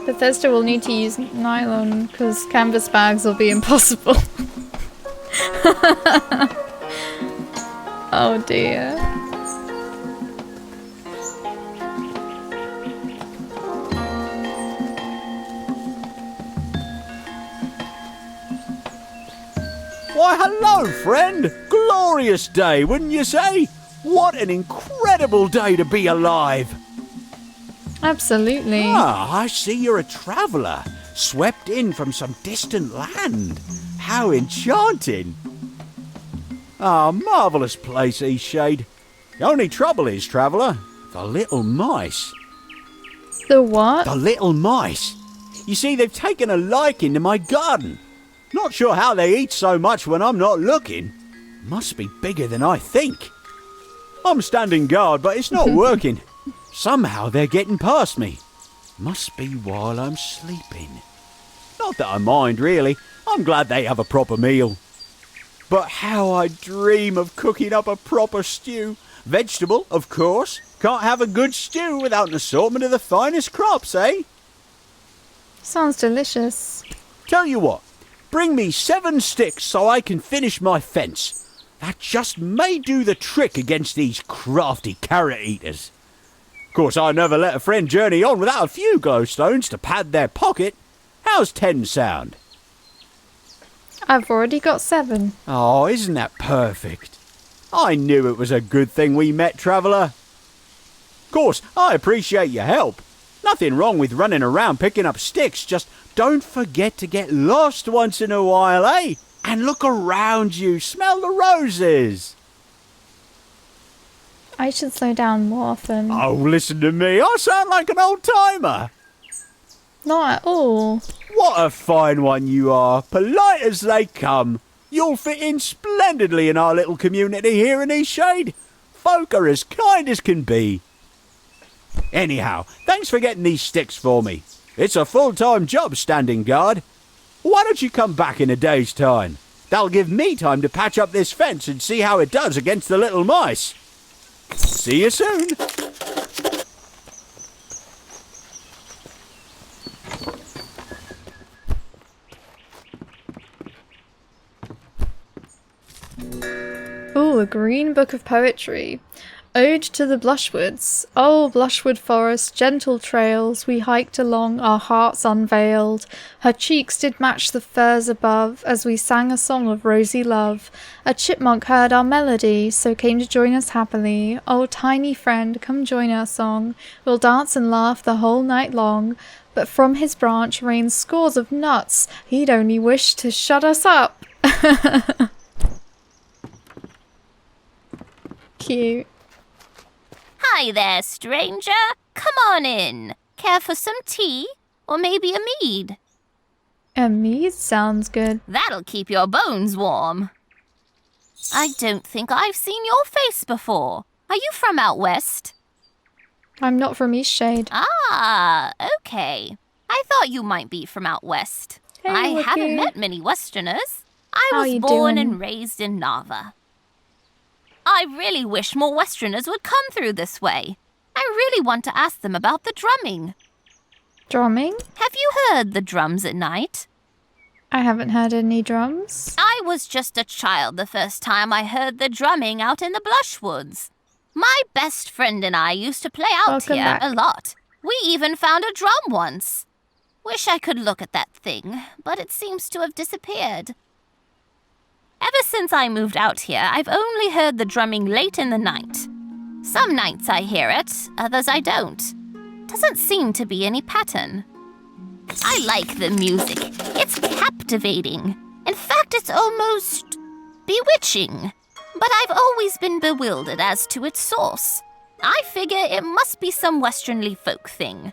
Bethesda will need to use nylon because canvas bags will be impossible. Oh dear. Why, hello, friend! Glorious day, wouldn't you say? What an incredible day to be alive! Absolutely. Ah, I see you're a traveller, swept in from some distant land. How enchanting! Ah, marvellous place, Eastshade. The only trouble is, traveller, the little mice. The what? The little mice. You see, they've taken a liking to my garden. Not sure how they eat so much when I'm not looking. Must be bigger than I think. I'm standing guard, but it's not working. Somehow they're getting past me. Must be while I'm sleeping. Not that I mind, really. I'm glad they have a proper meal. But how I dream of cooking up a proper stew. Vegetable, of course. Can't have a good stew without an assortment of the finest crops, eh? Sounds delicious. Tell you what, bring me 7 sticks so I can finish my fence. That just may do the trick against these crafty carrot eaters. Of course, I never let a friend journey on without a few glowstones to pad their pocket. How's 10 sound? I've already got 7. Oh, isn't that perfect? I knew it was a good thing we met, traveller. Of course, I appreciate your help. Nothing wrong with running around picking up sticks, just don't forget to get lost once in a while, eh? And look around you, smell the roses. I should slow down more often. Oh, listen to me, I sound like an old-timer. Not at all. What a fine one you are, polite as they come. You'll fit in splendidly in our little community here in Eastshade. Folk are as kind as can be. Anyhow, thanks for getting these sticks for me. It's a full-time job standing guard. Why don't you come back in a day's time? That'll give me time to patch up this fence and see how it does against the little mice. See you soon. Ooh, a green book of poetry. Ode to the Blushwoods. Oh, Blushwood Forest, gentle trails, we hiked along, our hearts unveiled. Her cheeks did match the firs above, as we sang a song of rosy love. A chipmunk heard our melody, so came to join us happily. Oh, tiny friend, come join our song. We'll dance and laugh the whole night long. But from his branch rained scores of nuts. He'd only wish to shut us up. Cute. Hi there, stranger. Come on in. Care for some tea? Or maybe a mead? A mead sounds good. That'll keep your bones warm. I don't think I've seen your face before. Are you from out west? I'm not from Eastshade. Ah, okay. I thought you might be from out west. Hey, I Wookie. haven't met many Westerners. I How was you born doing? and raised in Nava. I really wish more Westerners would come through this way. I really want to ask them about the drumming. Drumming? Have you heard the drums at night? I haven't heard any drums. I was just a child the first time I heard the drumming out in the Blushwoods. My best friend and I used to play out Welcome here back. a lot. We even found a drum once. Wish I could look at that thing, but it seems to have disappeared. Ever since I moved out here, I've only heard the drumming late in the night. Some nights I hear it, others I don't. Doesn't seem to be any pattern. I like the music. It's captivating. In fact, it's almost bewitching. But I've always been bewildered as to its source. I figure it must be some Westernly folk thing.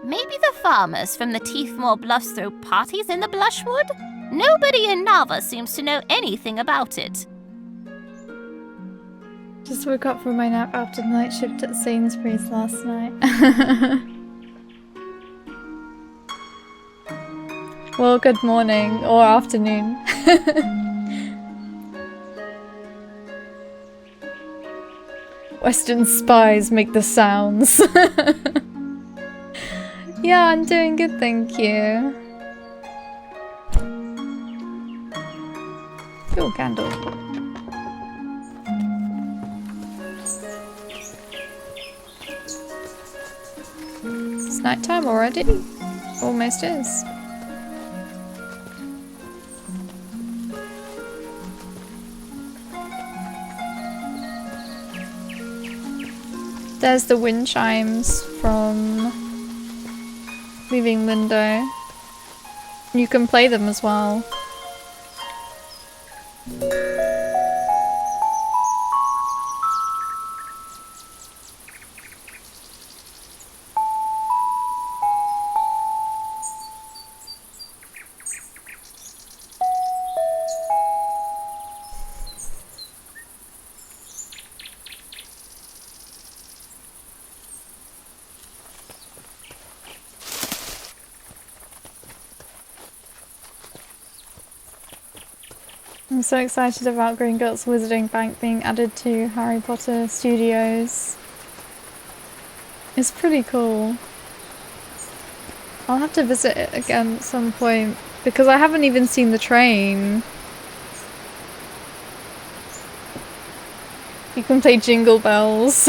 Maybe the farmers from the Teethmore Bluffs throw parties in the Blushwood? Nobody in Nava seems to know anything about it. Just woke up from my nap after the night shift at Sainsbury's last night. Well, good morning or afternoon. Western spies make the sounds. Yeah, I'm doing good, thank you. Fuel candle. It's nighttime already? Almost is. There's the wind chimes from Leaving Lindo. You can play them as well. I'm so excited about Gringotts Wizarding Bank being added to Harry Potter Studios. It's pretty cool. I'll have to visit it again at some point because I haven't even seen the train. You can play Jingle Bells.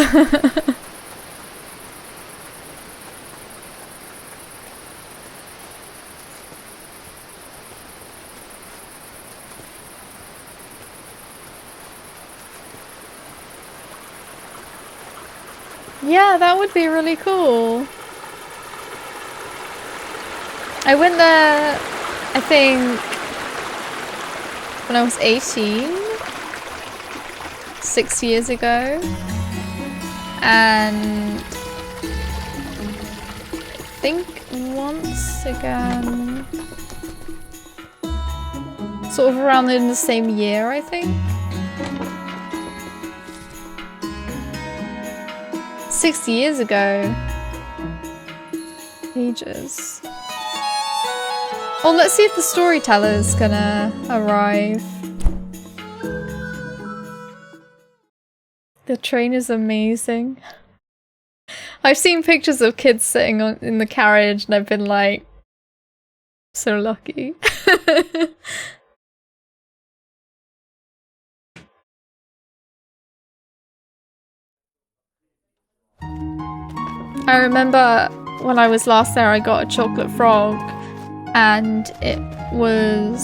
Yeah, that would be really cool. I went there, I think, when I was 18, 6 years ago, and I think once again, sort of around in the same year, I think. 6 years ago. Ages. Oh, let's see if the storyteller's gonna arrive. The train is amazing. I've seen pictures of kids sitting in the carriage and I've been like, so lucky. I remember when I was last there, I got a chocolate frog, and it was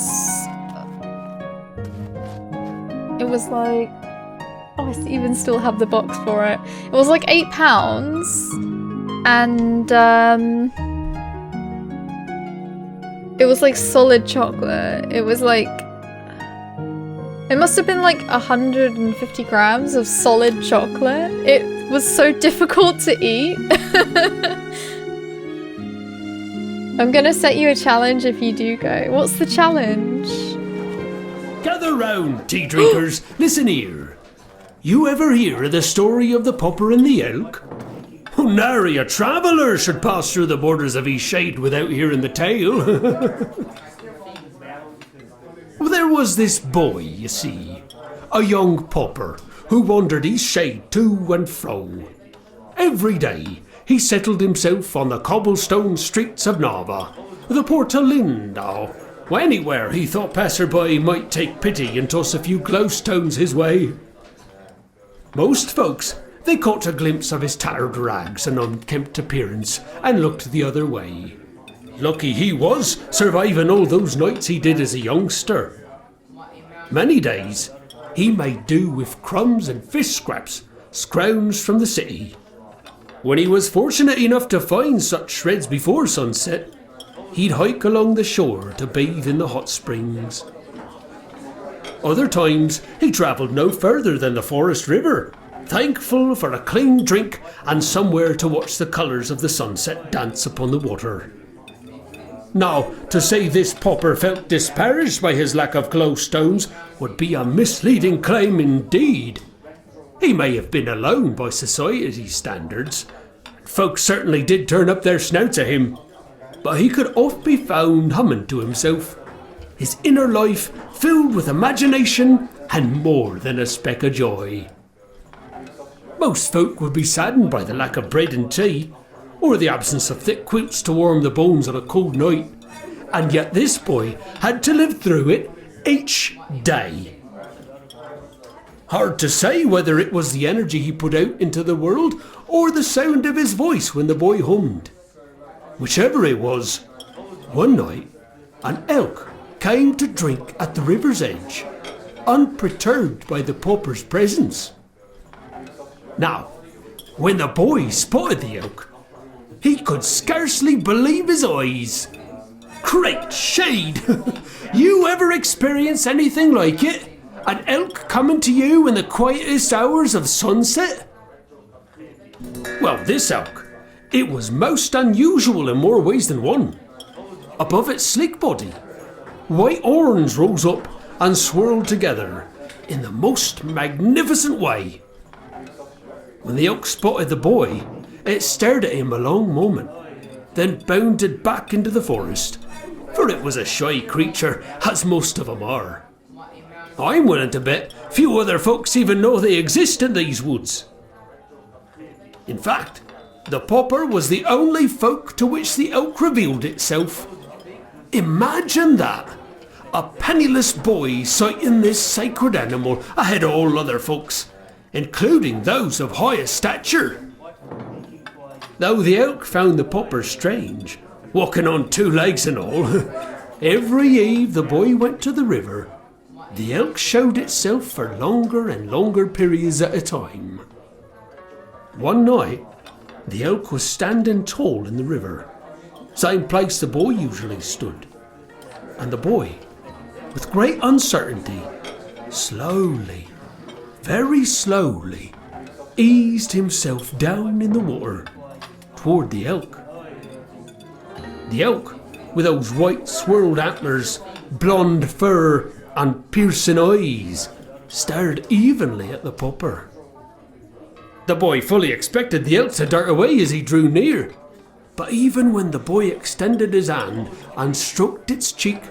like, oh, I even still have the box for it. It was like £8, and it was like solid chocolate. It was like, it must have been like 150 grams of solid chocolate. It was so difficult to eat. I'm gonna set you a challenge if you do go. What's the challenge? Gather round, tea drinkers. Listen here. You ever hear the story of the Popper and the Elk? No nary a traveller should pass through the borders of Eastshade without hearing the tale. Well, there was this boy, you see, a young pauper, who wandered Eastshade to and fro. Every day he settled himself on the cobblestone streets of Nava, the Porta Linda, or anywhere he thought passerby might take pity and toss a few glowstones his way. Most folks, they caught a glimpse of his tattered rags and unkempt appearance and looked the other way. Lucky he was, surviving all those nights he did as a youngster. Many days he made do with crumbs and fish scraps scrounged from the city. When he was fortunate enough to find such shreds before sunset, he'd hike along the shore to bathe in the hot springs. Other times he travelled no further than the forest river, thankful for a clean drink and somewhere to watch the colours of the sunset dance upon the water. Now, to say this pauper felt disparaged by his lack of glowstones would be a misleading claim indeed. He may have been alone by society standards. Folks certainly did turn up their snouts at him, but he could oft be found humming to himself, his inner life filled with imagination and more than a speck of joy. Most folk would be saddened by the lack of bread and tea, or the absence of thick quilts to warm the bones on a cold night, and yet this boy had to live through it each day. Hard to say whether it was the energy he put out into the world or the sound of his voice when the boy hummed. Whichever it was, one night an elk came to drink at the river's edge, unperturbed by the pauper's presence. Now, when the boy spotted the elk, he could scarcely believe his eyes. Great shade! You ever experience anything like it? An elk coming to you in the quietest hours of sunset? Well, this elk, it was most unusual in more ways than one. Above its sleek body, white horns rose up and swirled together in the most magnificent way. When the elk spotted the boy, it stared at him a long moment, then bounded back into the forest, for it was a shy creature, as most of them are. I'm willing to bet few other folks even know they exist in these woods. In fact, the pauper was the only folk to which the elk revealed itself. Imagine that! A penniless boy sighting this sacred animal ahead of all other folks, including those of highest stature. Though the elk found the pauper strange, walking on two legs and all, every eve the boy went to the river, the elk showed itself for longer and longer periods at a time. One night, the elk was standing tall in the river, same place the boy usually stood, and the boy, with great uncertainty, slowly, very slowly, eased himself down in the water toward the elk. The elk, with those white swirled antlers, blonde fur, and piercing eyes, stared evenly at the pauper. The boy fully expected the elk to dart away as he drew near, but even when the boy extended his hand and stroked its cheek,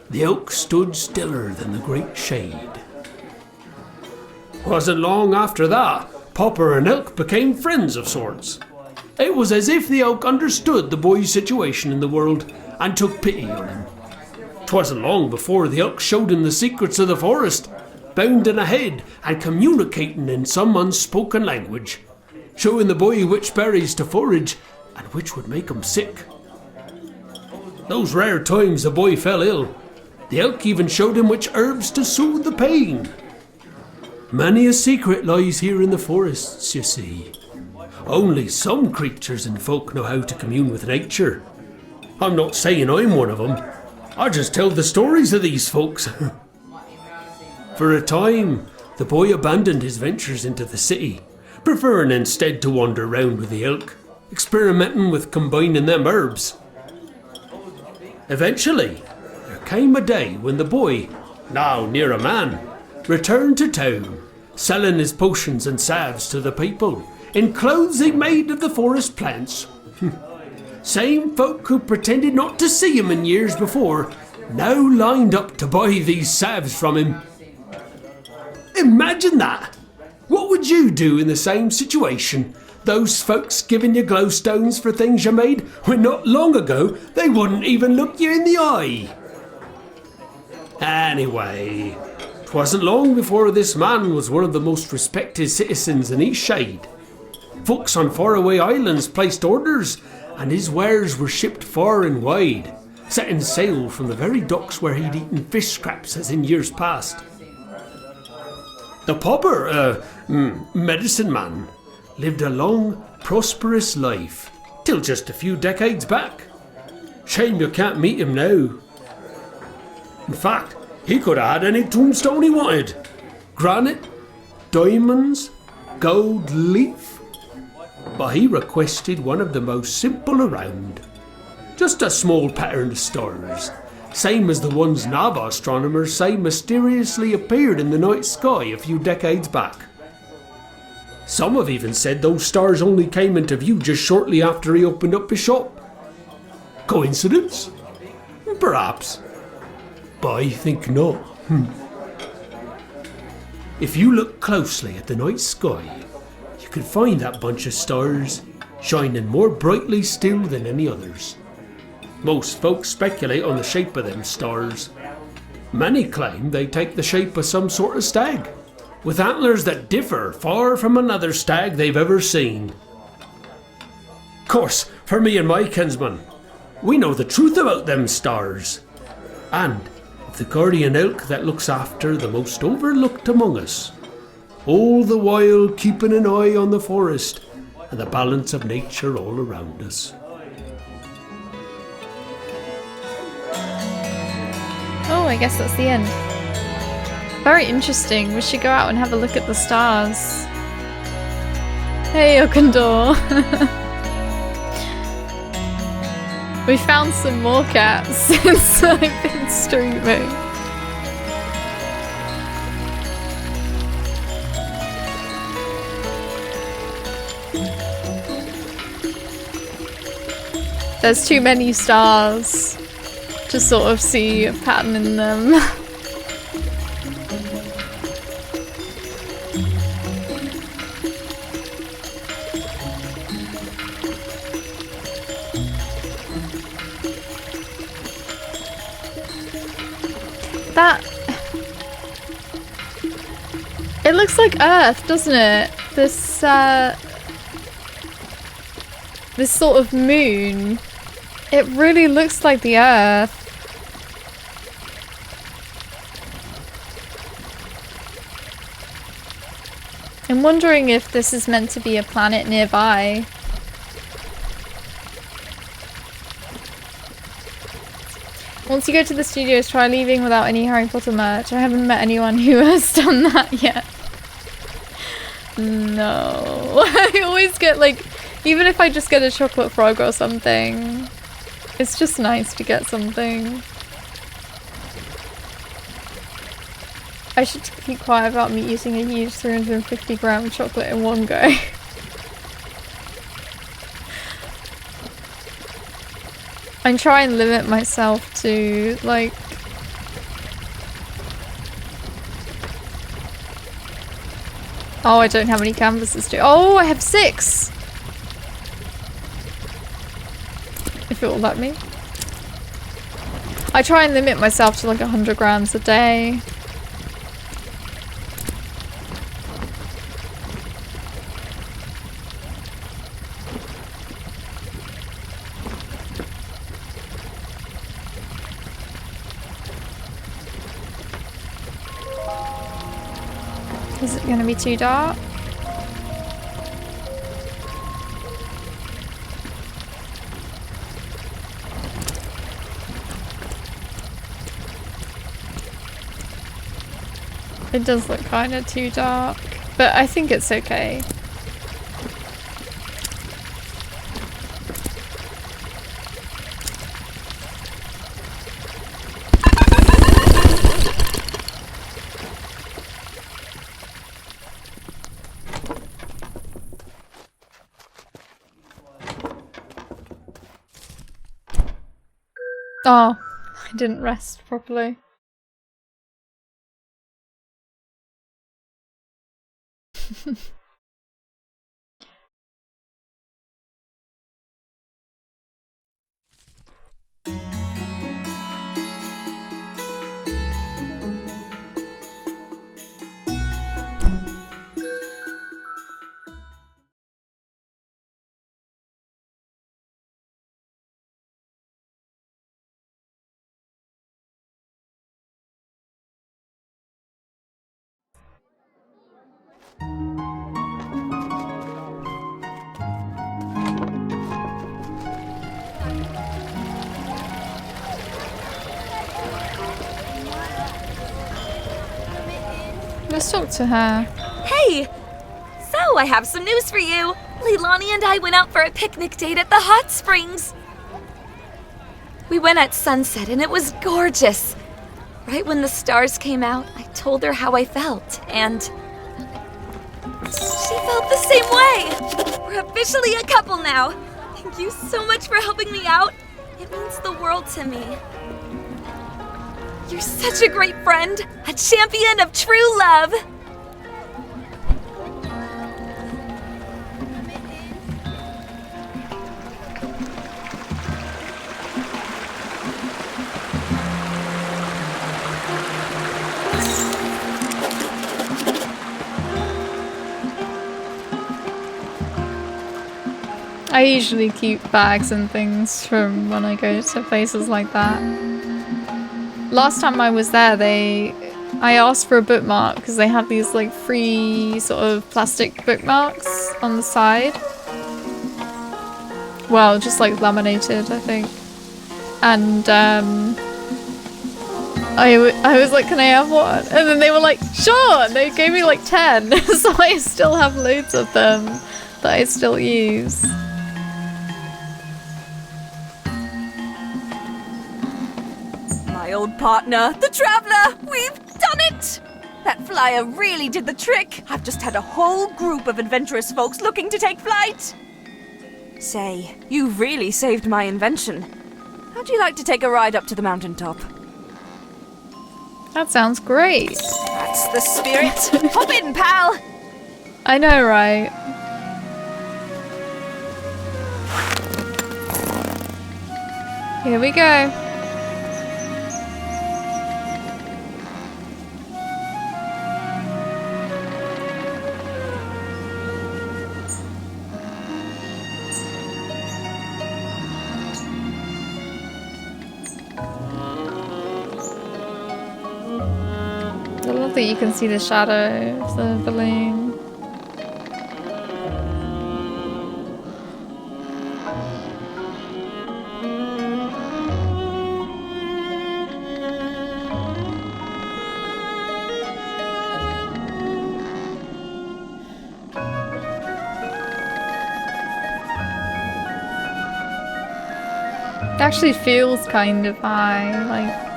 the elk stood stiller than the great shade. Wasn't long after that, pauper and elk became friends of sorts. It was as if the elk understood the boy's situation in the world and took pity on him. 'Twasn't long before the elk showed him the secrets of the forest, bounding ahead and communicating in some unspoken language, showing the boy which berries to forage and which would make him sick. Those rare times the boy fell ill, the elk even showed him which herbs to soothe the pain. Many a secret lies here in the forests, you see. Only some creatures and folk know how to commune with nature. I'm not saying I'm one of them. I just tell the stories of these folks. For a time, the boy abandoned his ventures into the city, preferring instead to wander round with the elk, experimenting with combining them herbs. Eventually, there came a day when the boy, now near a man, returned to town, selling his potions and salves to the people in clothes they made of the forest plants. Same folk who pretended not to see him in years before now lined up to buy these salves from him. Imagine that! What would you do in the same situation? Those folks giving you glowstones for things you made when not long ago they wouldn't even look you in the eye. Anyway, it wasn't long before this man was one of the most respected citizens in Eastshade. Folks on faraway islands placed orders, and his wares were shipped far and wide, setting sail from the very docks where he'd eaten fish scraps as in years past. The pauper, medicine man, lived a long, prosperous life, till just a few decades back. Shame you can't meet him now. In fact, he could have had any tombstone he wanted. Granite, diamonds, gold leaf. But he requested one of the most simple around. Just a small pattern of stars, same as the ones Nava astronomers say mysteriously appeared in the night sky a few decades back. Some have even said those stars only came into view just shortly after he opened up his shop. Coincidence? Perhaps. But I think not. If you look closely at the night sky, you can find that bunch of stars shining more brightly still than any others. Most folks speculate on the shape of them stars. Many claim they take the shape of some sort of stag, with antlers that differ far from another stag they've ever seen. Of course, for me and my kinsman, we know the truth about them stars, and of the guardian elk that looks after the most overlooked among us, all the while keeping an eye on the forest and the balance of nature all around us. Oh, I guess that's the end. Very interesting. We should go out and have a look at the stars. Hey, Okandor. We found some more cats since I've been streaming. There's too many stars to sort of see a pattern in them. It looks like Earth, doesn't it? This sort of moon. It really looks like the Earth. I'm wondering if this is meant to be a planet nearby. Once you go to the studios, try leaving without any Harry Potter merch. I haven't met anyone who has done that yet. No. I always get like, even if I just get a chocolate frog or something, it's just nice to get something. I should keep quiet about me eating a huge 350-gram chocolate in one go. I try and limit myself to, like... Oh, I don't have any canvases to... Oh, I have 6! If it will let me. I try and limit myself to like 100 grams a day. Is it gonna be too dark? It does look kind of too dark, but I think it's okay. Oh, I didn't rest properly. Let's talk to her. Hey! So, I have some news for you. Leilani and I went out for a picnic date at the hot springs. We went at sunset and it was gorgeous. Right when the stars came out, I told her how I felt, and she felt the same way. We're officially a couple now. Thank you so much for helping me out. It means the world to me. You're such a great friend, a champion of true love. I usually keep bags and things from when I go to places like that. Last time I was there, I asked for a bookmark because they have these like free sort of plastic bookmarks on the side. Well, just like laminated, I think. And I was like, can I have one? And then they were like, sure! And they gave me like 10. So I still have loads of them that I still use. My old partner, the Traveler! We've done it! That flyer really did the trick. I've just had a whole group of adventurous folks looking to take flight. Say, you really saved my invention. How'd you like to take a ride up to the mountaintop? That sounds great. That's the spirit. Hop in, pal! I know, right? Here we go. I love that you can see the shadow of the balloon. It actually feels kind of high, like...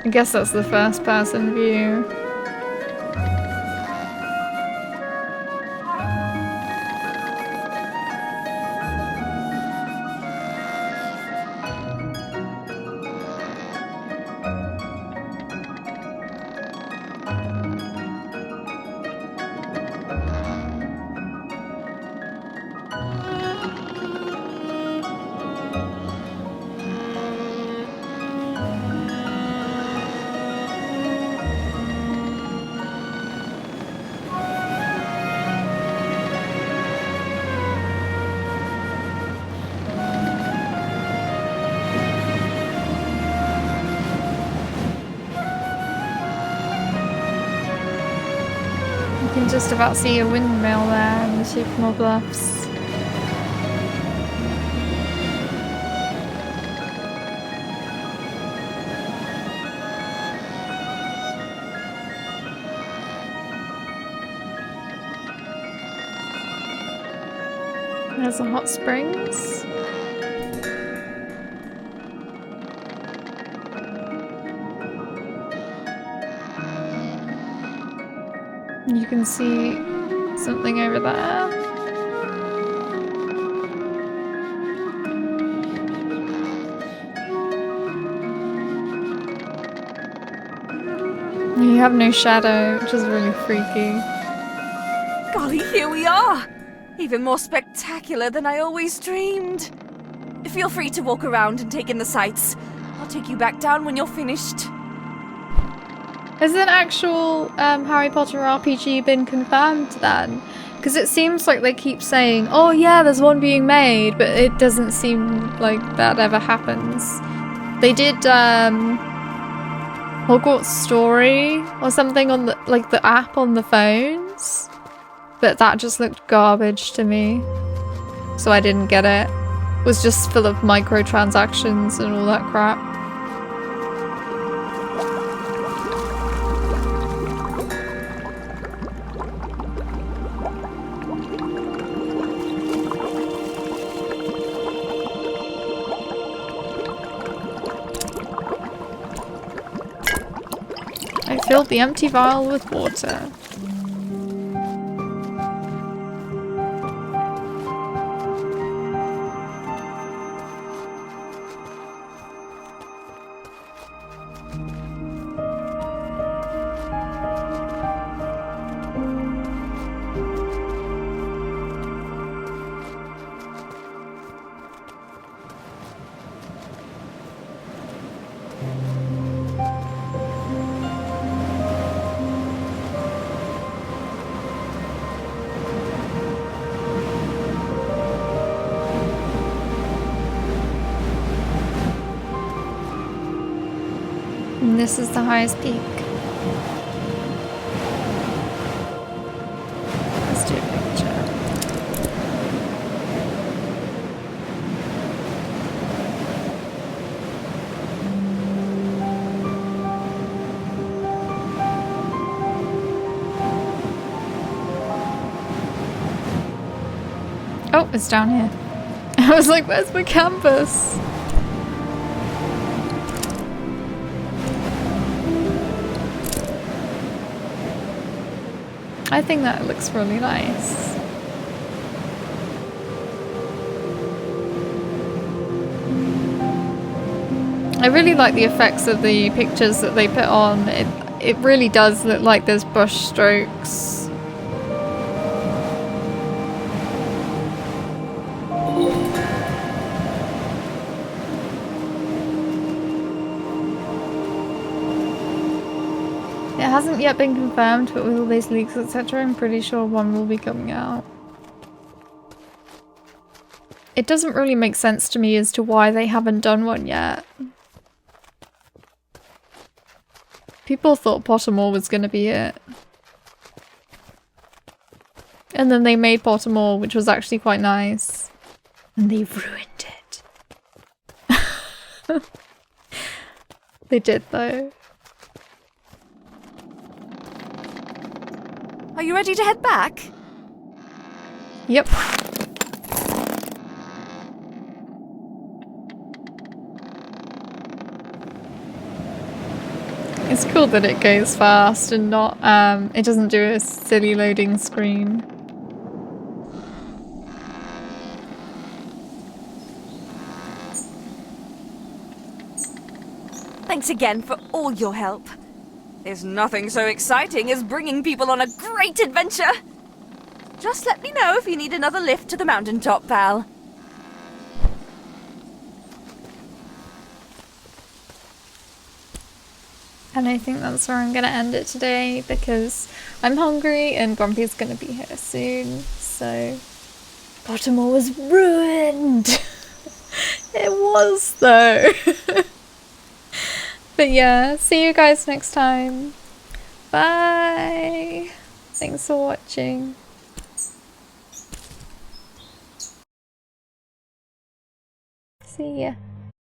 I guess that's the first person view. You can just about see a windmill there in the Sycamore Bluffs. There's the hot springs. You can see something over there. You have no shadow, which is really freaky. Golly, here we are! Even more spectacular than I always dreamed. Feel free to walk around and take in the sights. I'll take you back down when you're finished. Has an actual Harry Potter RPG been confirmed then? Because it seems like they keep saying, oh yeah, there's one being made, but it doesn't seem like that ever happens. They did Hogwarts Story or something on the app on the phones, but that just looked garbage to me, so I didn't get it. It was just full of microtransactions and all that crap. I filled the empty vial with water. And this is the highest peak. Let's do a picture. Oh, it's down here. I was like, where's my canvas? I think that looks really nice. I really like the effects of the pictures that they put on. It really does look like there's brush strokes. It hasn't yet been confirmed, but with all these leaks, etc., I'm pretty sure one will be coming out. It doesn't really make sense to me as to why they haven't done one yet. People thought Pottermore was going to be it. And then they made Pottermore, which was actually quite nice. And they ruined it. They did, though. Are you ready to head back? Yep. It's cool that it goes fast and not, it doesn't do a silly loading screen. Thanks again for all your help. There's nothing so exciting as bringing people on a great adventure. Just let me know if you need another lift to the mountaintop, pal. And I think that's where I'm gonna end it today because I'm hungry and Grumpy's gonna be here soon, so... Pottermore was ruined! It was, though! But yeah, see you guys next time. Bye! Thanks for watching. See ya.